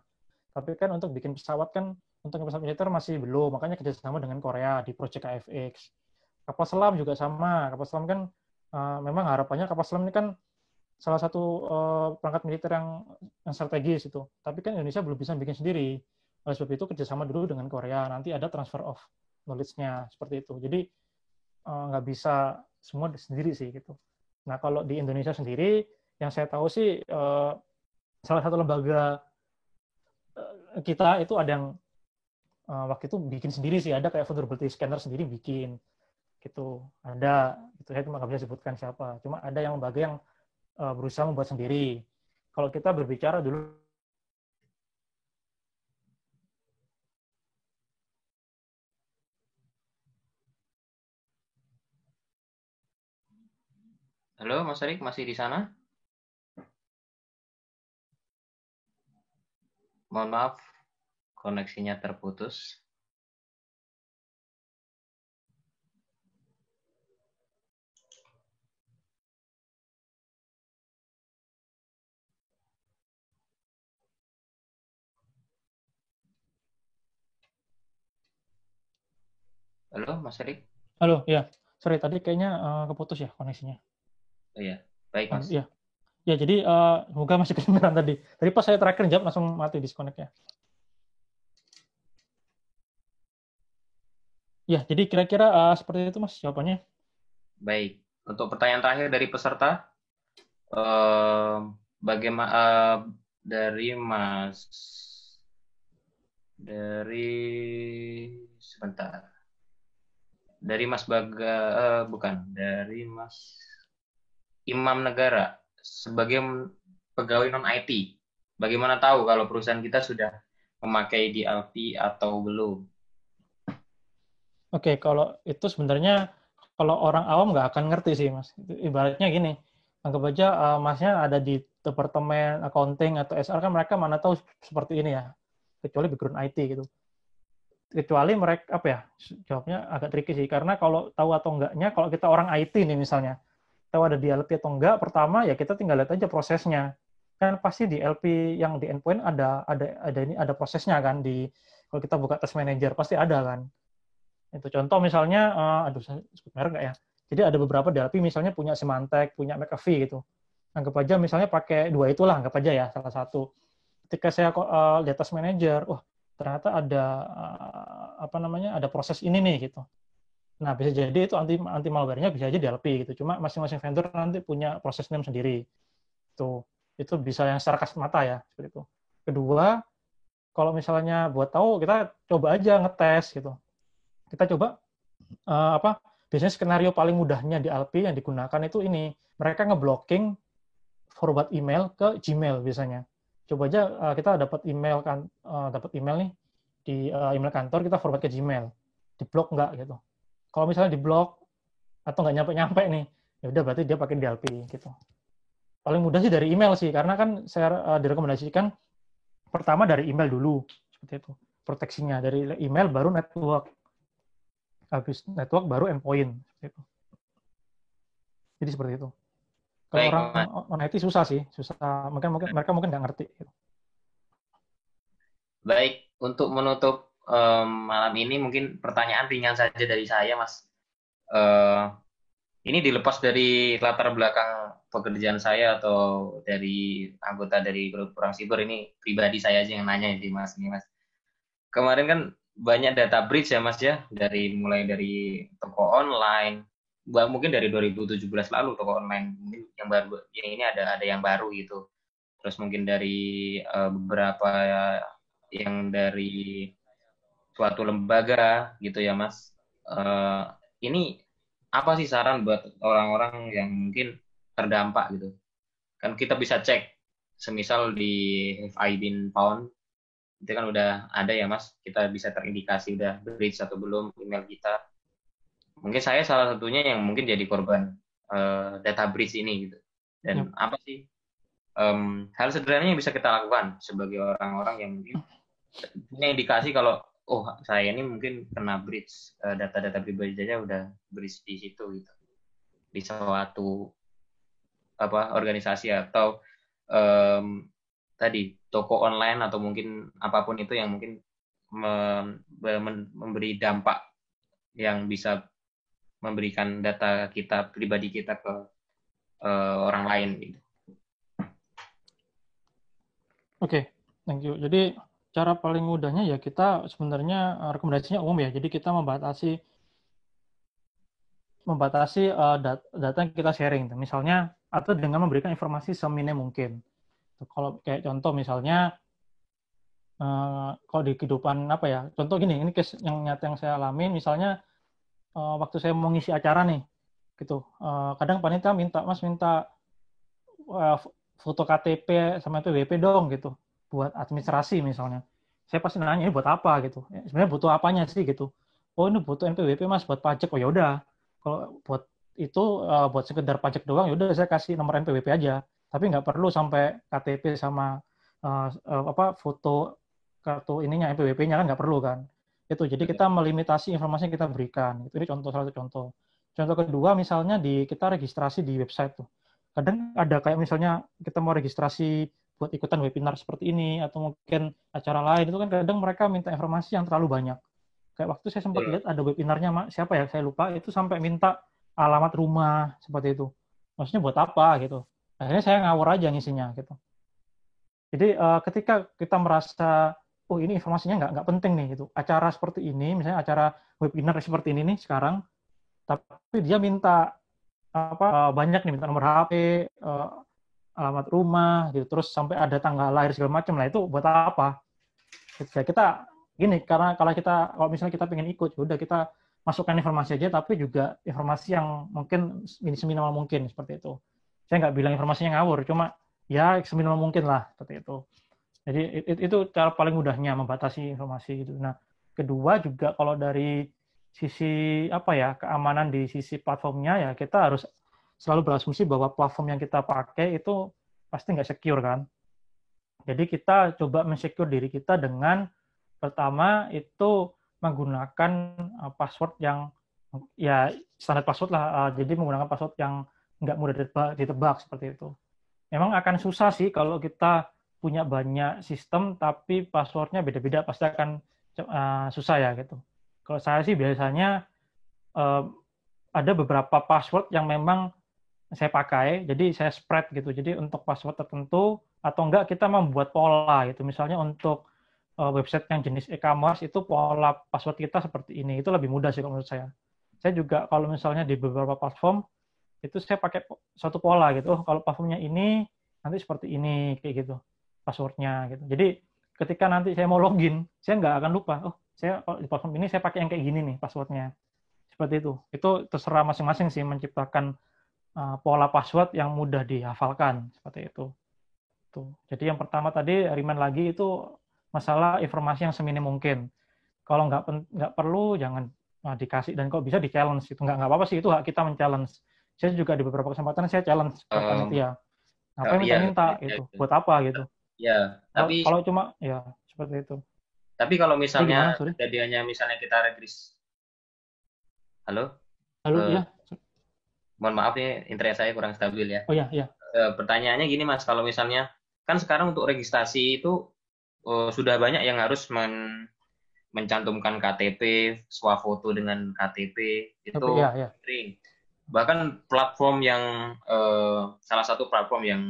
Tapi kan untuk bikin pesawat kan untuk pesawat militer masih belum, makanya kerjasama dengan Korea di Project AFX. Kapal selam juga sama. Kapal selam kan memang harapannya kapal selam ini kan salah satu perangkat militer yang strategis itu. Tapi kan Indonesia belum bisa bikin sendiri. Oleh sebab itu kerjasama dulu dengan Korea. Nanti ada transfer of knowledge-nya seperti itu. Jadi nggak bisa semua sendiri sih gitu. Nah kalau di Indonesia sendiri, yang saya tahu sih salah satu lembaga kita itu ada yang waktu itu bikin sendiri sih. Ada kayak vulnerability scanner sendiri bikin gitu. Ada. Itu saya cuma nggak bisa sebutkan siapa. Cuma ada yang lembaga yang berusaha membuat sendiri. Kalau kita berbicara dulu. Halo, Mas Erik, masih di sana? Mohon maaf, koneksinya terputus. Halo, Mas Erik. Halo, ya. Sorry, tadi kayaknya keputus ya koneksinya. Oh iya, baik Mas. Ya, ya jadi semoga masih kedengeran tadi. Tadi pas saya terakhir jawab langsung mati disconnect-nya. Ya, jadi kira-kira seperti itu Mas jawabannya. Baik, untuk pertanyaan terakhir dari peserta, bagaimana dari Mas, sebentar, dari Mas bukan, dari Mas Imam Negara, sebagai pegawai non IT, bagaimana tahu kalau perusahaan kita sudah memakai DLP atau belum? Oke, kalau itu sebenarnya kalau orang awam nggak akan ngerti sih Mas. Ibaratnya gini, anggap aja Masnya ada di departemen accounting atau SR, kan mereka mana tahu seperti ini ya, kecuali background IT gitu. Kecuali mereka apa ya, jawabnya agak tricky sih, karena kalau tahu atau enggaknya, kalau kita orang IT nih misalnya, tahu ada di LP atau enggak, pertama ya kita tinggal lihat aja prosesnya. Kan pasti di LP yang di endpoint ada prosesnya kan, di kalau kita buka test manager pasti ada kan. Itu contoh misalnya, aduh saya sebut merek nggak ya? Jadi ada beberapa DLP misalnya punya Symantec, punya McAfee gitu. Anggap aja misalnya pakai dua itulah, anggap aja ya salah satu. Ketika saya lihat task manager, wah ternyata ada ada proses ini nih gitu. Nah bisa jadi itu anti malware-nya bisa aja DLP gitu. Cuma masing-masing vendor nanti punya proses name sendiri. Itu bisa yang secara kasat mata ya seperti itu. Kedua, kalau misalnya buat tahu kita coba aja ngetes gitu. Kita coba biasanya skenario paling mudahnya di LP yang digunakan itu ini, mereka ngeblocking forward email ke Gmail biasanya. Coba aja kita dapat email nih di email kantor, kita forward ke Gmail, diblok nggak gitu. Kalau misalnya diblok atau nggak nyampe nih, ya udah berarti dia pakai DLP gitu. Paling mudah sih dari email sih, karena kan saya direkomendasikan pertama dari email dulu seperti itu proteksinya, dari email baru network, habis network baru endpoint gitu. Jadi seperti itu. Kalau Baik, orang Mas. non IT susah sih, susah. Mungkin mereka mungkin nggak ngerti. Gitu. Baik, untuk menutup malam ini mungkin pertanyaan ringan saja dari saya, Mas. Ini dilepas dari latar belakang pekerjaan saya atau dari anggota dari grup perang siber, ini pribadi saya aja yang nanya di Mas ini, Mas. Kemarin kan banyak data breach ya, Mas ya, mulai dari toko online, mungkin dari 2017 lalu toko online, mungkin yang baru, yang ini ada yang baru gitu. Terus mungkin dari beberapa yang dari suatu lembaga gitu ya Mas. Ini apa sih saran buat orang-orang yang mungkin terdampak gitu? Kan kita bisa cek, semisal di Have I Been Found, itu kan udah ada ya Mas, kita bisa terindikasi udah breach atau belum email kita. Mungkin saya salah satunya yang mungkin jadi korban data breach ini gitu. Dan apa sih hal sederhana yang bisa kita lakukan sebagai orang-orang yang mungkin punya indikasi kalau oh saya ini mungkin kena breach data-data pribadi saja udah breach di situ gitu, di suatu organisasi atau tadi toko online atau mungkin apapun itu yang mungkin memberi dampak yang bisa memberikan data kita pribadi kita ke orang lain gitu. Oke, thank you. Jadi cara paling mudahnya ya kita sebenarnya rekomendasinya umum ya. Jadi kita membatasi data yang kita sharing. Misalnya atau dengan memberikan informasi seminim mungkin. Kalau kayak contoh misalnya kalau di kehidupan apa ya, contoh gini, ini case yang nyata yang saya alami, misalnya waktu saya mau ngisi acara nih, gitu, kadang panitia minta foto KTP sama PWP dong gitu, buat administrasi misalnya. Saya pasti nanya ini buat apa gitu. Sebenarnya butuh apanya sih gitu. Oh ini butuh NPWP mas buat pajak. Oh ya udah, kalau buat itu buat sekedar pajak doang, ya udah saya kasih nomor NPWP aja. Tapi nggak perlu sampai KTP sama foto kartu ininya NPWP-nya kan nggak perlu kan. Itu jadi kita melimitasi informasi yang kita berikan. Itu ini salah satu contoh. Contoh kedua misalnya kita registrasi di website tuh. Kadang ada kayak misalnya kita mau registrasi buat ikutan webinar seperti ini atau mungkin acara lain itu kan kadang mereka minta informasi yang terlalu banyak. Kayak waktu saya sempat lihat ada webinarnya siapa ya saya lupa itu sampai minta alamat rumah seperti itu. Maksudnya buat apa gitu? Akhirnya saya ngawur aja ngisinya gitu. Jadi ketika kita merasa oh ini informasinya nggak penting nih gitu, acara seperti ini, misalnya acara webinar seperti ini nih sekarang, tapi dia minta banyak nih, minta nomor HP, alamat rumah gitu, terus sampai ada tanggal lahir segala macam lah, itu buat apa? Kita gini, karena kalau misalnya kita pengen ikut, udah kita masukkan informasi aja, tapi juga informasi yang mungkin seminimal mungkin seperti itu. Saya nggak bilang informasinya ngawur, cuma ya seminimal mungkin lah seperti itu. Jadi itu cara paling mudahnya membatasi informasi gitu. Nah, kedua juga kalau dari sisi keamanan di sisi platformnya, ya kita harus selalu berasumsi bahwa platform yang kita pakai itu pasti nggak secure kan. Jadi kita coba mensecure diri kita dengan pertama itu menggunakan password yang ya standar password lah. Jadi menggunakan password yang nggak mudah ditebak seperti itu. Memang akan susah sih kalau kita punya banyak sistem tapi passwordnya beda-beda, pasti akan susah ya gitu. Kalau saya sih biasanya ada beberapa password yang memang saya pakai, jadi saya spread gitu. Jadi untuk password tertentu atau enggak kita membuat pola gitu. Misalnya untuk website yang jenis e-commerce itu pola password kita seperti ini. Itu lebih mudah sih kalau menurut saya. Saya juga kalau misalnya di beberapa platform itu saya pakai suatu pola gitu. Oh, kalau platformnya ini nanti seperti ini kayak gitu passwordnya gitu. Jadi ketika nanti saya mau login, saya nggak akan lupa. Oh, saya kalau di platform ini saya pakai yang kayak gini nih passwordnya. Seperti itu. Itu terserah masing-masing sih menciptakan pola password yang mudah dihafalkan seperti itu. Tuh. Jadi yang pertama tadi remind lagi itu masalah informasi yang seminim mungkin. Kalau nggak perlu jangan dikasih, dan kok bisa di challenge itu nggak apa-apa sih, itu hak kita men-challenge. Saya juga di beberapa kesempatan saya challenge ke panitia. Ngapain minta-minta gitu? Buat apa gitu? Ya, tapi kalau cuma ya seperti itu. Tapi kalau misalnya gimana, kejadiannya misalnya kita regis. Halo? Halo, ya. Mohon maaf nih, internet saya kurang stabil ya. Oh ya, ya. Pertanyaannya gini Mas, kalau misalnya kan sekarang untuk registrasi itu sudah banyak yang harus mencantumkan KTP, swafoto dengan KTP itu sering. Bahkan platform yang salah satu platform yang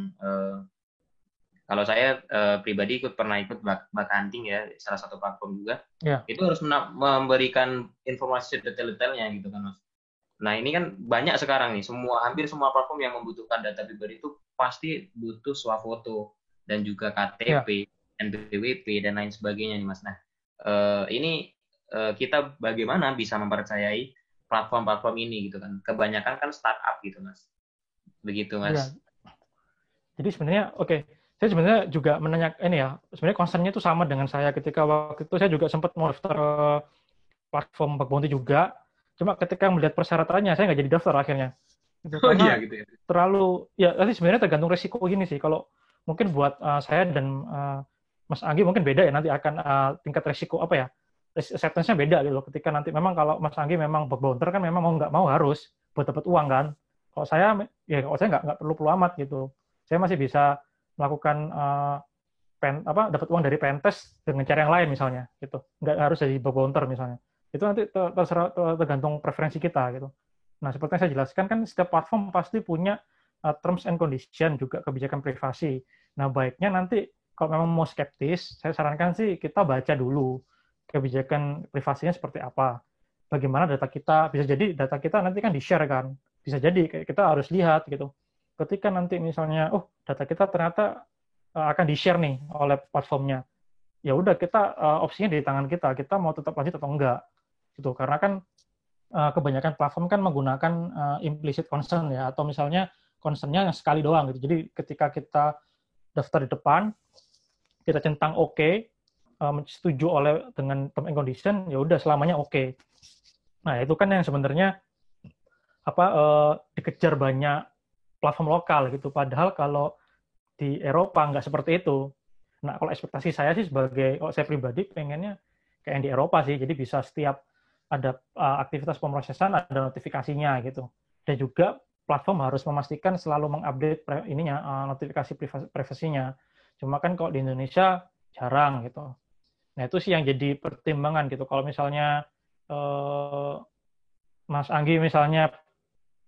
kalau saya pribadi pernah ikut bug hunting ya, salah satu platform juga. Itu harus memberikan informasi detail-detailnya gitu kan Mas. Nah ini kan banyak sekarang nih, hampir semua platform yang membutuhkan data pribadi itu pasti butuh swafoto dan juga KTP, NPWP dan lain sebagainya nih Mas. Nah ini kita bagaimana bisa mempercayai platform-platform ini gitu kan? Kebanyakan kan startup gitu Mas, begitu Mas. Ya. Jadi sebenarnya saya sebenarnya juga menanyakan ini ya, sebenarnya concern-nya itu sama dengan saya ketika waktu itu saya juga sempat mau daftar platform Bug Bounty juga. Cuma ketika melihat persyaratannya, saya nggak jadi daftar akhirnya. Gitu. Karena gitu ya? terlalu, ya nanti sebenarnya tergantung resiko gini sih. Kalau mungkin buat saya dan Mas Anggi mungkin beda ya, nanti akan tingkat resiko acceptance-nya beda gitu loh. Ketika nanti memang kalau Mas Anggi memang bug bounter kan memang mau nggak mau harus buat dapat uang kan. Kalau saya nggak perlu amat gitu. Saya masih bisa melakukan dapat uang dari pentest dengan cara yang lain misalnya gitu. Nggak harus jadi bug bounter misalnya. Itu nanti tergantung preferensi kita gitu. Nah, seperti yang saya jelaskan kan setiap platform pasti punya terms and condition, juga kebijakan privasi. Nah, baiknya nanti kalau memang mau skeptis, saya sarankan sih kita baca dulu kebijakan privasinya seperti apa. Bagaimana data kita, bisa jadi data kita nanti kan di-share kan. Bisa jadi kita harus lihat gitu. Ketika nanti misalnya, data kita ternyata akan di-share nih oleh platformnya. Ya udah kita opsinya di tangan kita mau tetap lanjut atau enggak. Gitu. Karena kan kebanyakan platform kan menggunakan implicit consent ya, atau misalnya concern-nya yang sekali doang gitu. Jadi ketika kita daftar di depan, kita centang setuju dengan term and condition, ya udah selamanya oke. Nah, itu kan yang sebenarnya dikejar banyak platform lokal gitu. Padahal kalau di Eropa nggak seperti itu. Nah, kalau ekspektasi saya sih kalau saya pribadi pengennya kayak yang di Eropa sih. Jadi bisa setiap ada aktivitas pemrosesan ada notifikasinya gitu. Dan juga platform harus memastikan selalu mengupdate notifikasi privasinya. Cuma kan kalau di Indonesia jarang gitu. Nah, itu sih yang jadi pertimbangan gitu. Kalau misalnya Mas Anggi misalnya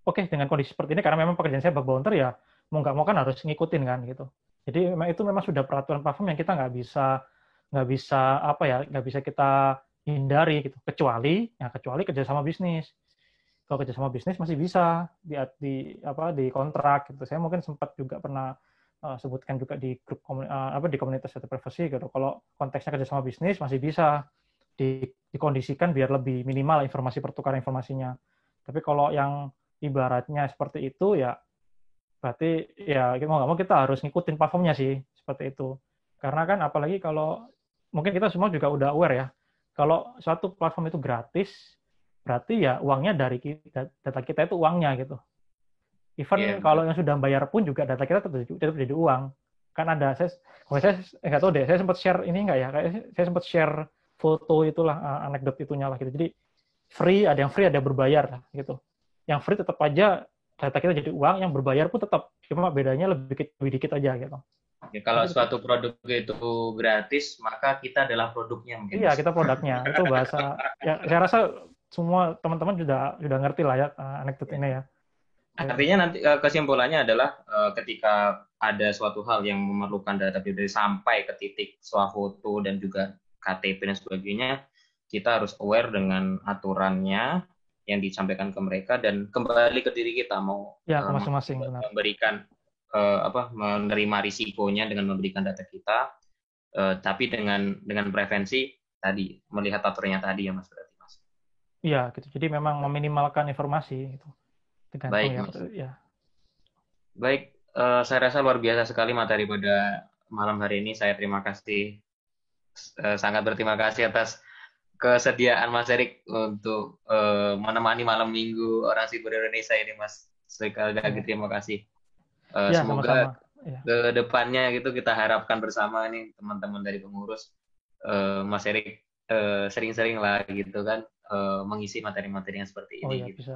oke dengan kondisi seperti ini karena memang pekerjaan saya bug bouncer ya mau nggak mau kan harus ngikutin kan gitu. Jadi memang itu memang sudah peraturan platform yang kita nggak bisa apa ya nggak bisa kita hindari gitu kecuali kerjasama bisnis. Kalau kerjasama bisnis masih bisa di kontrak gitu. Saya mungkin sempat juga pernah sebutkan juga di grup di komunitas data privacy gitu. Kalau konteksnya kerjasama bisnis masih bisa dikondisikan biar lebih minimal informasi pertukaran informasinya. Tapi kalau yang ibaratnya seperti itu ya berarti ya mau nggak mau kita harus ngikutin platformnya sih seperti itu. Karena kan apalagi kalau mungkin kita semua juga udah aware ya, kalau suatu platform itu gratis, berarti ya uangnya dari data kita itu uangnya gitu. Even Iya, kalau betul. yang sudah bayar pun juga data kita tetap jadi uang. Kan ada saya nggak tahu deh, saya sempat share ini nggak ya? Kayak saya sempat share foto itulah anekdot itunya lah gitu. Jadi free ada yang berbayar lah gitu. Yang free tetap aja data kita jadi uang, yang berbayar pun tetap cuma bedanya lebih dikit aja gitu. Ya, kalau Tapi tetap suatu produk itu gratis, maka kita adalah produknya mungkin, iya Mas. kita produknya. Itu bahasa ya saya rasa semua teman-teman sudah ngerti lah ya anekdot Ya. ini ya. Artinya nanti kesimpulannya adalah ketika ada suatu hal yang memerlukan data pribadi sampai ke titik swafoto dan juga KTP dan sebagainya, kita harus aware dengan aturannya yang disampaikan ke mereka dan kembali ke diri kita mau Ya ke masing-masing benar. memberikan menerima risikonya dengan memberikan data kita, tapi dengan prevensi tadi melihat aturannya tadi ya Mas berarti Mas. Iya gitu. Jadi memang meminimalkan informasi itu. Tergantung Baik ya. Mas. Ya. Baik, saya rasa luar biasa sekali materi pada malam hari ini. Saya terima kasih, sangat berterima kasih atas kesediaan Mas Erik untuk menemani malam minggu orang Siber Indonesia ini, Mas. Sekali lagi Ya, terima kasih. ya Semoga sama-sama. Ya. ke depannya gitu kita harapkan bersama nih teman-teman dari pengurus, Mas Erik sering-sering lah gitu kan mengisi materi-materi yang seperti Oh ini ya gitu. bisa.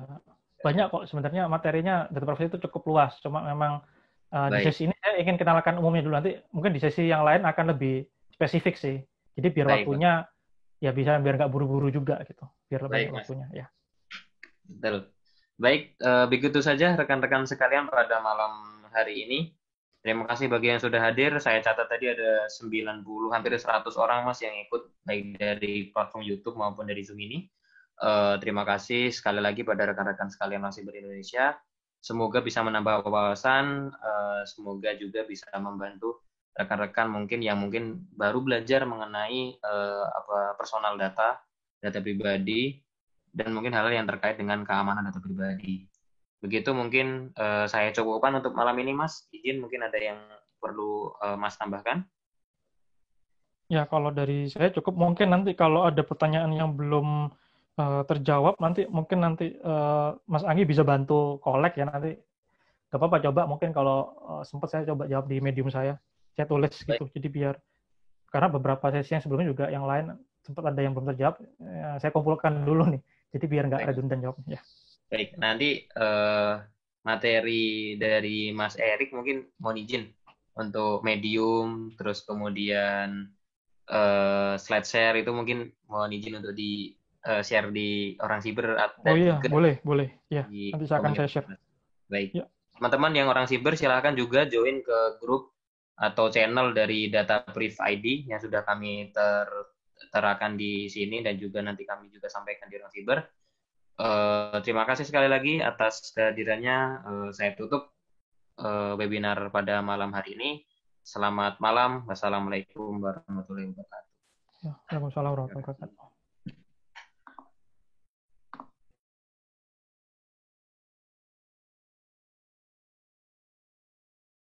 Banyak kok sebenarnya materinya data privacy itu cukup luas. Cuma memang di Baik, sesi ini saya ingin kenalkan umumnya dulu. Nanti mungkin di sesi yang lain akan lebih spesifik sih. Jadi biar baik, Mas. waktunya ya bisa biar nggak buru-buru juga gitu. Biar banyak Baik, Mas. waktunya ya. Betul. Baik, begitu saja rekan-rekan sekalian pada malam hari ini. Terima kasih bagi yang sudah hadir. Saya catat tadi ada 90, hampir 100 orang Mas yang ikut, baik dari platform YouTube maupun dari Zoom ini. Terima kasih sekali lagi pada rekan-rekan sekalian masih Indonesia. Semoga bisa menambah wawasan, semoga juga bisa membantu rekan-rekan mungkin yang mungkin baru belajar mengenai personal data pribadi, dan mungkin hal-hal yang terkait dengan keamanan data pribadi. Begitu mungkin saya cukupkan untuk malam ini, Mas. Izin mungkin ada yang perlu Mas tambahkan? Ya kalau dari saya cukup. Mungkin nanti kalau ada pertanyaan yang belum terjawab nanti Mas Anggi bisa bantu kolek ya nanti. Gak apa-apa coba mungkin kalau sempat saya coba jawab di medium saya tulis Baik, gitu. Jadi biar karena beberapa sesi yang sebelumnya juga yang lain sempat ada yang belum terjawab, ya, saya kumpulkan dulu nih. Jadi biar nggak baik. redundant jawabnya. Ya. Baik. Nanti materi dari Mas Erik mungkin mohon izin untuk medium, terus kemudian slide share itu mungkin mohon izin untuk di share di orang siber Oh dan iya, juga boleh. Ya, di nanti akan saya komunitas. share. Baik. Ya, Teman-teman yang orang siber silahkan juga join ke grup atau channel dari Data Brief ID yang sudah kami terakan di sini dan juga nanti kami juga sampaikan di orang siber. Terima kasih sekali lagi atas kehadirannya. Saya tutup webinar pada malam hari ini. Selamat malam. Wassalamualaikum warahmatullahi wabarakatuh. ya. Waalaikumsalam warahmatullahi wabarakatuh.